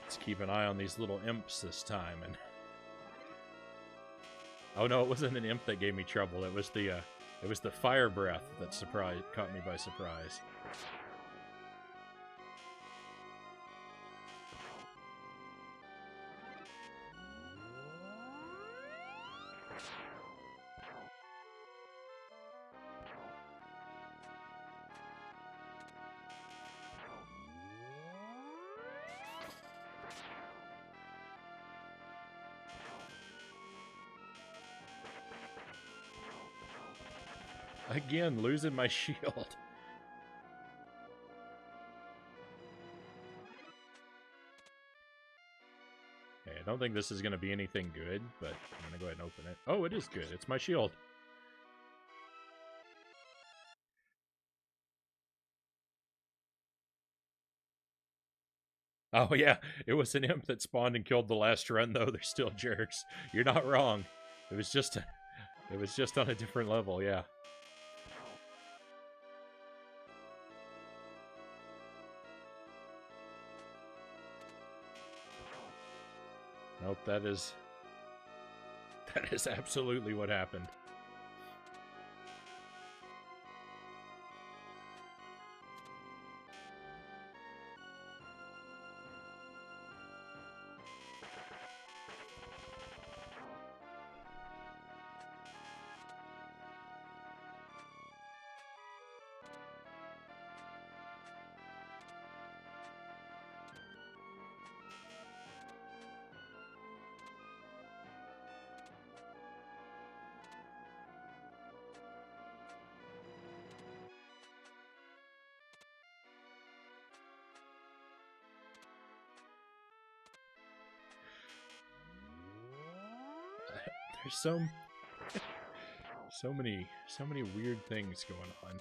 Let's keep an eye on these little imps this time. And oh no, it wasn't an imp that gave me trouble. It was the fire breath that caught me by surprise. Again, losing my shield. Okay, I don't think this is going to be anything good, but I'm going to go ahead and open it. Oh, it is good. It's my shield. Oh, yeah. It was an imp that spawned and killed the last run, though. They're still jerks. You're not wrong. It was just on a different level, yeah. Nope, that is absolutely what happened. There's so many weird things going on.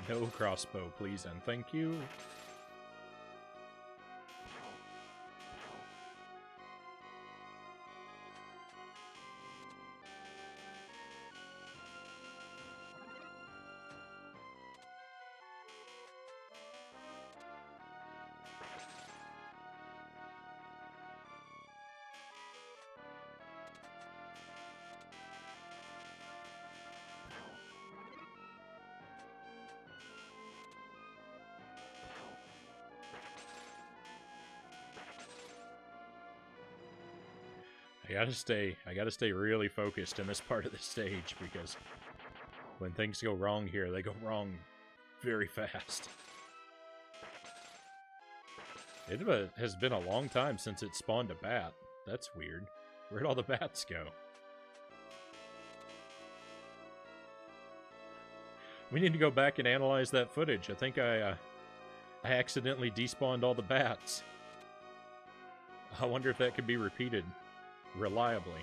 No crossbow, please and thank you. I gotta stay really focused in this part of the stage, because when things go wrong here, they go wrong very fast. It has been a long time since it spawned a bat. That's weird. Where'd all the bats go? We need to go back and analyze that footage. I think I accidentally despawned all the bats. I wonder if that could be repeated reliably.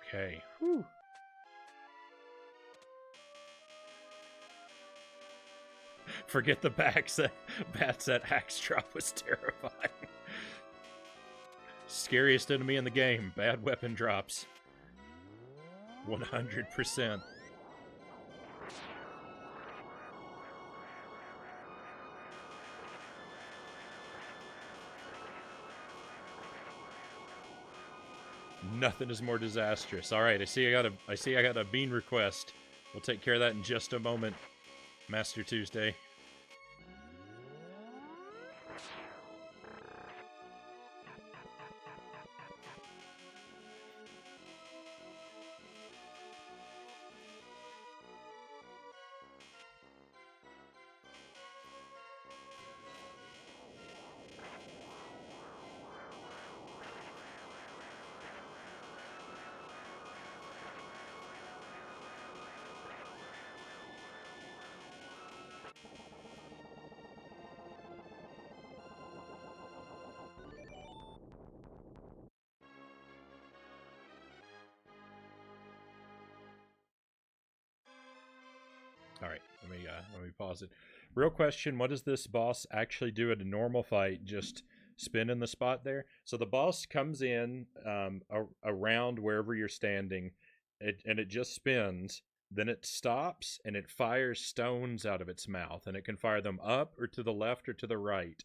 Okay. Whew. Forget the bats. That axe drop was terrifying. Scariest enemy in the game. Bad weapon drops. 100%. Nothing is more disastrous. All right, I see I got a bean request. We'll take care of that in just a moment, Master Tuesday. All right, let me pause it. Real question: what does this boss actually do at a normal fight? Just spin in the spot there. So the boss comes in around wherever you're standing, and it just spins. Then it stops and it fires stones out of its mouth, and it can fire them up or to the left or to the right.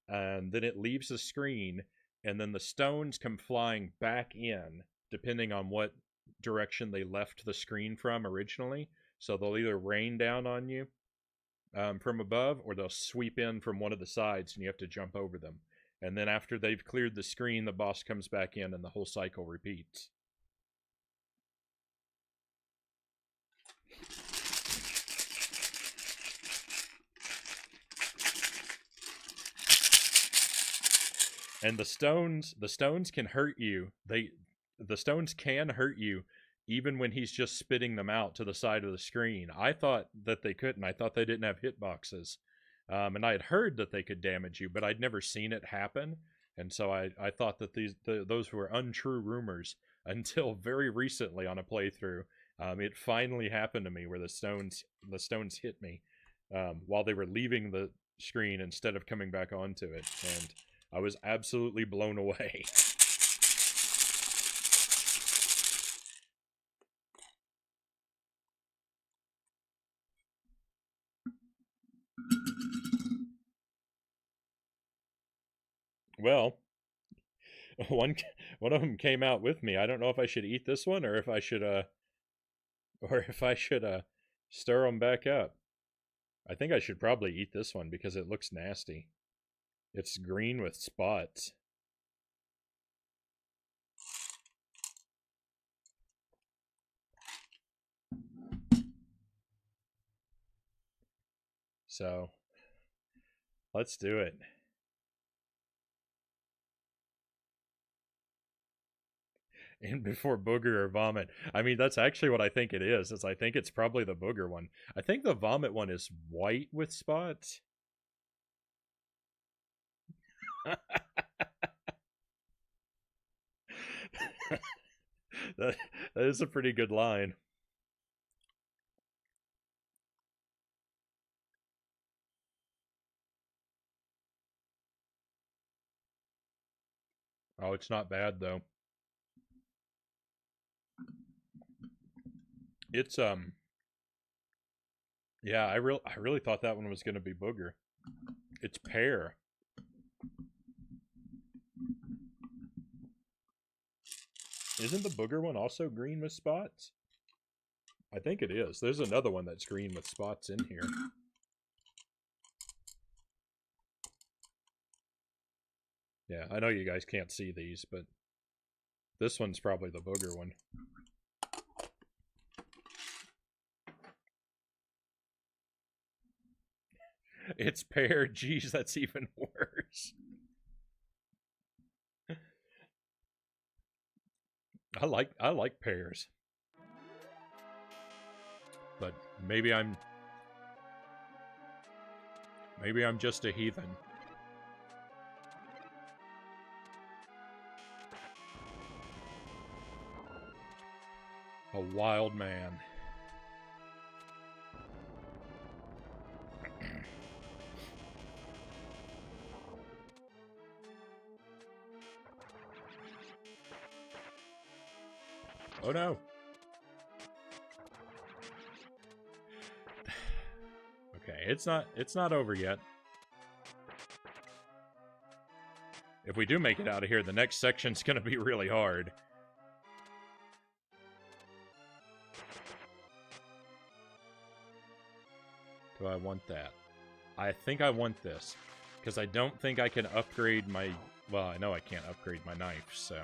And then it leaves the screen, and then the stones come flying back in, depending on what direction they left the screen from originally. So they'll either rain down on you from above, or they'll sweep in from one of the sides, and you have to jump over them. And then after they've cleared the screen, the boss comes back in, and the whole cycle repeats. And the stones can hurt you. The stones can hurt you even when he's just spitting them out to the side of the screen. I thought that they couldn't. I thought they didn't have hitboxes. And I had heard that they could damage you, but I'd never seen it happen. And so I thought that those were untrue rumors until very recently on a playthrough. It finally happened to me where the stones hit me while they were leaving the screen instead of coming back onto it. And I was absolutely blown away. Well, one of them came out with me. I don't know if I should eat this one or if I should stir them back up. I think I should probably eat this one because it looks nasty. It's green with spots. So, let's do it. And before booger or vomit. I mean, that's actually what I think it is. I think it's probably the booger one. I think the vomit one is white with spots. that is a pretty good line. Oh, it's not bad though. It's yeah, I really thought that one was going to be booger. It's pear. Isn't the booger one also green with spots? I think it is. There's another one that's green with spots in here. Yeah, I know you guys can't see these, but this one's probably the booger one. It's pear. Geez, that's even worse. I like pears. But maybe I'm just a heathen. A wild man. Oh no. Okay, it's not over yet. If we do make it out of here, the next section's gonna be really hard. Do I want that? I think I want this. Because I don't think I can upgrade my... Well, I know I can't upgrade my knife, so...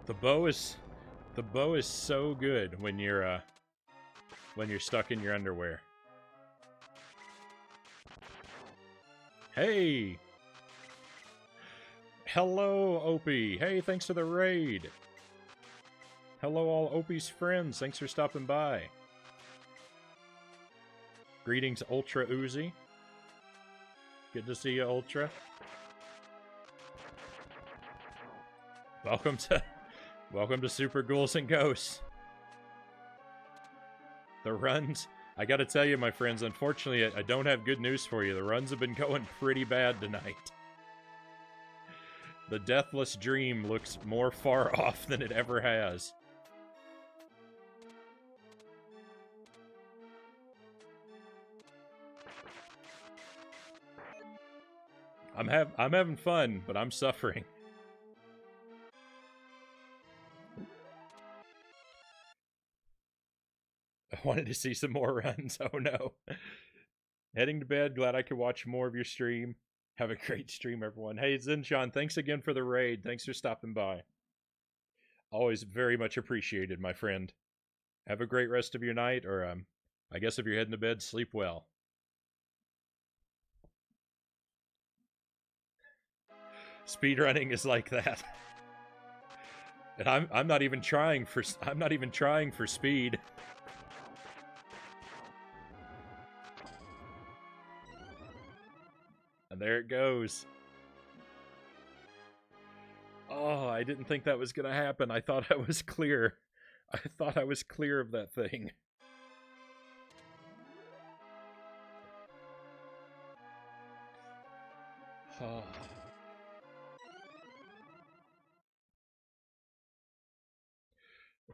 The bow is so good when you're stuck in your underwear. Hey! Hello, Opie. Hey, thanks for the raid. Hello, all Opie's friends. Thanks for stopping by. Greetings, Ultra Uzi. Good to see you, Ultra. Welcome to Super Ghouls and Ghosts. The runs, I gotta tell you, my friends, unfortunately, I don't have good news for you. The runs have been going pretty bad tonight. The deathless dream looks more far off than it ever has. I'm having fun, but I'm suffering. I wanted to see some more runs. Oh no. Heading to bed. Glad I could watch more of your stream. Have a great stream, everyone. Hey, Zinshan, thanks again for the raid. Thanks for stopping by. Always very much appreciated, my friend. Have a great rest of your night, or I guess if you're heading to bed, sleep well. Speedrunning is like that. And I'm not even trying for speed. And there it goes. Oh, I didn't think that was going to happen. I thought I was clear. I thought I was clear of that thing. Oh.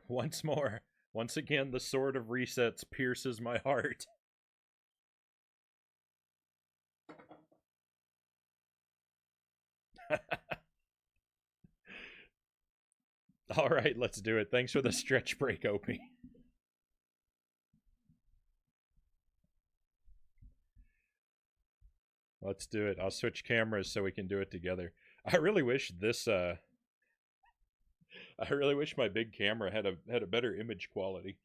Once more. Once again, the sword of resets pierces my heart. All right, let's do it. Thanks for the stretch break, Opie. Let's do it. I'll switch cameras so we can do it together. I really wish this I really wish my big camera had a better image quality.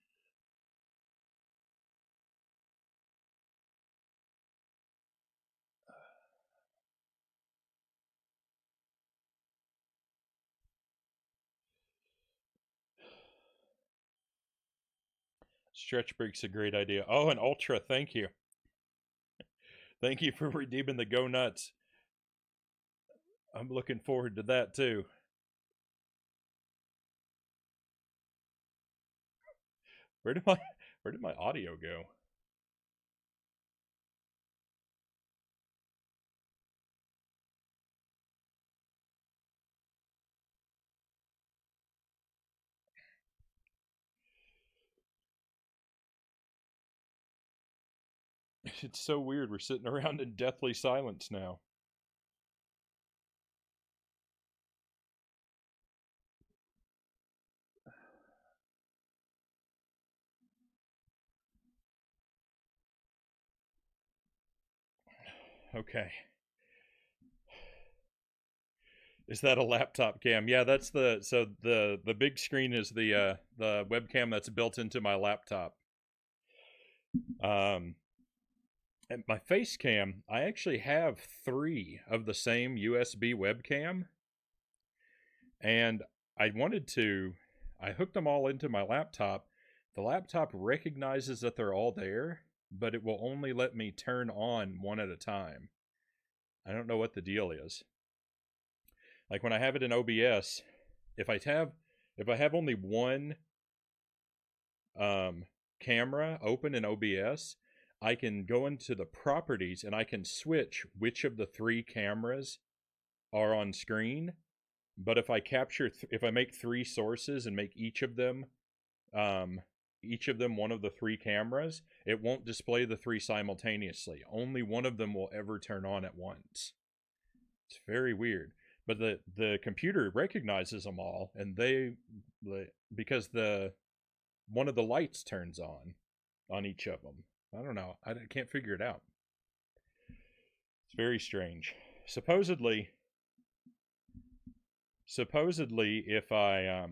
Stretch break's a great idea. Oh, and Ultra, thank you. Thank you for redeeming the Go Nuts. I'm looking forward to that too. Where did my audio go? It's so weird. We're sitting around in deathly silence now. Okay. Is that a laptop cam? Yeah, that's the big screen is the webcam that's built into my laptop. And my face cam, I actually have 3 of the same USB webcam, and I hooked them all into my laptop. The laptop recognizes that they're all there, but it will only let me turn on one at a time. I don't know what the deal is. Like when I have it in OBS, if I have only one camera open in OBS, I can go into the properties and I can switch which of the 3 cameras are on screen. But if I if I make 3 sources and make each of them one of the 3 cameras, it won't display the 3 simultaneously. Only one of them will ever turn on at once. It's very weird. But the computer recognizes them all, and because one of the lights turns on each of them. I don't know. I can't figure it out. It's very strange. Supposedly, if I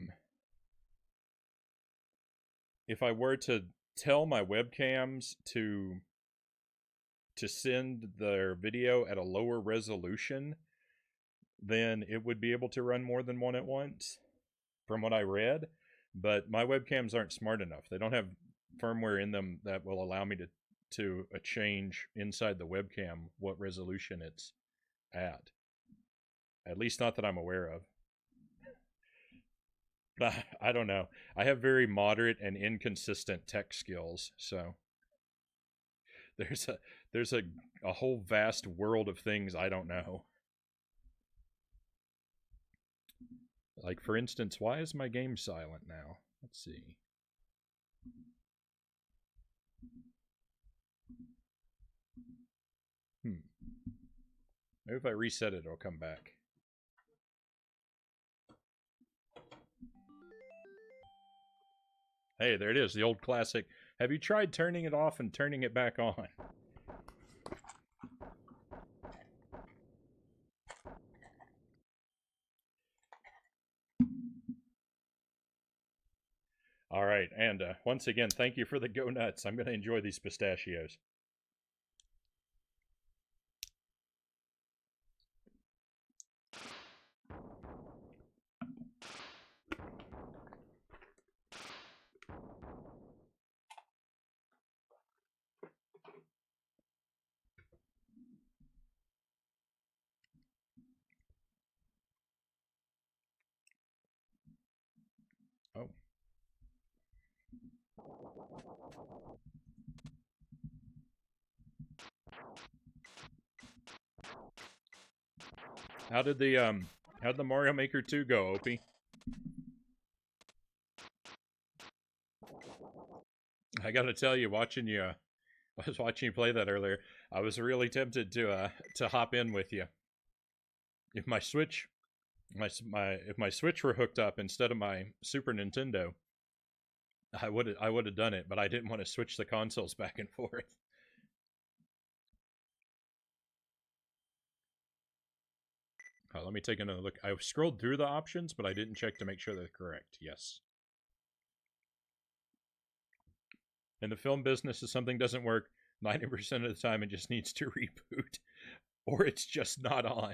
were to tell my webcams to send their video at a lower resolution, then it would be able to run more than one at once, from what I read. But my webcams aren't smart enough. They don't have firmware in them that will allow me to change inside the webcam what resolution it's at. At least not that I'm aware of. I don't know. I have very moderate and inconsistent tech skills, so there's a whole vast world of things I don't know. Like, for instance, why is my game silent now? Let's see. Maybe if I reset it, it'll come back. Hey, there it is, the old classic. Have you tried turning it off and turning it back on? All right, and once again, thank you for the Go Nuts. I'm going to enjoy these pistachios. How'd the Mario Maker 2 go, Opie? I gotta tell you, I was watching you play that earlier. I was really tempted to hop in with you. If my Switch, if my Switch were hooked up instead of my Super Nintendo, I would have done it, but I didn't want to switch the consoles back and forth. Let me take another look. I scrolled through the options, but I didn't check to make sure they're correct. Yes. In the film business, if something doesn't work, 90% of the time it just needs to reboot, or it's just not on.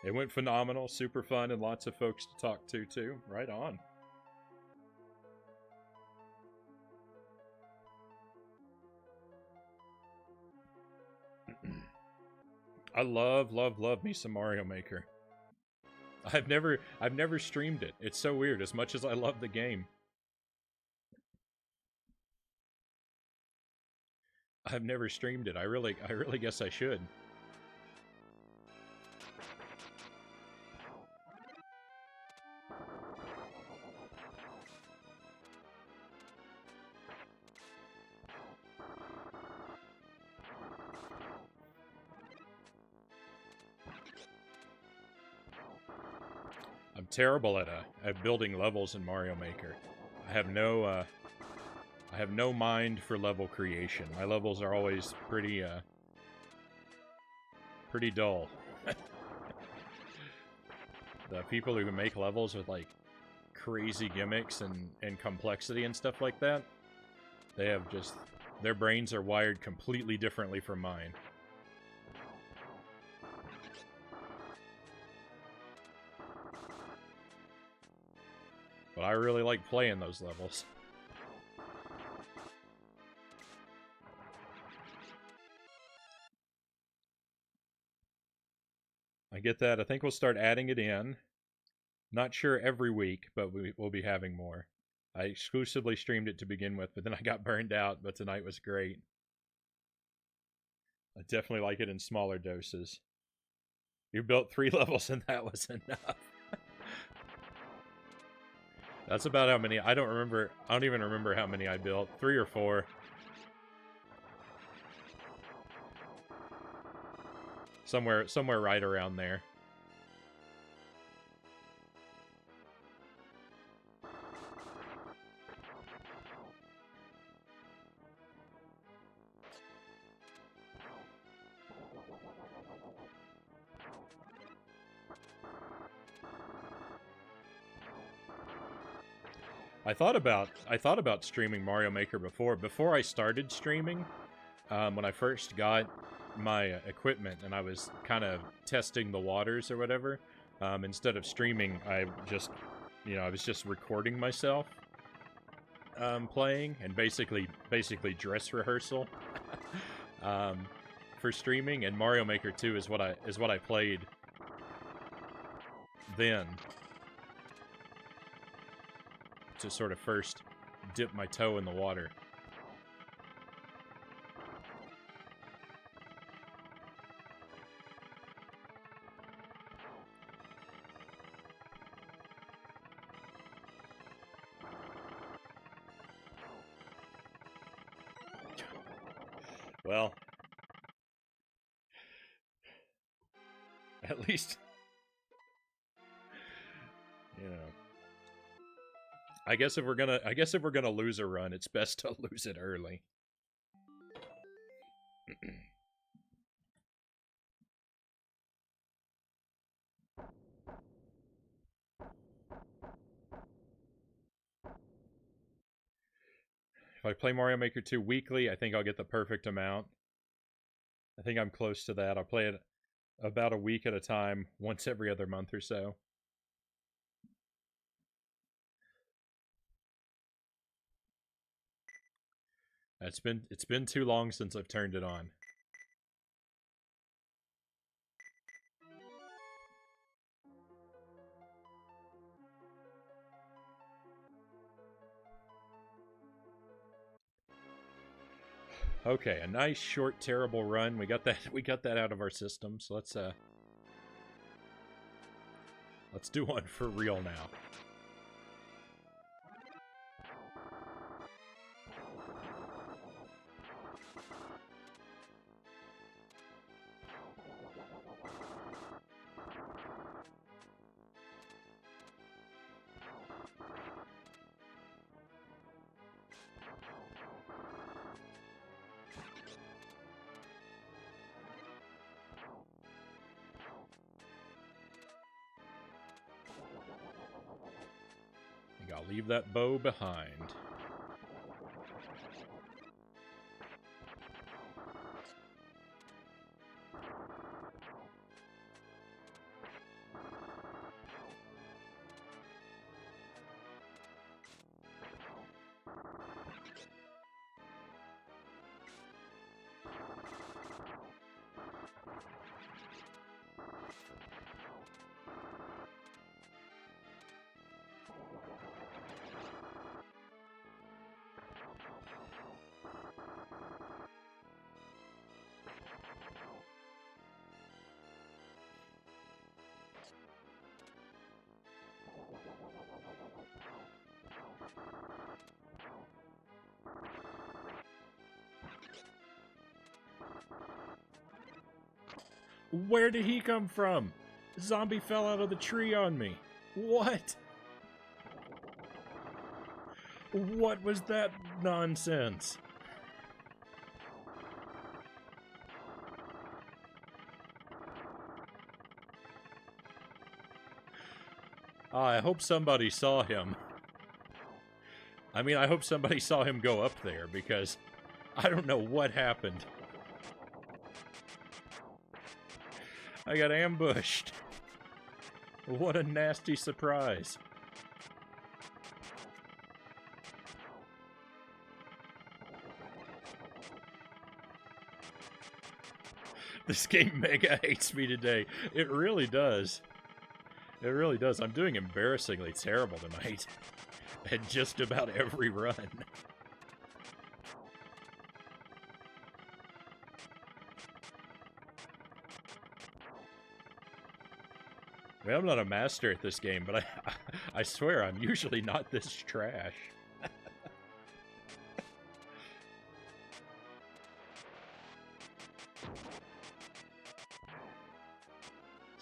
It went phenomenal, super fun, and lots of folks to talk to, too. Right on. I love me some Mario Maker. I've never streamed it. It's so weird, as much as I love the game. I've never streamed it. I really guess I should. I'm terrible at building levels in Mario Maker. I have no mind for level creation. My levels are always pretty dull. The people who can make levels with like crazy gimmicks and complexity and stuff like that, they have just, their brains are wired completely differently from mine. But I really like playing those levels. I get that. I think we'll start adding it in. Not sure every week, but we'll be having more. I exclusively streamed it to begin with, but then I got burned out, but tonight was great. I definitely like it in smaller doses. You built 3 levels and that was enough. That's about how many. I don't even remember how many I built. 3 or 4. Somewhere right around there. I thought about streaming Mario Maker before I started streaming. When I first got my equipment and I was kind of testing the waters or whatever, instead of streaming, I was just recording myself playing, and basically dress rehearsal for streaming. And Mario Maker 2 is what I played then, to sort of first dip my toe in the water. Well, at least, you know. I guess if we're gonna lose a run, it's best to lose it early. If I play Mario Maker 2 weekly, I think I'll get the perfect amount. I think I'm close to that. I'll play it about a week at a time, once every other month or so. It's been too long since I've turned it on. Okay, a nice short terrible run. We got that out of our system. So let's do one for real now. I'll leave that bow behind. Where did he come from? The zombie fell out of the tree on me. What? What was that nonsense? I hope somebody saw him. I mean, I hope somebody saw him go up there, because I don't know what happened. I got ambushed. What a nasty surprise. This game mega hates me today. It really does. It really does. I'm doing embarrassingly terrible tonight. At just about every run. I mean, I'm not a master at this game, but I swear I'm usually not this trash.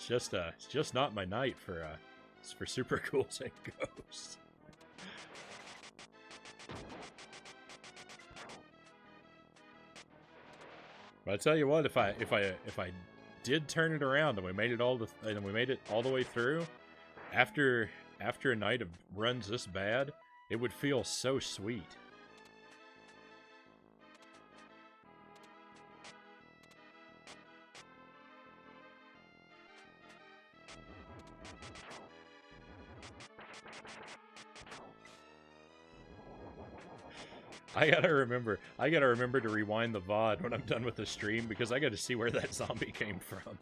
It's just not my night for Super Ghouls and Ghosts. But I tell you what, if I did turn it around and we made it all the way through, after a night of runs this bad, it would feel so sweet. I gotta remember to rewind the VOD when I'm done with the stream, because I gotta see where that zombie came from.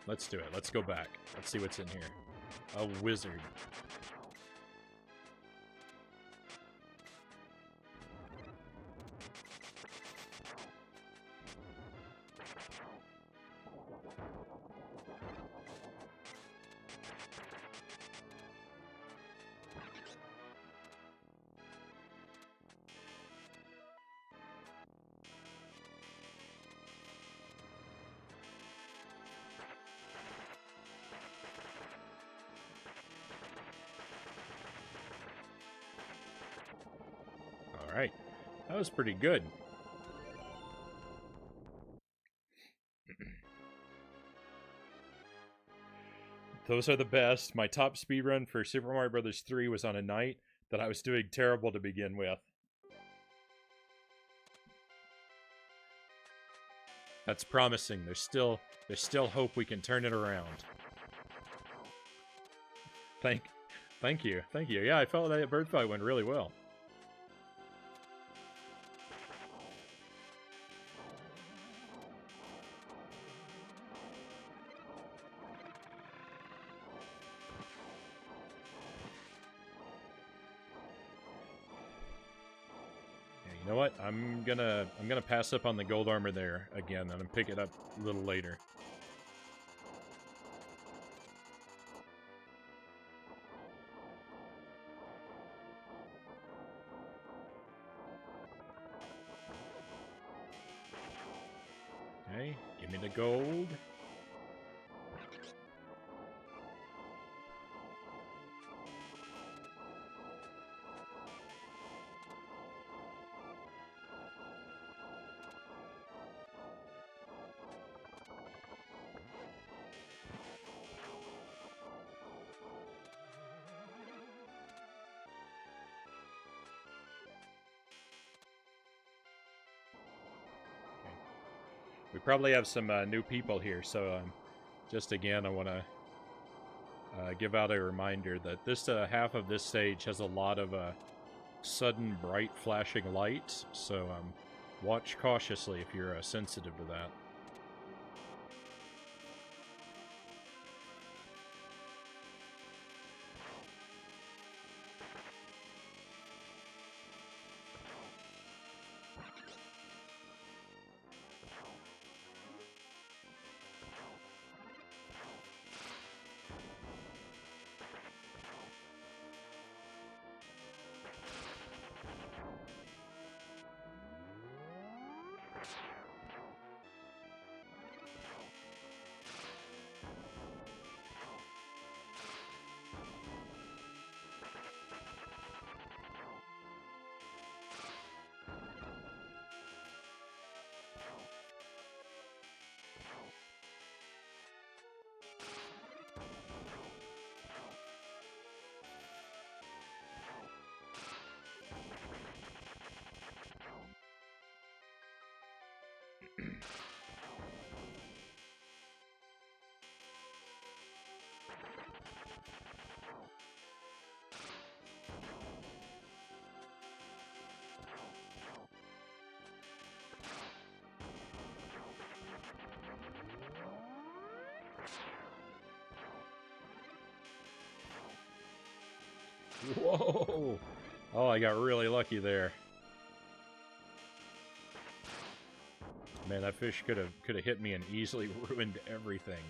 Let's do it. Let's go back. Let's see what's in here. A wizard. Alright, that was pretty good. Those are the best. My top speedrun for Super Mario Bros. 3 was on a night that I was doing terrible to begin with. That's promising. There's still hope we can turn it around. Thank you. Yeah, I felt that bird fight went really well. know what? I'm gonna pass up on the gold armor there again, and pick it up a little later. Okay, give me the gold. We probably have some new people here, so just again, I want to give out a reminder that this half of this stage has a lot of sudden bright flashing lights, so watch cautiously if you're sensitive to that. Whoa! Oh, I got really lucky there. Man, that fish could have hit me and easily ruined everything.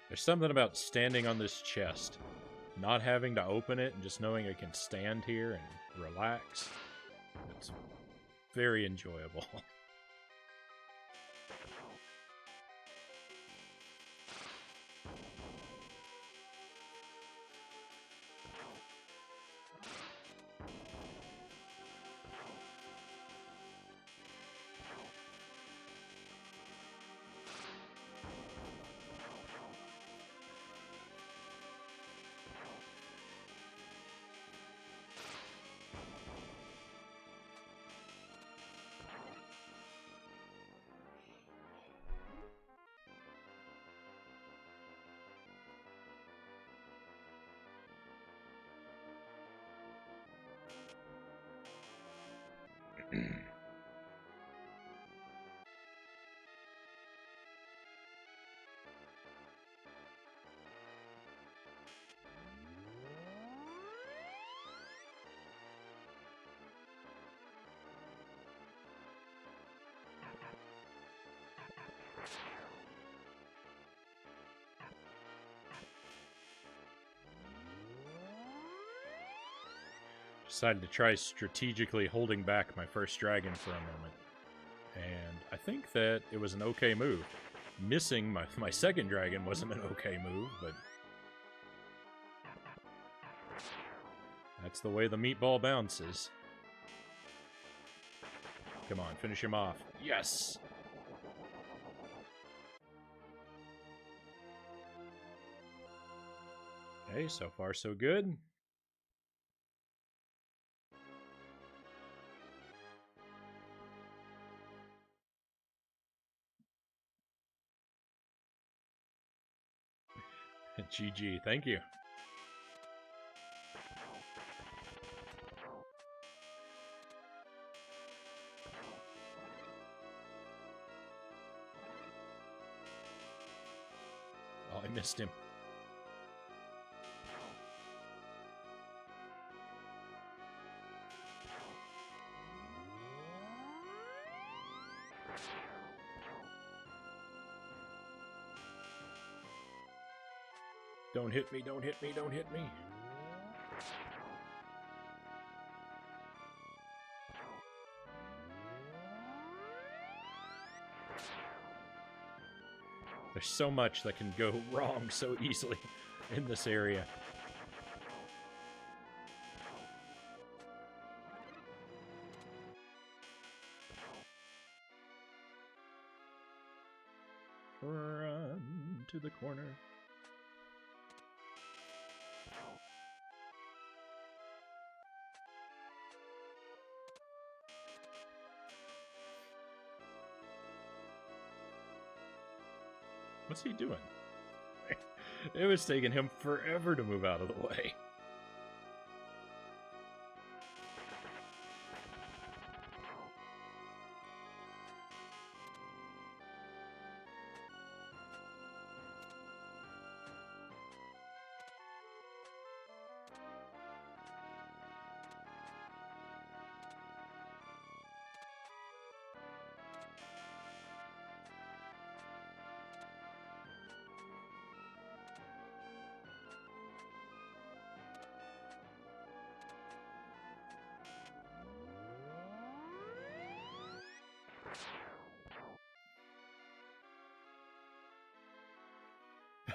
There's something about standing on this chest, not having to open it, and just knowing I can stand here and relax. It's very enjoyable. Decided to try strategically holding back my first dragon for a moment. And I think that it was an okay move. Missing my second dragon wasn't an okay move, but that's the way the meatball bounces. Come on, finish him off. Yes! Okay, so far so good. GG, thank you. Oh, I missed him. Don't hit me, don't hit me, don't hit me. There's so much that can go wrong so easily in this area. Run to the corner. What's he doing? It was taking him forever to move out of the way.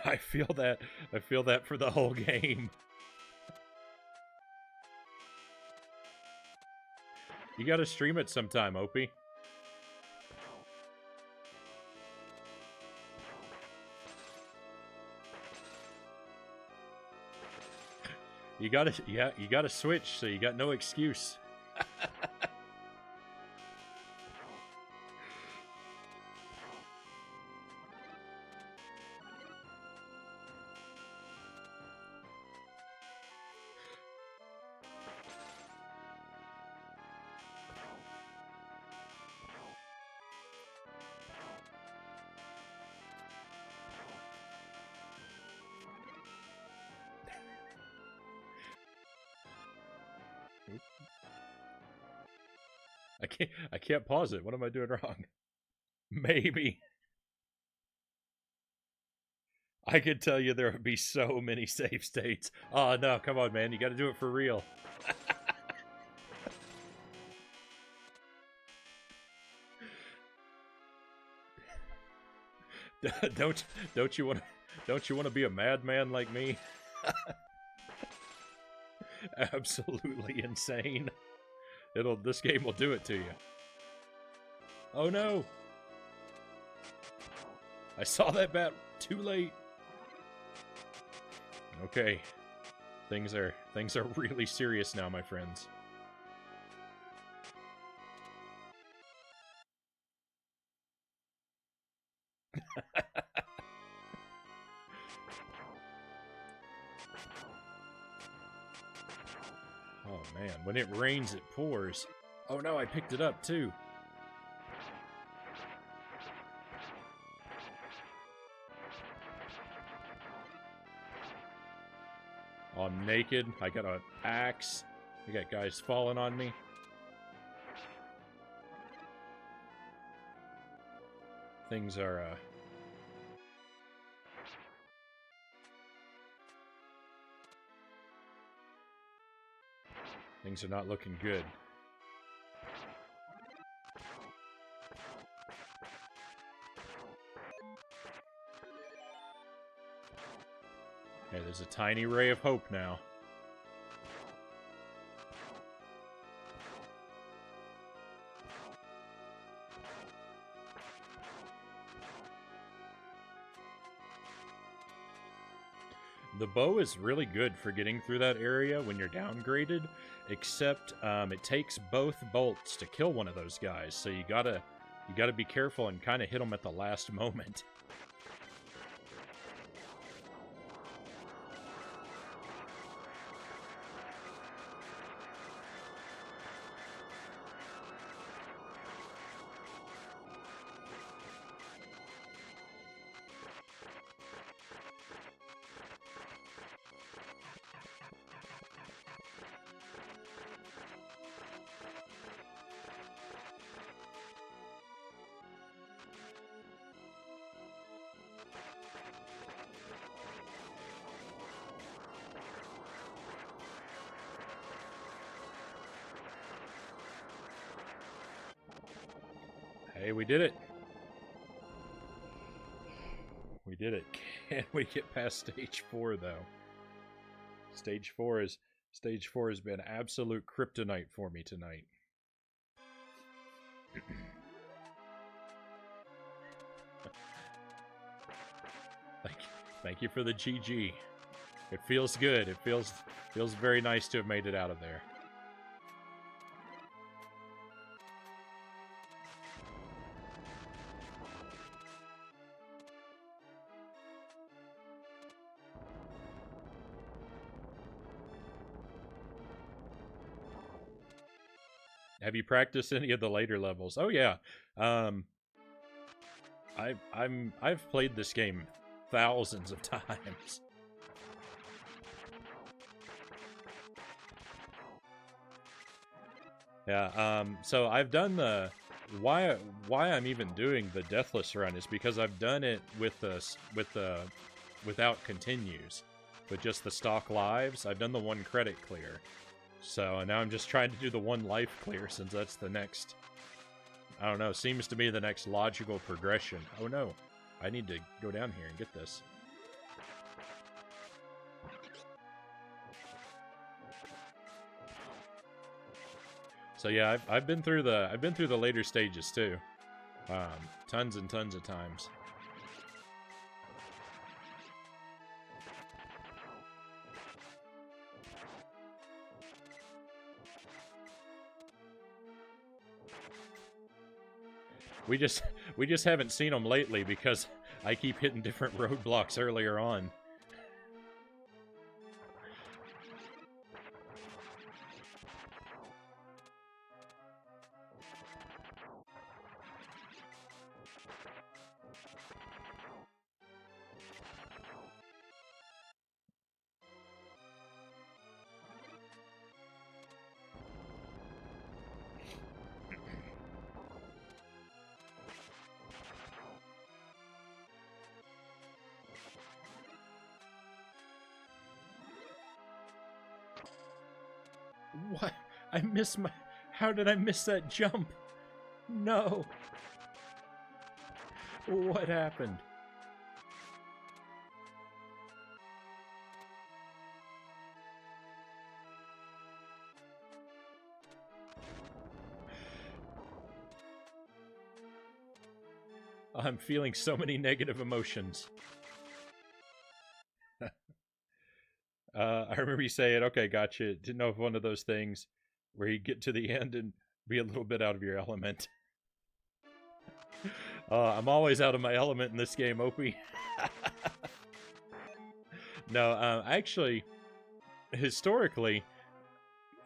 I feel that for the whole game. You gotta stream it sometime, Opie. You gotta switch, so you got no excuse. I can't pause it. What am I doing wrong? Maybe. I could tell you there would be so many save states. Oh no, come on, man. You gotta do it for real. don't you want to be a madman like me? Absolutely insane. This game will do it to you. Oh no! I saw that bat too late. Okay. Things are really serious now, my friends. Oh man, when it rains, it pours. Oh no, I picked it up too. Oh, I'm naked. I got an axe. I got guys falling on me. Things are, things are not looking good. Okay, there's a tiny ray of hope now. The bow is really good for getting through that area when you're downgraded, except it takes both bolts to kill one of those guys, so you gotta be careful and kind of hit them at the last moment. Hey, we did it. We did it. Can we get past stage 4 though? Stage 4 has been absolute kryptonite for me tonight. Thank you for the GG. It feels good. It feels very nice to have made it out of there. Have you practiced any of the later levels? Oh yeah. I've played this game thousands of times. Yeah, so I've done the why I'm even doing the deathless run is because I've done it with without continues, with just the stock lives. I've done the 1 credit clear. So now I'm just trying to do the 1 life clear since that's the next, I don't know, seems to be the next logical progression. Oh no, I need to go down here and get this. So yeah, I've been through the later stages too, tons and tons of times. We just haven't seen them lately because I keep hitting different roadblocks earlier on. What? I missed my... How did I miss that jump? No. What happened? I'm feeling so many negative emotions. I remember you saying, okay, gotcha. Didn't know if one of those things where you get to the end and be a little bit out of your element. I'm always out of my element in this game, Opie. No, actually, historically,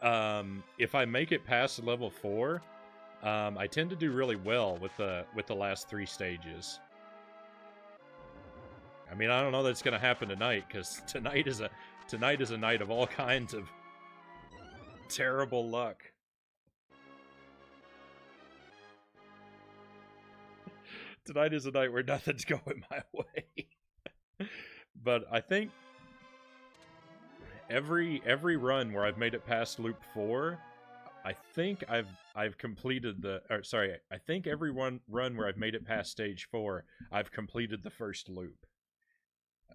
if I make it past level 4, I tend to do really well with the last 3 stages. I mean, I don't know that's going to happen tonight, because tonight is a night of all kinds of terrible luck. Tonight is a night where nothing's going my way. But I think every run where I've made it past loop 4, I think I've completed the... Or, sorry, I think every run where I've made it past stage 4, I've completed the first loop.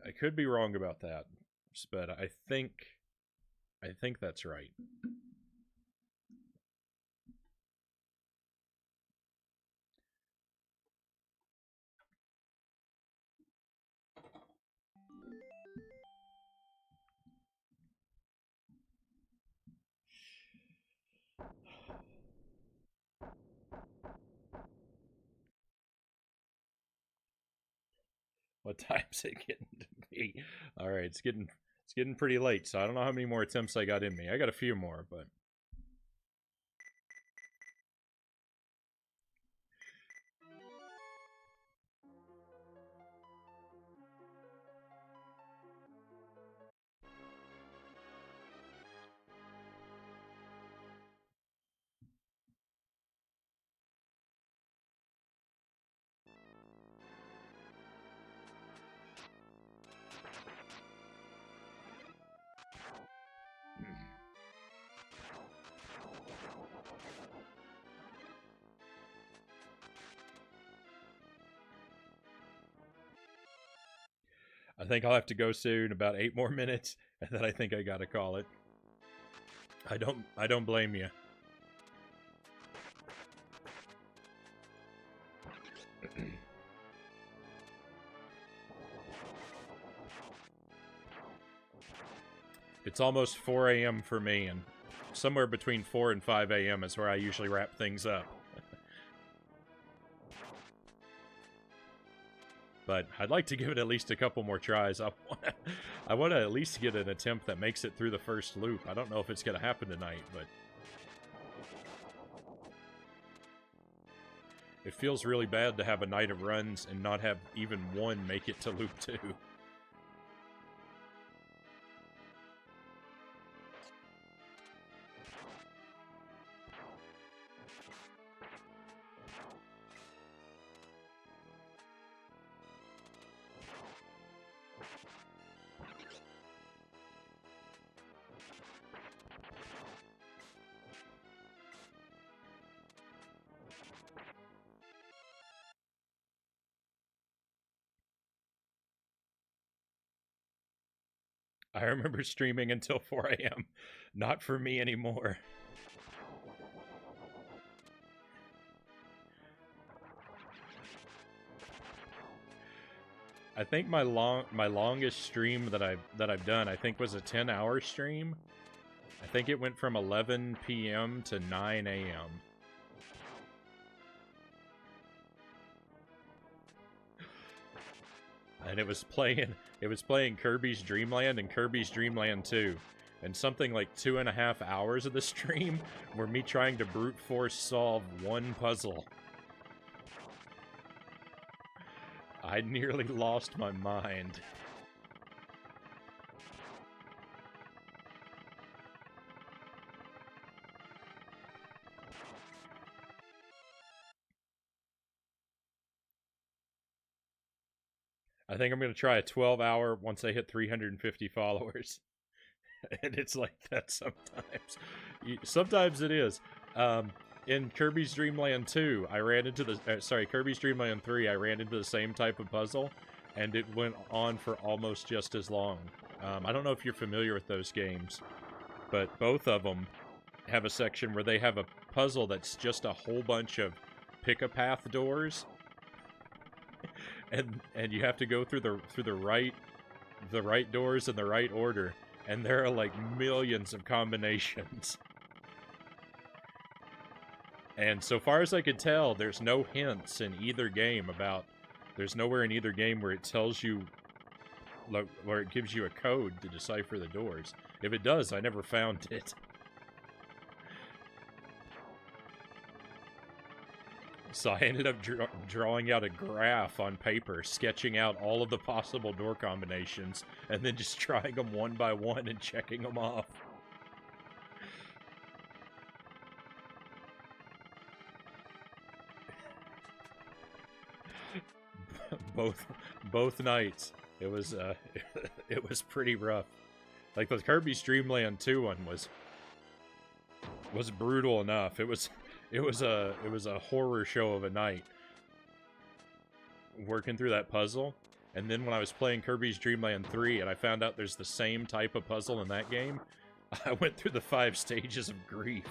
I could be wrong about that, but I think that's right. What time's it getting to be? All right, it's getting pretty late, so I don't know how many more attempts I got in me. I got a few more, but think I'll have to go soon, about 8 more minutes, and then I think I gotta call it. I don't blame you. It's almost 4 a.m. for me, and somewhere between 4 and 5 a.m. is where I usually wrap things up. But I'd like to give it at least a couple more tries. I want to at least get an attempt that makes it through the first loop. I don't know if it's going to happen tonight, but it feels really bad to have a night of runs and not have even one make it to loop 2. I remember streaming until 4 a.m. Not for me anymore. I think my longest stream that I've done, I think, was a 10-hour stream. I think it went from 11 p.m. to 9 a.m. And it was playing Kirby's Dream Land and Kirby's Dream Land 2. And something like 2.5 hours of the stream were me trying to brute force solve one puzzle. I nearly lost my mind. I think I'm going to try a 12-hour once I hit 350 followers. And it's like that sometimes. Sometimes it is. In Kirby's Dream Land 2, I ran into the... Kirby's Dream Land 3, I ran into the same type of puzzle, and it went on for almost just as long. I don't know if you're familiar with those games, but both of them have a section where they have a puzzle that's just a whole bunch of pick-a-path doors. And you have to go through the right doors in the right order, and there are like millions of combinations. And so far as I could tell, there's no hints in either game there's nowhere in either game where it tells you, where it gives you a code to decipher the doors. If it does, I never found it. So I ended up drawing out a graph on paper, sketching out all of the possible door combinations, and then just trying them one by one and checking them off. Both nights, it was it was pretty rough. Like the Kirby's Dream Land 2 one was brutal enough. It was a horror show of a night working through that puzzle. And then when I was playing Kirby's Dream Land 3 and I found out there's the same type of puzzle in that game, I went through the 5 stages of grief.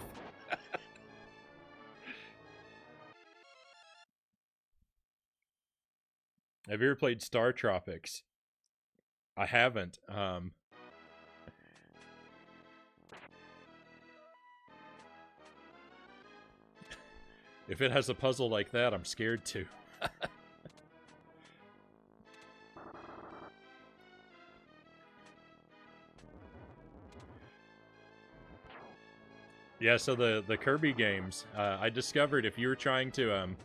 Have you ever played Star Tropics? I haven't. If it has a puzzle like that, I'm scared too. Yeah, so the Kirby games, I discovered if you were trying to,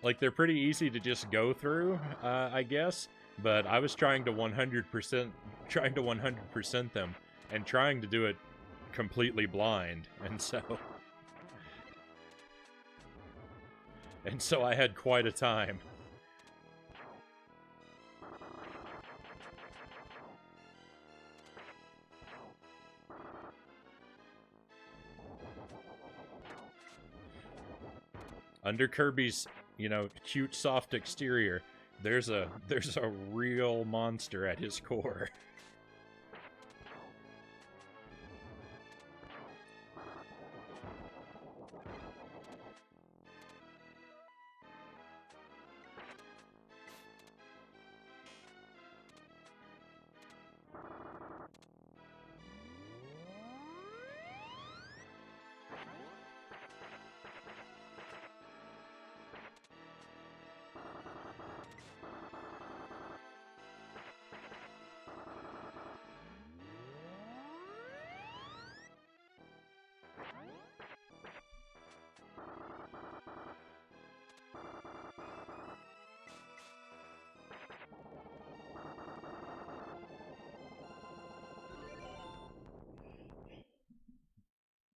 like, they're pretty easy to just go through, I guess, but I was trying to 100% them, and trying to do it completely blind, and so I had quite a time. Under Kirby's, you know, cute, soft exterior, There's a real monster at his core.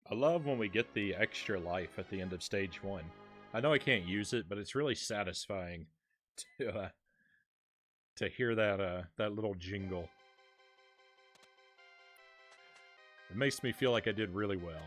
I love when we get the extra life at the end of stage 1. I know I can't use it, but it's really satisfying to hear that little jingle. It makes me feel like I did really well.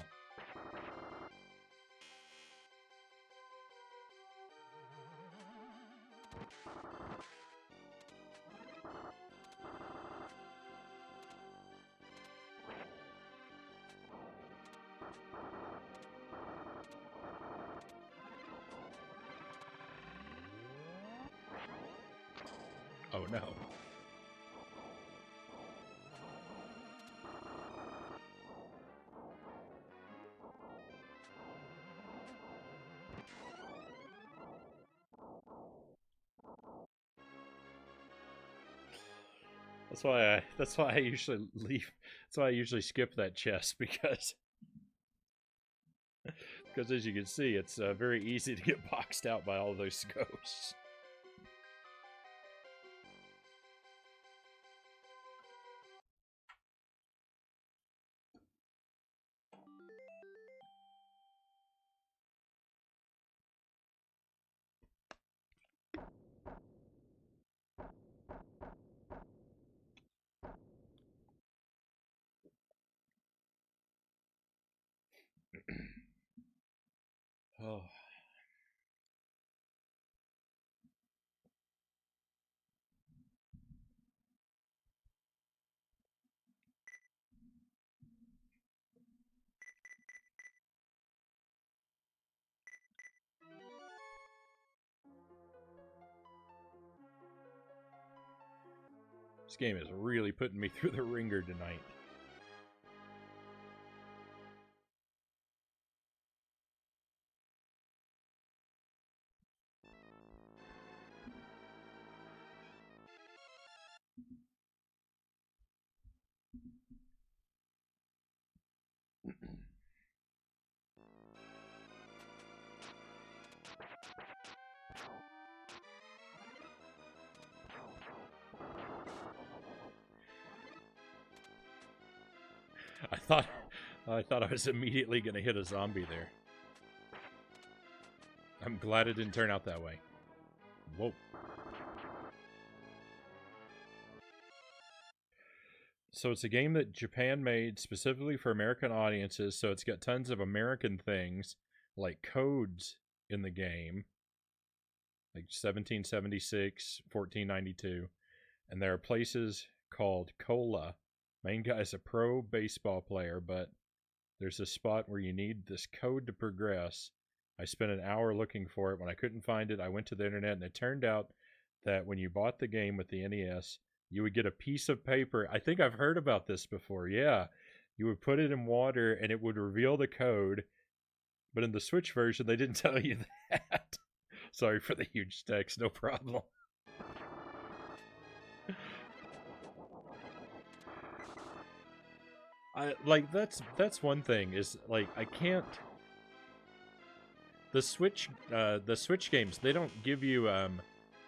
Oh no. That's why I usually leave. That's why I usually skip that chest, because as you can see, it's very easy to get boxed out by all those ghosts. Oh. This game is really putting me through the ringer tonight. I thought I was immediately going to hit a zombie there. I'm glad it didn't turn out that way. Whoa. So it's a game that Japan made specifically for American audiences, so it's got tons of American things, like codes in the game, like 1776, 1492, and there are places called Cola. Main guy's a pro baseball player, but there's a spot where you need this code to progress. I spent an hour looking for it. When I couldn't find it, I went to the internet, and it turned out that when you bought the game with the NES, you would get a piece of paper. I think I've heard about this before. Yeah. You would put it in water, and it would reveal the code. But in the Switch version, they didn't tell you that. Sorry for the huge text. No problem. That's one thing, is like I can't. The Switch games, they don't give you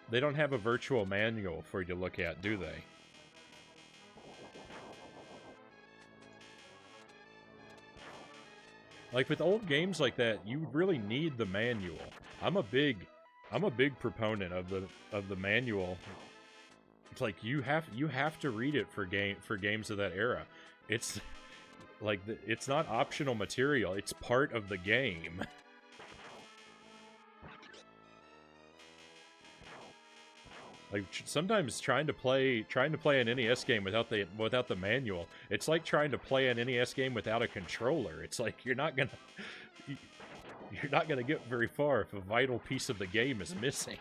they don't have a virtual manual for you to look at, do they? Like with old games like that, you really need the manual. I'm a big proponent of the manual. It's like you have to read it for games of that era. It's like it's not optional material. It's part of the game. Like sometimes trying to play an NES game without the manual, it's like trying to play an NES game without a controller. It's like you're not gonna get very far if a vital piece of the game is missing.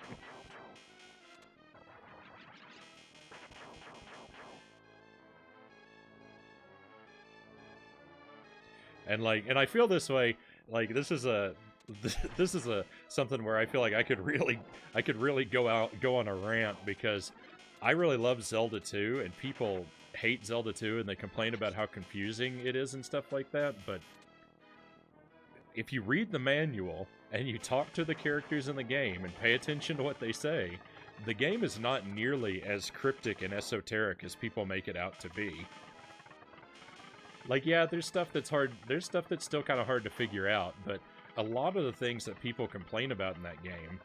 And I feel this way. Like this is a something where I feel like I could really go on a rant, because I really love Zelda 2, and people hate Zelda 2 and they complain about how confusing it is and stuff like that. But if you read the manual and you talk to the characters in the game and pay attention to what they say, the game is not nearly as cryptic and esoteric as people make it out to be. Like, yeah, there's stuff that's hard. There's stuff that's still kind of hard to figure out, but a lot of the things that people complain about in that game,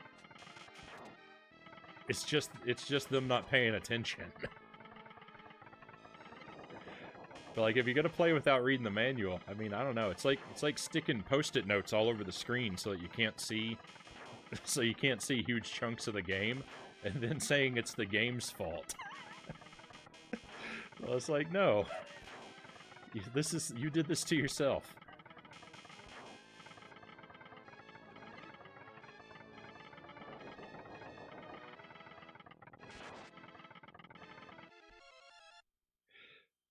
it's just them not paying attention. But like, if you're gonna play without reading the manual, I mean, I don't know. It's like sticking Post-it notes all over the screen so that you can't see, huge chunks of the game, and then saying it's the game's fault. Well, it's like, no. You did this to yourself.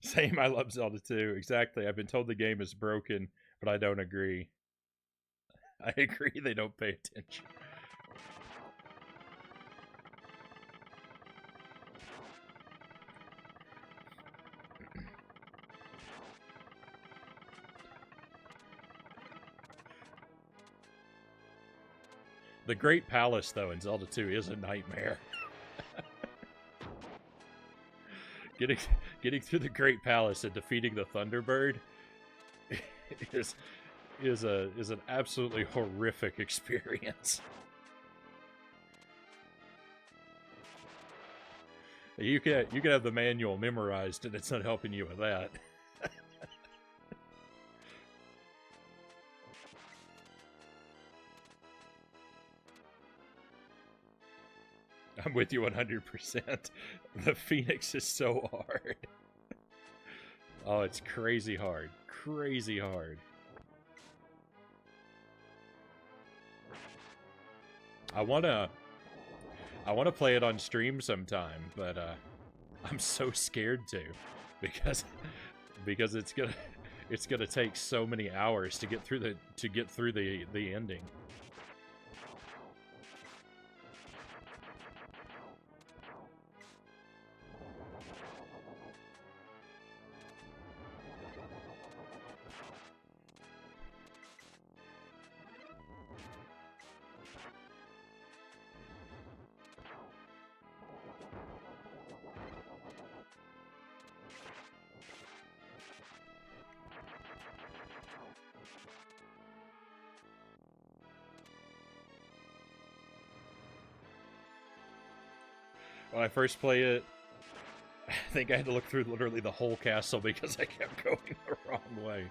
Same, I love Zelda 2. Exactly. I've been told the game is broken, but I don't agree. I agree they don't pay attention. The Great Palace, though, in Zelda 2 is a nightmare. Getting through the Great Palace and defeating the Thunderbird is an absolutely horrific experience. You can have the manual memorized, and it's not helping you with that. I'm with you 100%. The Phoenix is so hard. Oh, it's crazy hard. Crazy hard. I wanna play it on stream sometime, but I'm so scared to, because it's gonna take so many hours to get through the ending. When I first played it, I think I had to look through literally the whole castle because I kept going the wrong way.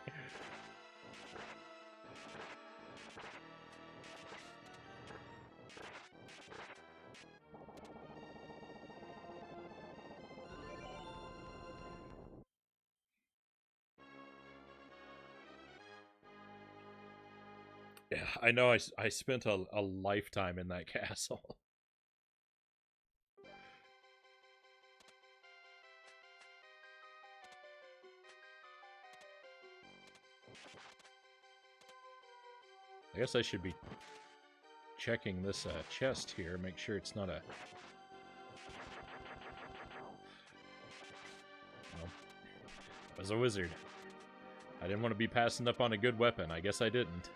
Yeah, I know I spent a lifetime in that castle. I guess I should be checking this chest here, make sure it's not a... Well, I was a wizard. I didn't want to be passing up on a good weapon. I guess I didn't.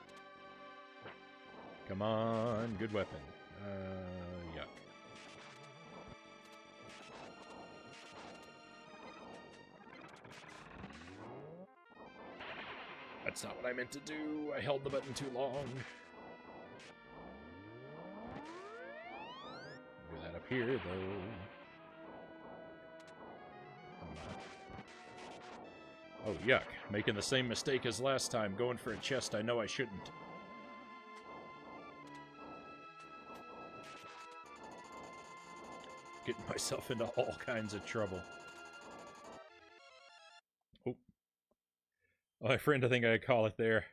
Come on, good weapon. Yuck. That's not what I meant to do. I held the button too long. Do that up here, though. Oh, yuck. Making the same mistake as last time, going for a chest I know I shouldn't. getting myself into all kinds of trouble. Oh. My friend, I think I'd call it there.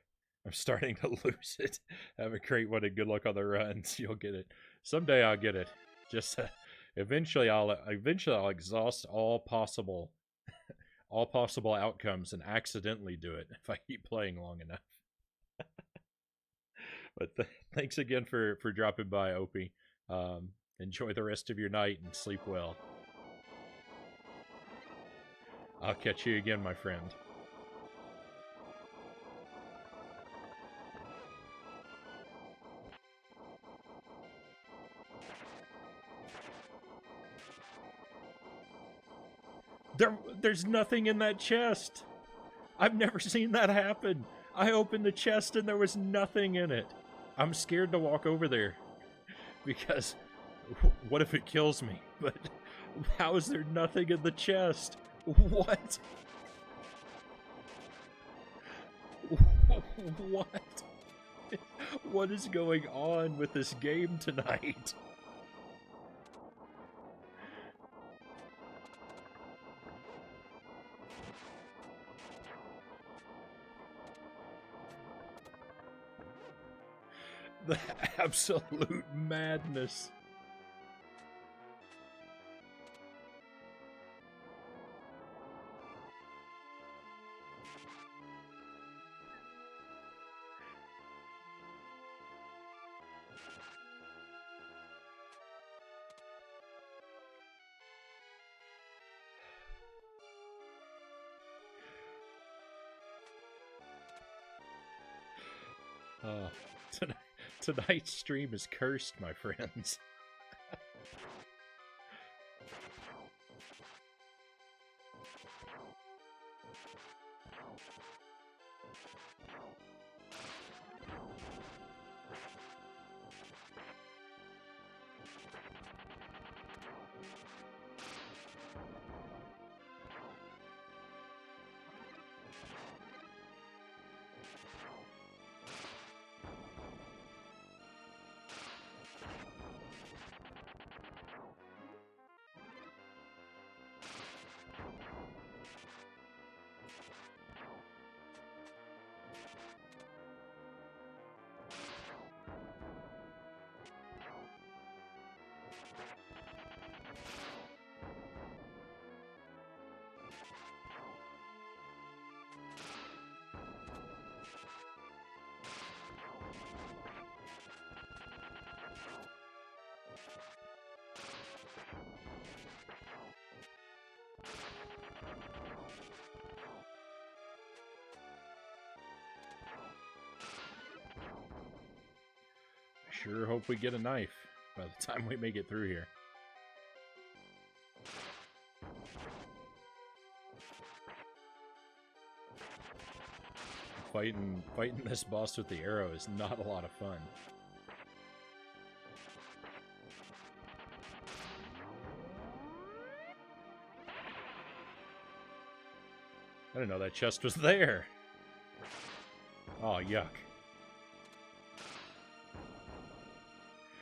I'm starting to lose it. Have a great one and good luck on the runs. You'll get it. Someday I'll get it. Just eventually I'll exhaust all possible outcomes and accidentally do it if I keep playing long enough. But thanks again for dropping by, Opie. Enjoy the rest of your night and sleep well. I'll catch you again, my friend. There's nothing in that chest. I've never seen that happen. I opened the chest and there was nothing in it. I'm scared to walk over there because what if it kills me? But how is there nothing in the chest? What? What? What is going on with this game tonight? The absolute madness. Tonight's stream is cursed, my friends. Sure hope we get a knife by the time we make it through here. Fighting this boss with the arrow is not a lot of fun. I didn't know that chest was there. Oh, yuck.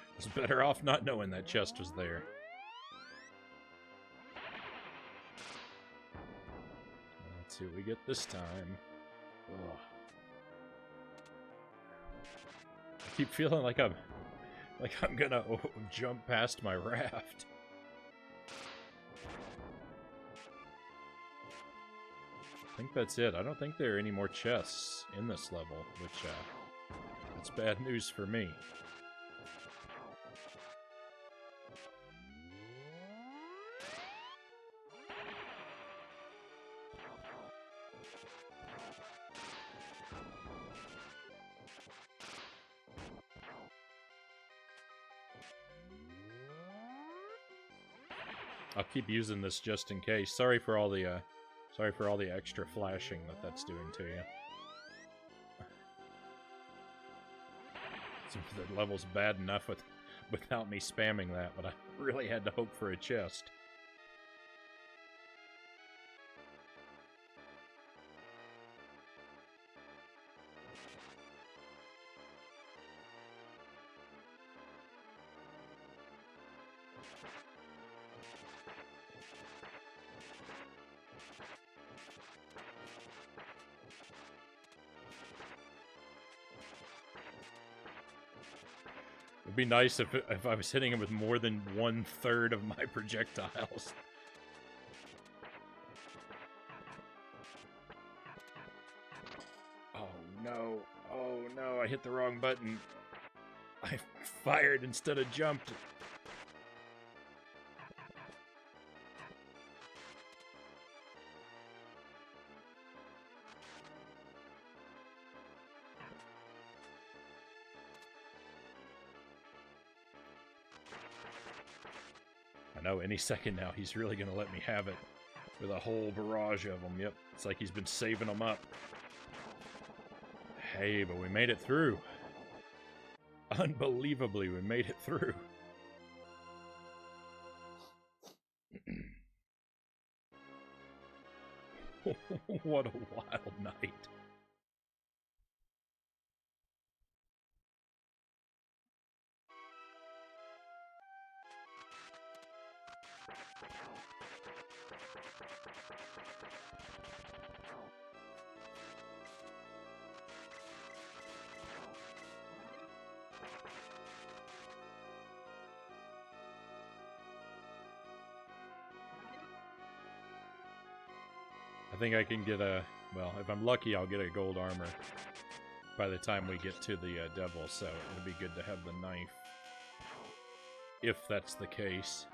I was better off not knowing that chest was there. Let's see what we get this time. Ugh. I keep feeling like I'm gonna jump past my raft. I think that's it. I don't think there are any more chests in this level, which that's bad news for me. I'll keep using this just in case. Sorry for all the extra flashing that's doing to you. The level's bad enough without me spamming that, but I really had to hope for a chest. It'd be nice if I was hitting him with more than 1/3 of my projectiles. Oh no. Oh no, I hit the wrong button. I fired instead of jumped. I know any second now he's really going to let me have it with a whole barrage of them. Yep, it's like he's been saving them up. Hey, but we made it through. Unbelievably, we made it through. What a wild night. I think I can get a, well, if I'm lucky, I'll get a gold armor by the time we get to the devil, so it'll be good to have the knife, if that's the case.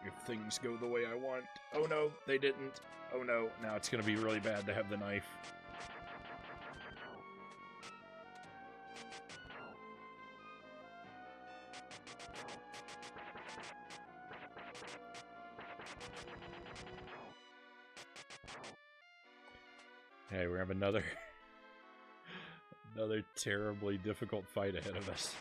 If things go the way I want. Oh no, they didn't. Oh no, now it's going to be really bad to have the knife. Hey, we have another terribly difficult fight ahead of us.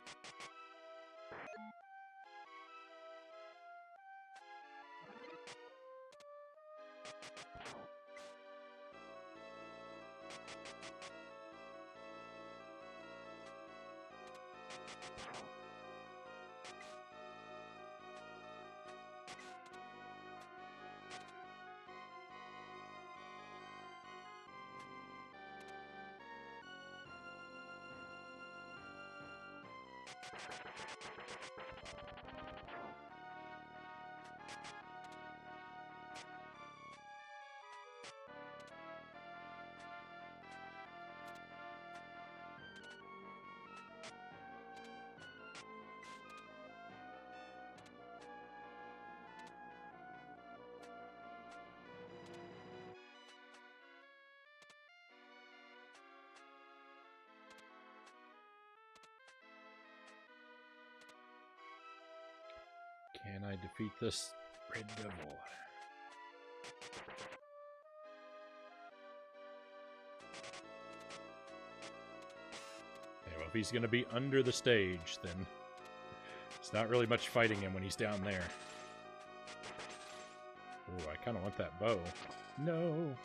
Can I defeat this red devil? Okay, well, if he's going to be under the stage, then it's not really much fighting him when he's down there. Ooh, I kind of want that bow. No!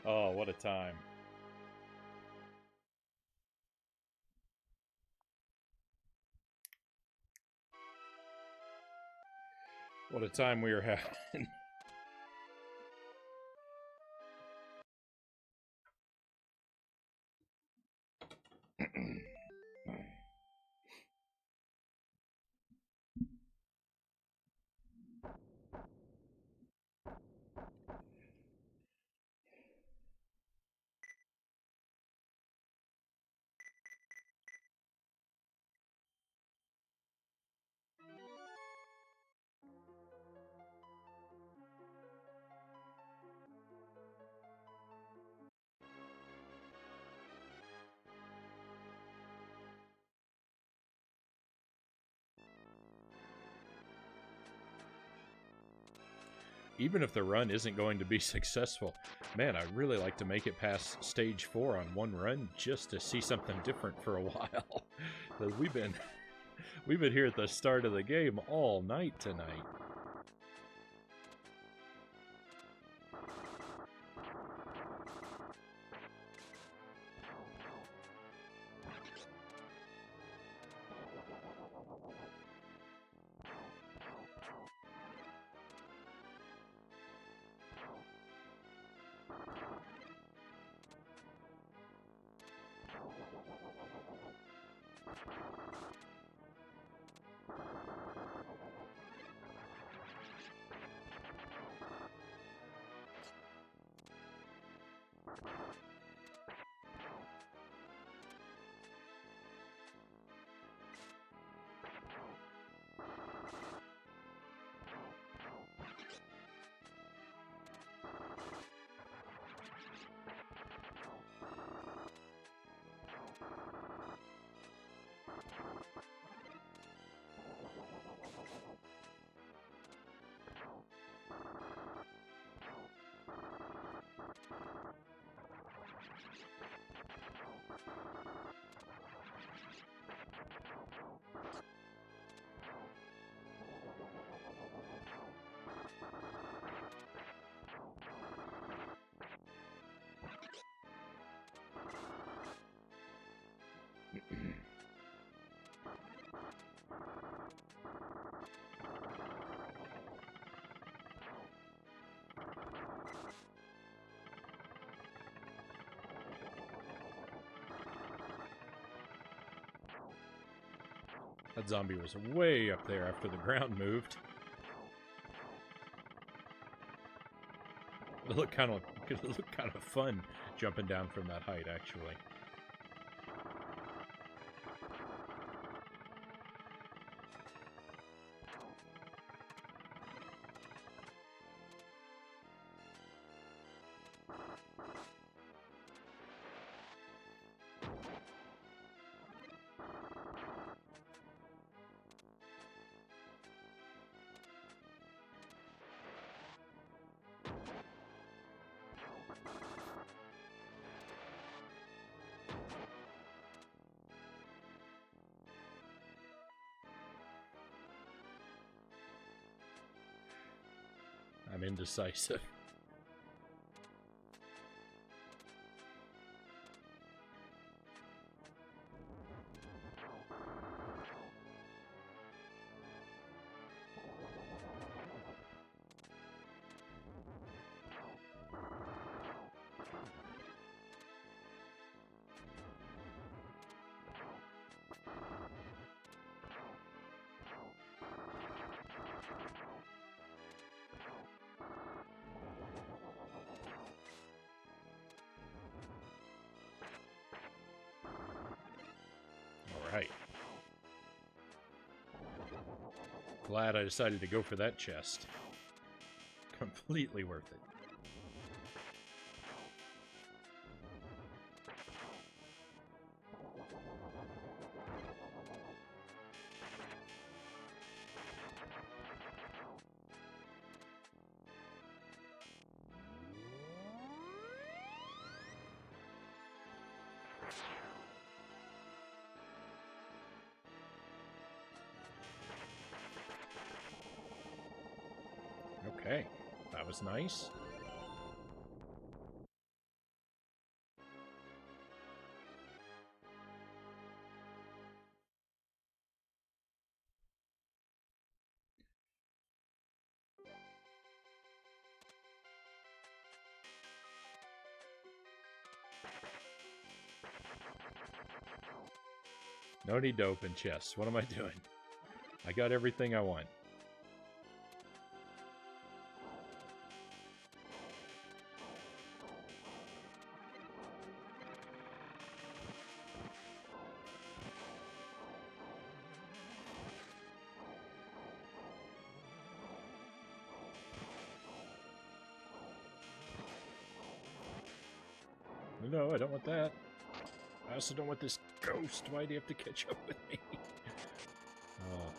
Oh, what a time. What a time we are having. Even if the run isn't going to be successful, man, I'd really like to make it past stage 4 on one run just to see something different for a while. Because we've been here at the start of the game all night tonight. That zombie was way up there after the ground moved. It looked kind of fun jumping down from that height, actually. I'm indecisive. Right. Glad I decided to go for that chest. Completely worth it. Okay, that was nice. No need to open chests. What am I doing? I got everything I want. No, I don't want that. I also don't want this ghost. Why do you have to catch up with me? Oh.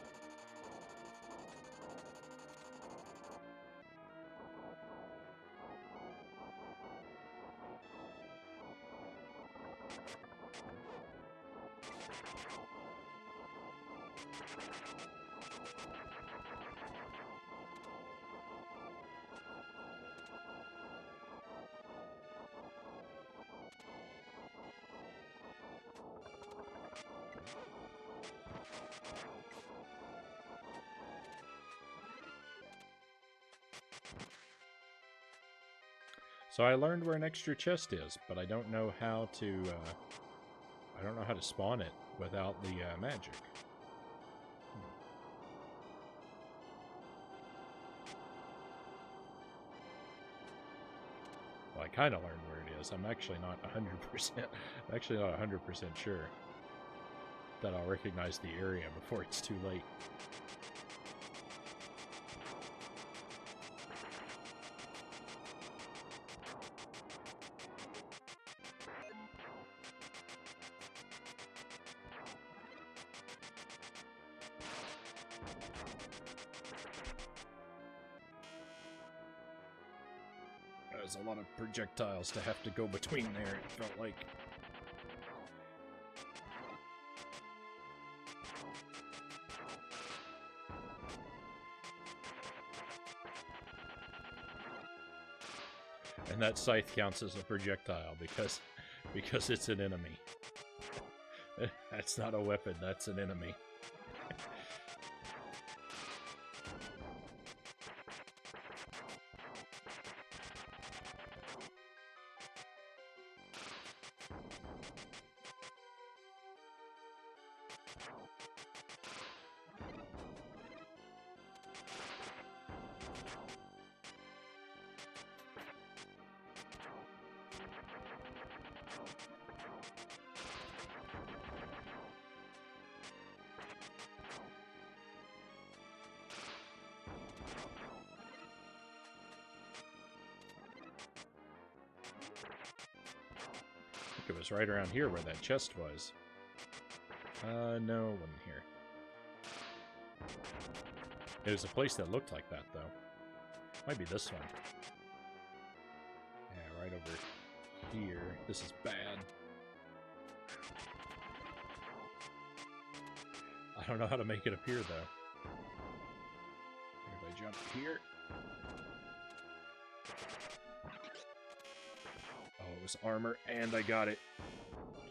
So I learned where an extra chest is, but I don't know how to. I don't know how to spawn it without the magic. Well, I kind of learned where it is. I'm actually not 100%. I'm actually not 100% sure that I'll recognize the area before it's too late. There's a lot of projectiles to have to go between there, it felt like. And that scythe counts as a projectile because it's an enemy. That's not a weapon, that's an enemy. It was right around here where that chest was. No, it wasn't here. It was a place that looked like that, though. Might be this one. Yeah, right over here. This is bad. I don't know how to make it appear, though. If I jump here... It was armor, and I got it.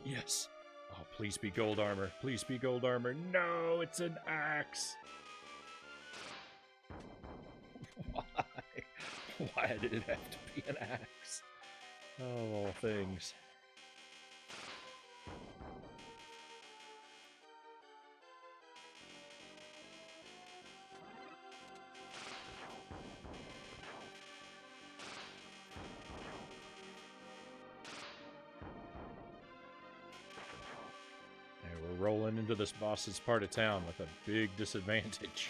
Yes. Oh, please be gold armor. Please be gold armor. No, it's an axe. Why? Why did it have to be an axe? Oh, all things. Rolling into this boss's part of town with a big disadvantage.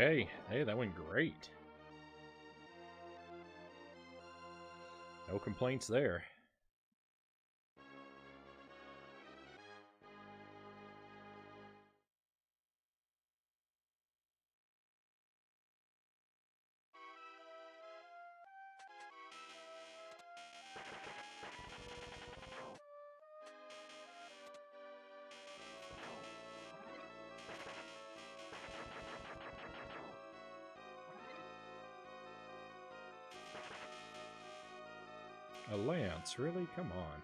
Okay, hey, that went great. No complaints there. A lance, really? Come on.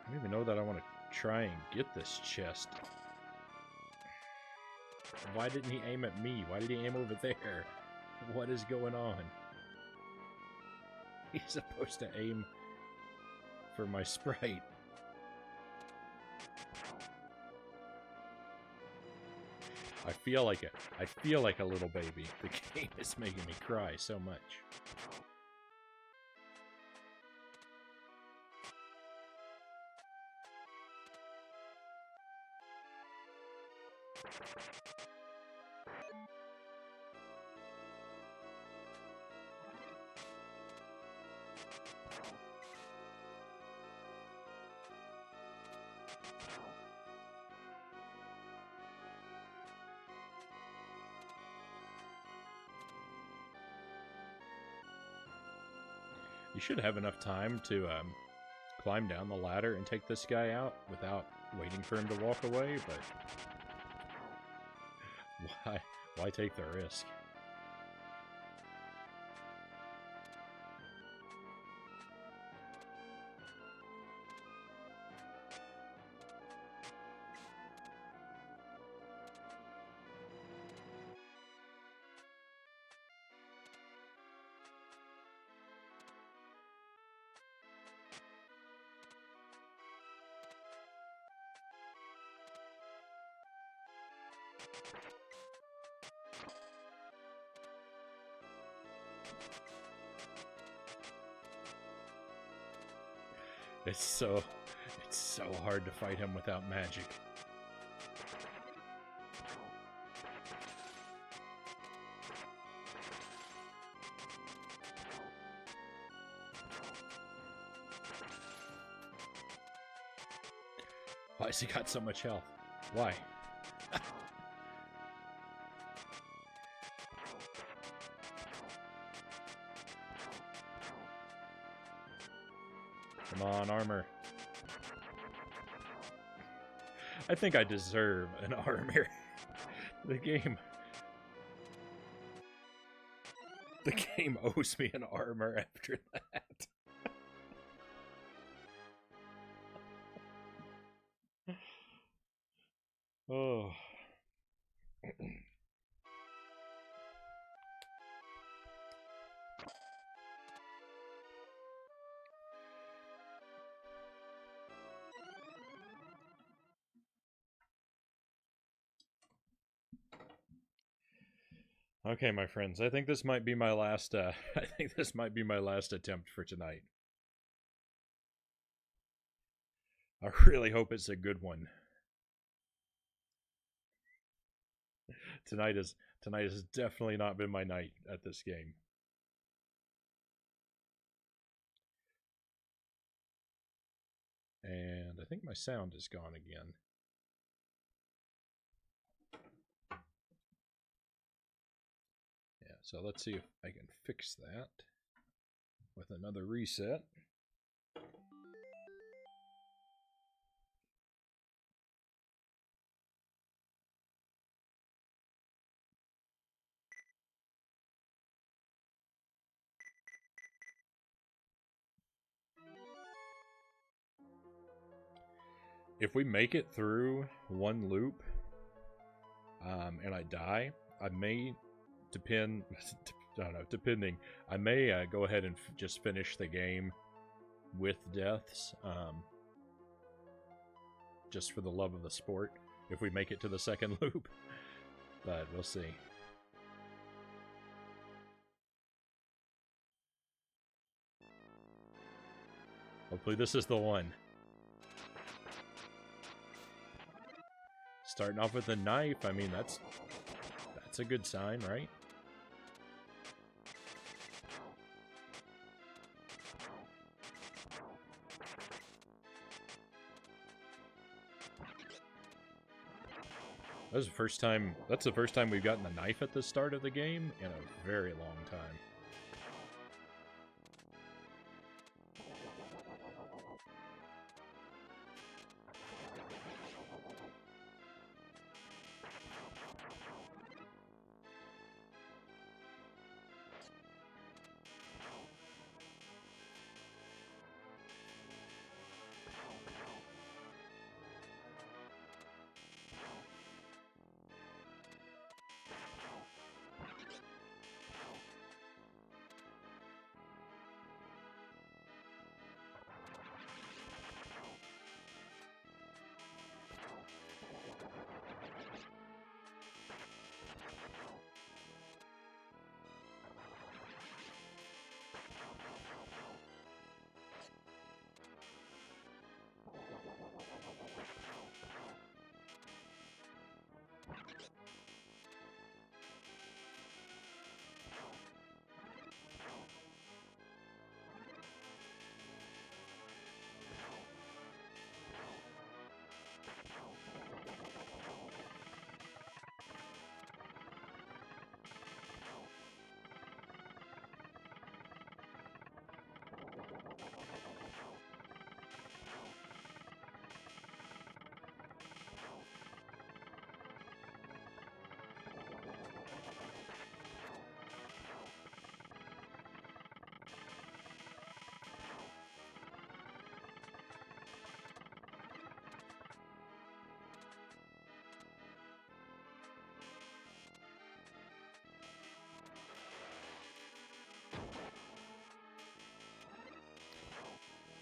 I don't even know that I want to try and get this chest. Why didn't he aim at me? Why did he aim over there? What is going on? He's supposed to aim for my sprite. I feel like a little baby. The game is making me cry so much. You should have enough time to climb down the ladder and take this guy out without waiting for him to walk away, but why take the risk? It's so hard to fight him without magic. Why has he got so much health? Why? Come on, armor. I think I deserve an armor. The game owes me an armor after that. Oh. Okay, my friends, I think this might be my last I think this might be my last attempt for tonight. I really hope it's a good one. Tonight has definitely not been my night at this game. And I think my sound is gone again. Yeah, so let's see if I can fix that with another reset. If we make it through one loop, and I die, I may depending, I may go ahead and just finish the game with deaths, just for the love of the sport, if we make it to the second loop, but we'll see. Hopefully this is the one. Starting off with a knife, I mean, that's a good sign, right? That's the first time we've gotten a knife at the start of the game in a very long time.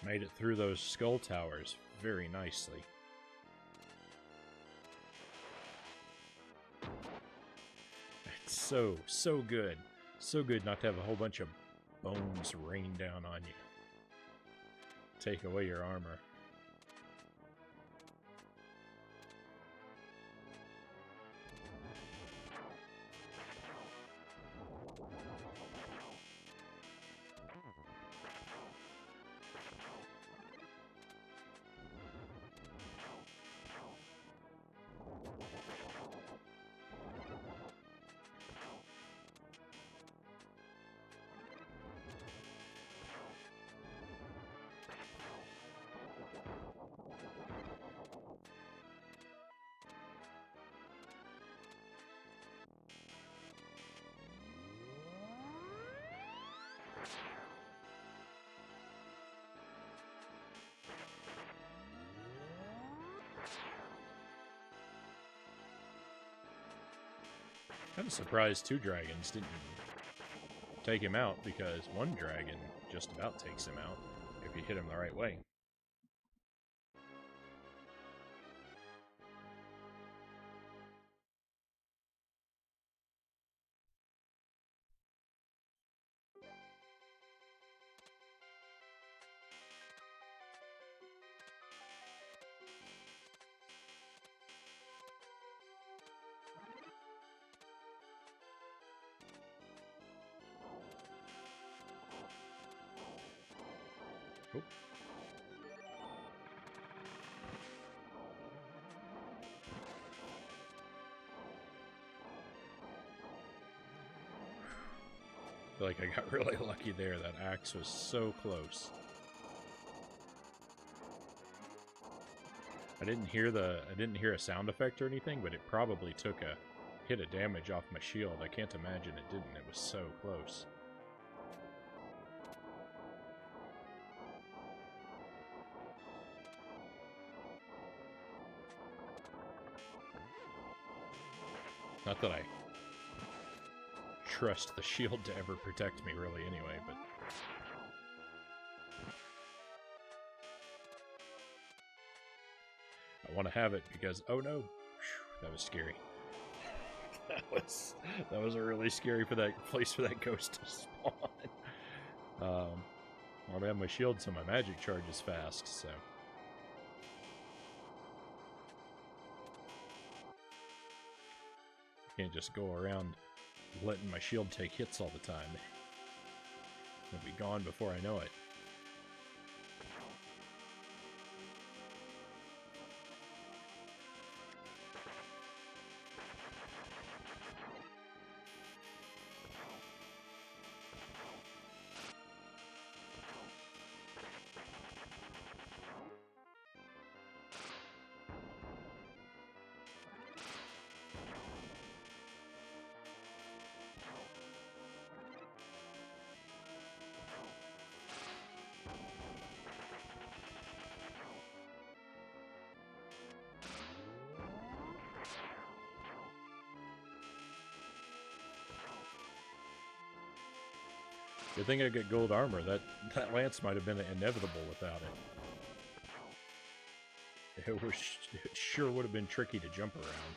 Made it through those skull towers very nicely. It's so good. So good not to have a whole bunch of bones rain down on you. Take away your armor. I'm surprised 2 dragons didn't take him out, because 1 dragon just about takes him out if you hit him the right way. Oh. I feel like I got really lucky there. That axe was so close. I didn't hear a sound effect or anything, but it probably took a hit of damage off my shield. I can't imagine it didn't. It was so close. Not that I trust the shield to ever protect me, really, anyway, but... I want to have it because... Oh, no! Whew, that was scary. That was really scary for that place for that ghost to spawn. I want to have my shield so my magic charges fast, so... Can't just go around letting my shield take hits all the time. It'll be gone before I know it. Good thing I get gold armor. That lance might have been inevitable without it. It sure would have been tricky to jump around.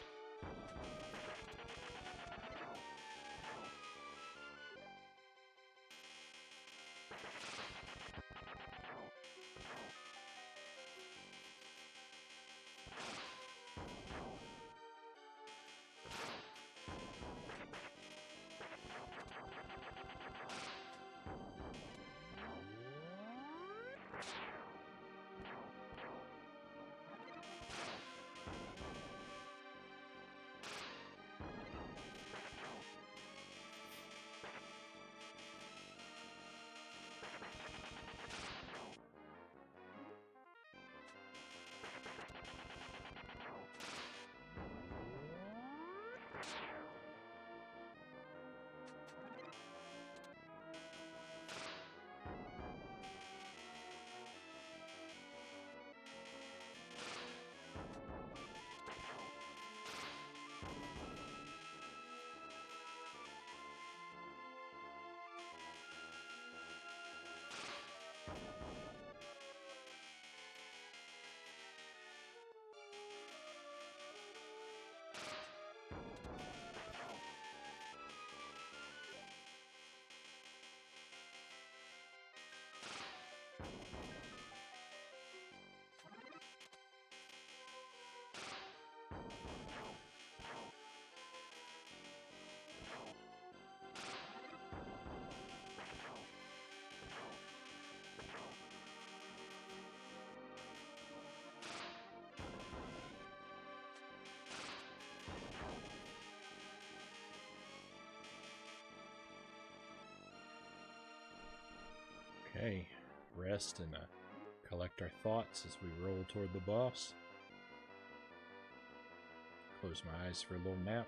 Okay, rest and collect our thoughts as we roll toward the boss. Close my eyes for a little nap.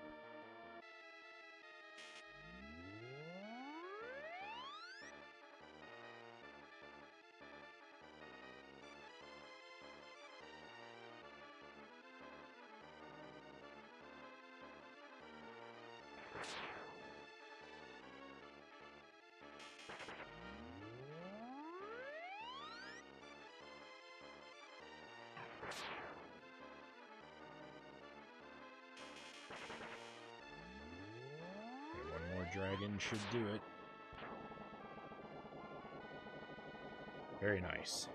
Dragon should do it. Very nice.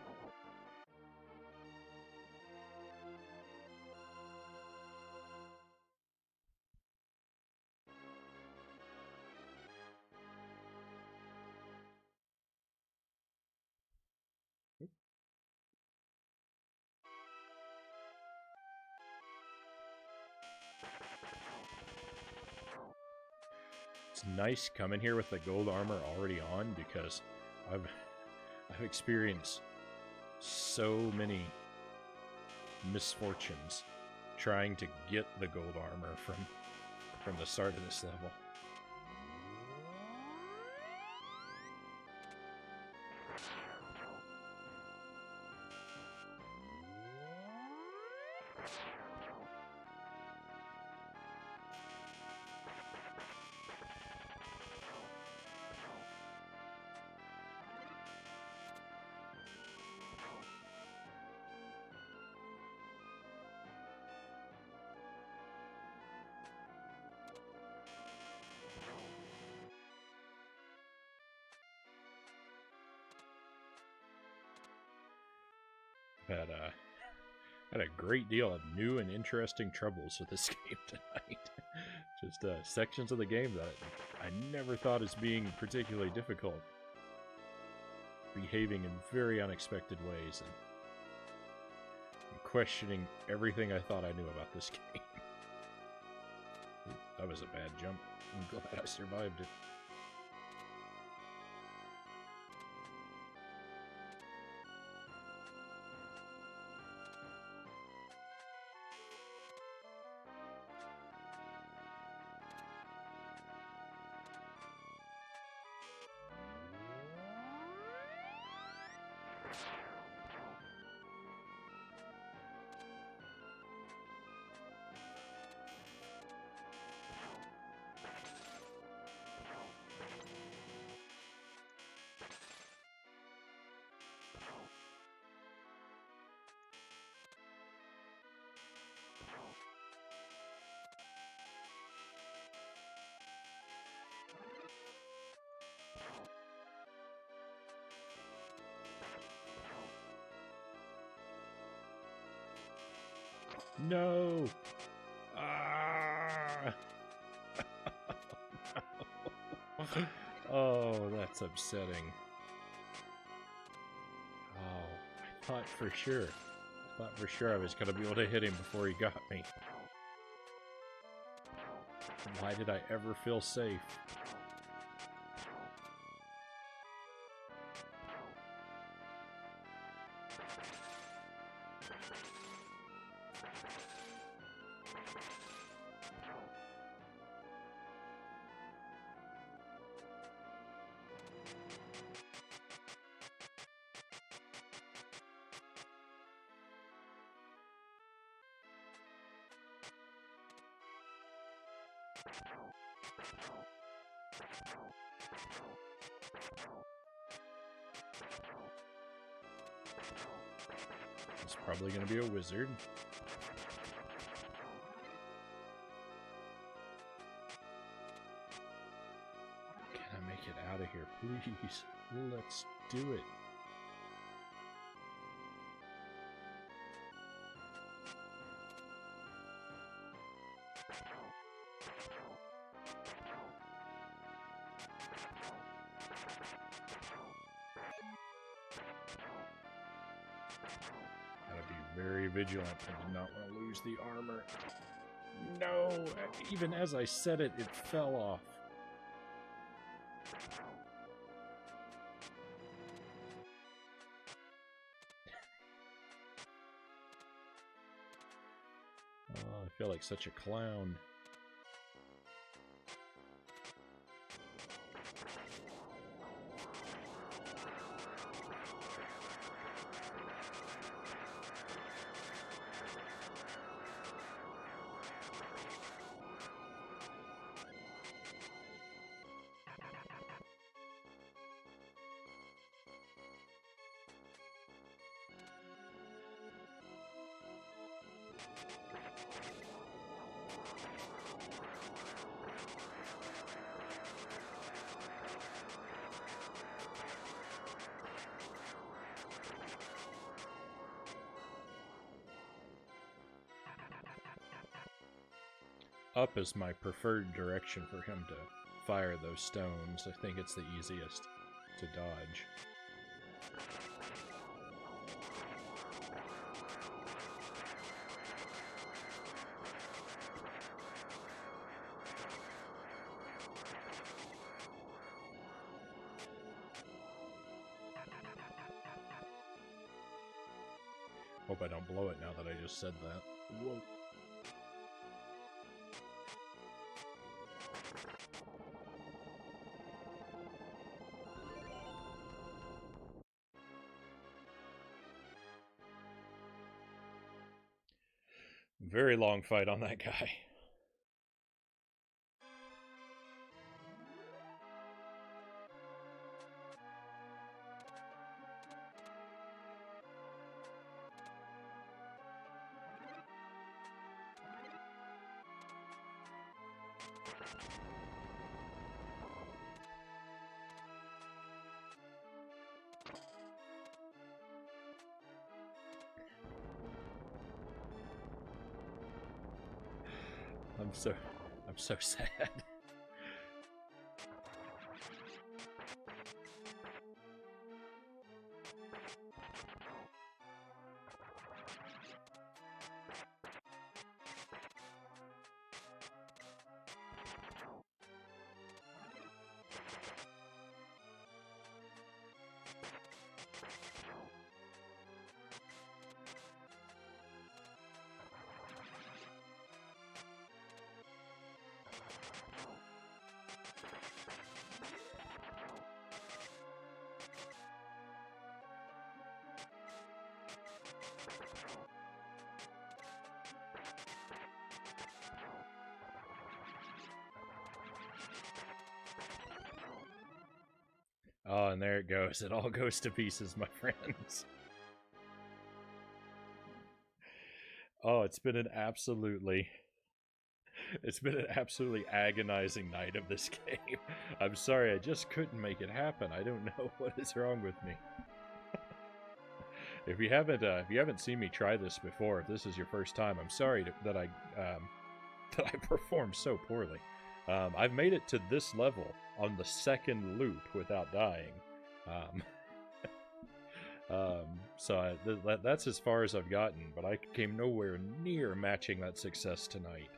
It's nice coming here with the gold armor already on because I've experienced so many misfortunes trying to get the gold armor from the start of this level. Had a great deal of new and interesting troubles with this game tonight. Just sections of the game that I never thought as being particularly difficult, behaving in very unexpected ways, and questioning everything I thought I knew about this game. That was a bad jump. I'm glad I survived it. No! Ah! Oh, that's upsetting. Oh, I thought for sure I was going to be able to hit him before he got me. Why did I ever feel safe? It's probably going to be a wizard. Can I make it out of here, please? Let's do it. Very vigilant. I did not want to lose the armor. No! Even as I said it, it fell off. Oh, I feel like such a clown. Up is my preferred direction for him to fire those stones. I think it's the easiest to dodge. Hope I don't blow it now that I just said that. Whoa. Very long fight on that guy. I'm so sad. Oh, and there it goes. It all goes to pieces, my friends. Oh, it's been an absolutely agonizing night of this game. I'm sorry, I just couldn't make it happen. I don't know what is wrong with me. If you haven't seen me try this before, if this is your first time, I'm sorry that I performed so poorly. I've made it to this level on the second loop without dying. So that's as far as I've gotten, but I came nowhere near matching that success tonight.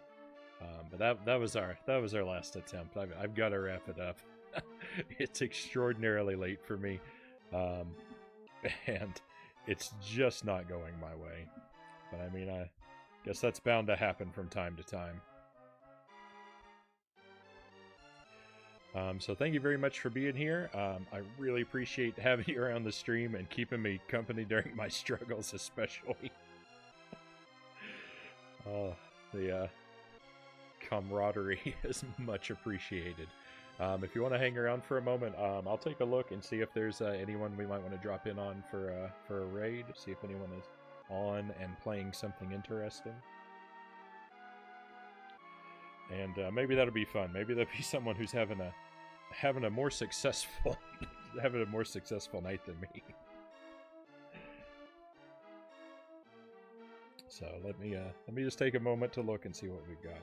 But that was our last attempt. I've got to wrap it up. It's extraordinarily late for me, and it's just not going my way. But I mean, I guess that's bound to happen from time to time. So thank you very much for being here. I really appreciate having you around the stream and keeping me company during my struggles, especially. The camaraderie is much appreciated. If you want to hang around for a moment, I'll take a look and see if there's anyone we might want to drop in on for a raid. See if anyone is on and playing something interesting. And maybe that'll be fun. Maybe there'll be someone who's having a more successful night than me. So let me just take a moment to look and see what we've got.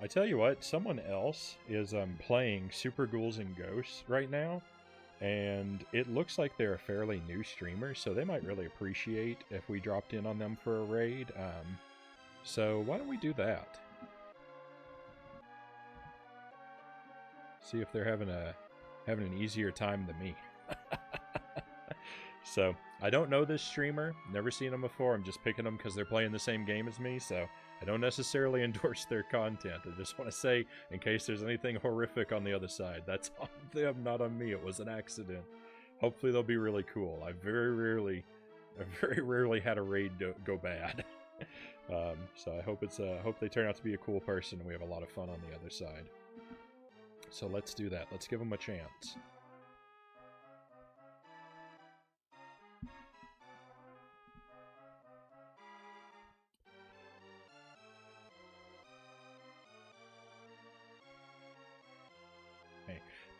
I tell you what, someone else is playing Super Ghouls and Ghosts right now, and it looks like they're a fairly new streamer, so they might really appreciate if we dropped in on them for a raid. So why don't we do that? See if they're having an easier time than me. So I don't know this streamer, never seen them before. I'm just picking them because they're playing the same game as me, so I don't necessarily endorse their content. I just want to say, in case there's anything horrific on the other side, that's on them, not on me. It was an accident. Hopefully they'll be really cool. I've very rarely had a raid go bad. So I hope hope they turn out to be a cool person and we have a lot of fun on the other side. So let's do that. Let's give them a chance.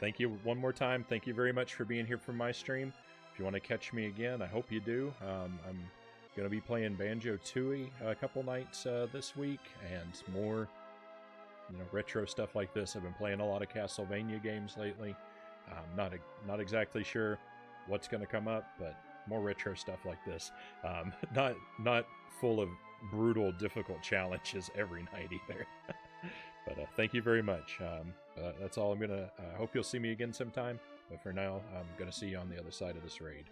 Thank you one more time. Thank you very much for being here for my stream. If you want to catch me again, I hope you do. I'm going to be playing Banjo-Tooie a couple nights this week, and more, retro stuff like this. I've been playing a lot of Castlevania games lately. Not exactly sure what's going to come up, but more retro stuff like this. Not full of brutal, difficult challenges every night either. But thank you very much. That's all I'm going to... I hope you'll see me again sometime. But for now, I'm going to see you on the other side of this raid.